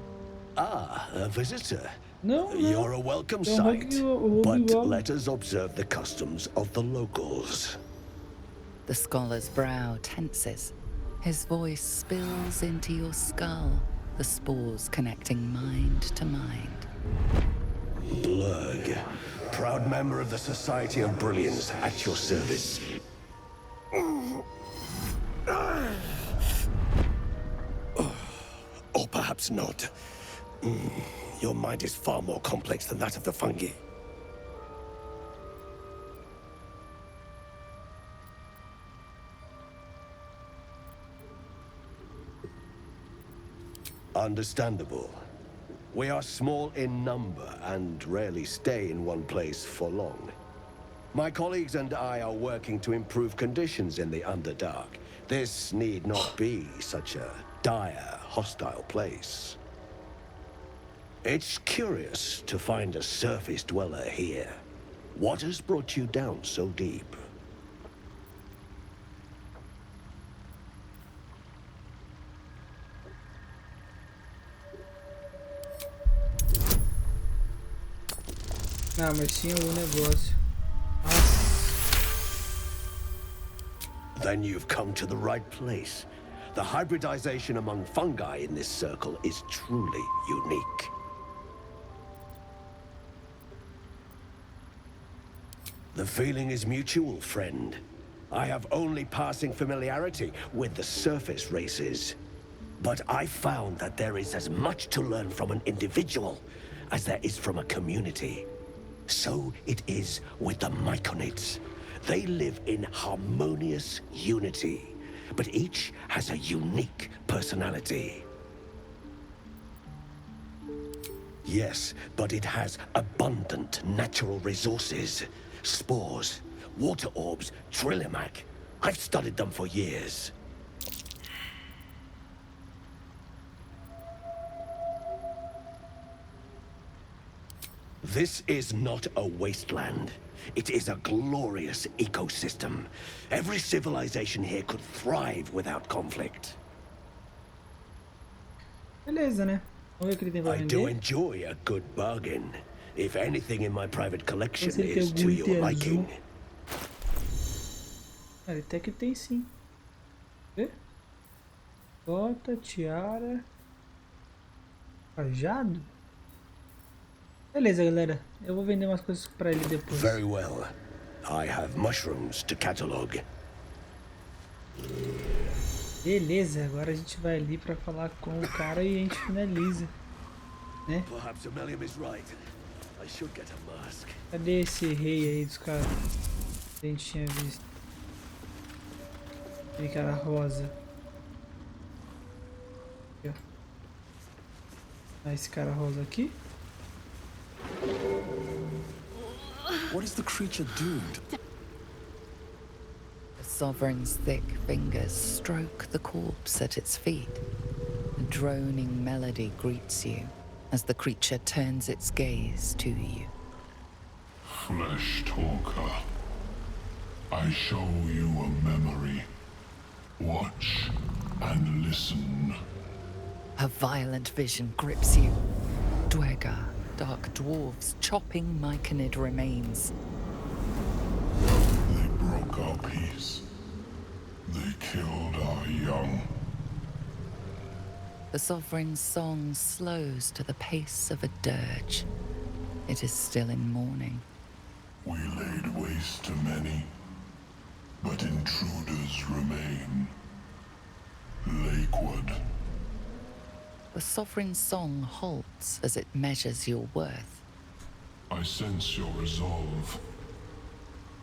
Ah, a visitor. No, You're a welcome sight, but let us observe the customs of the locals. The scholar's brow tenses. His voice spills into your skull, the spores connecting mind to mind. Blurg, proud member of the Society of Brilliance, at your service. Or perhaps not. Your mind is far more complex than that of the fungi. Understandable. We are small in number and rarely stay in one place for long. My colleagues and I are working to improve conditions in the Underdark. This need not be such a dire, hostile place. It's curious to find a surface dweller here. What has brought you down so deep? Ah, mas tinha um negócio. Then you've come to the right place. The hybridization among fungi in this circle is truly unique. The feeling is mutual, friend. I have only passing familiarity with the surface races. But I found that there is as much to learn from an individual as there is from a community. So it is with the Myconids. They live in harmonious unity, but each has a unique personality. Yes, but it has abundant natural resources. Spores, water orbs, Trillimac. I've studied them for years. This is not a wasteland. It is a glorious ecosystem. Every civilization here could thrive without conflict. Beleza, né? Vamos ver o que ele tem pra I do vender. enjoy a good bargain. If anything in my private collection Vamos ver se ele tem is algum to item your azul. liking. Ele até que tem sim. Vê? Bota, tiara. Cajado? Beleza, galera. Eu vou vender umas coisas pra ele depois. Very well. I have mushrooms to catalog. Beleza, agora a gente vai ali pra falar com o cara e a gente finaliza, né? Perhaps Amelia is right. I should get a mask. Cadê esse rei aí dos caras que a gente tinha visto? Aquele cara rosa. Aqui, ó. Ah, esse cara rosa aqui. What is the creature doing? The Sovereign's thick fingers stroke the corpse at its feet. A droning melody greets you as the creature turns its gaze to you. Flesh talker, I show you a memory. Watch and listen. A violent vision grips you. Dwegar, dark dwarves chopping Myconid remains. They broke our peace. They killed our young. The Sovereign's song slows to the pace of a dirge. It is still in mourning. We laid waste to many, but intruders remain. Lakewood. The Sovereign's song halts as it measures your worth. I sense your resolve.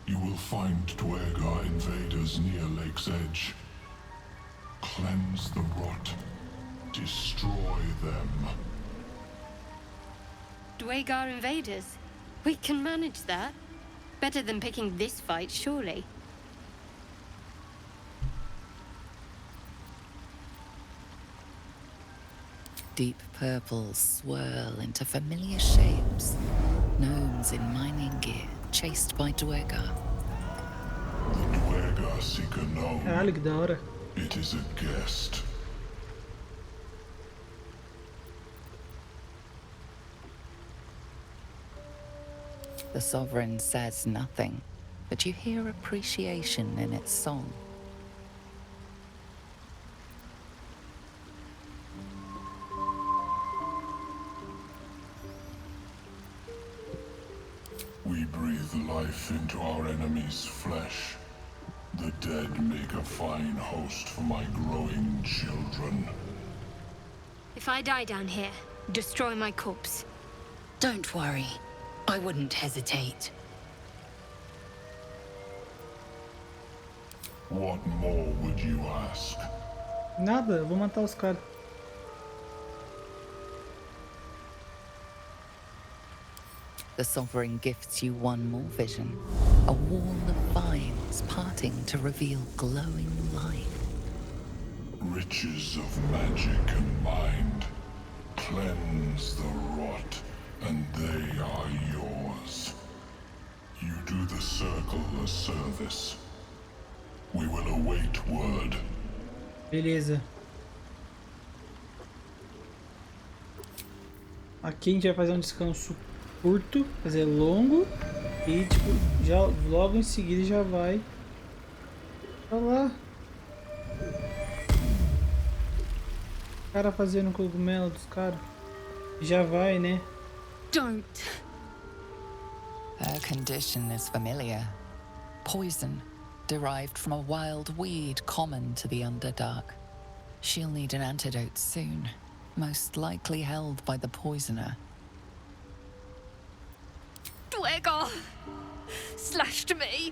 You will find Dwegar invaders near Lake's Edge. Cleanse the rot. Destroy them. Dwegar invaders? We can manage that. Better than picking this fight, surely. Deep purples swirl into familiar shapes. Gnomes in mining gear, chased by Dwegar. The Dwegar seek a gnome. Caralho, que da hora. It is a guest. The Sovereign says nothing, but you hear appreciation in its song. We breathe life into our enemy's flesh. The dead make a fine host for my growing children. If I die down here, destroy my corpse. Don't worry. I wouldn't hesitate. What more would you ask? Nada, eu vou matar os caras. The Sovereign gifts you one more vision. A wall of vines parting to reveal glowing light. Riches of magic and mind. Cleanse the rot, and they are yours. You do the circle a service. We will await word. Beleza. Aqui a gente vai fazer um descanso curto, quer dizer, longo. E tipo, já logo em seguida já vai pra lá. O cara fazendo cogumelo dos caras. Já vai, né? Don't. Her condition is familiar. Poison, derived from a wild weed common to the Underdark. She'll need an antidote soon, most likely held by the poisoner. Dwegar slashed me.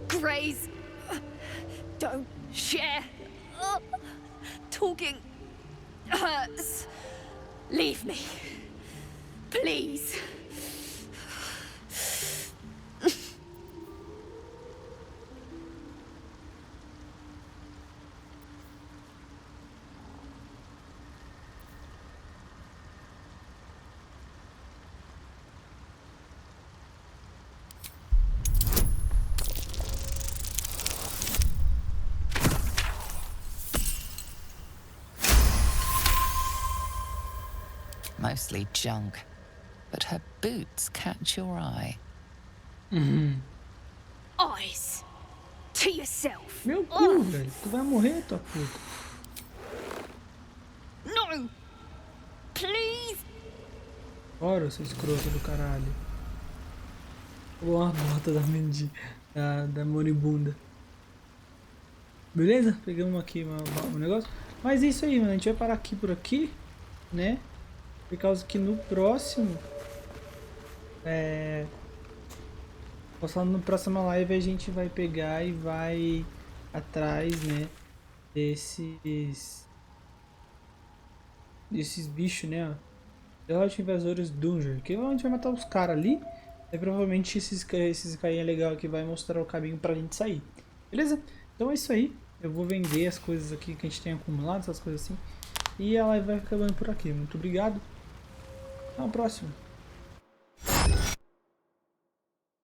Graze. Don't share. Talking hurts. Leave me. Please. Mostly junk, but her boots catch your eye. Eyes to yourself. Meu cu, velho. Tu vai morrer, tua puta. No! Please! Ora, seu escroto do caralho. Ou a bota da mendiga, da moribunda. Beleza? Pegamos aqui um negócio. Mas é isso aí, mano. A gente vai parar aqui por aqui, né? Por causa que no próximo... no próximo live a gente vai pegar e vai atrás, né? Desses bichos, né? Derrote invasores Dungeon. Que a gente vai matar os caras ali. E provavelmente esses carinha legal aqui vai mostrar o caminho pra gente sair. Beleza? Então é isso aí. Eu vou vender as coisas aqui que a gente tem acumulado, essas coisas assim. E a live vai acabando por aqui. Muito obrigado. Até o próximo.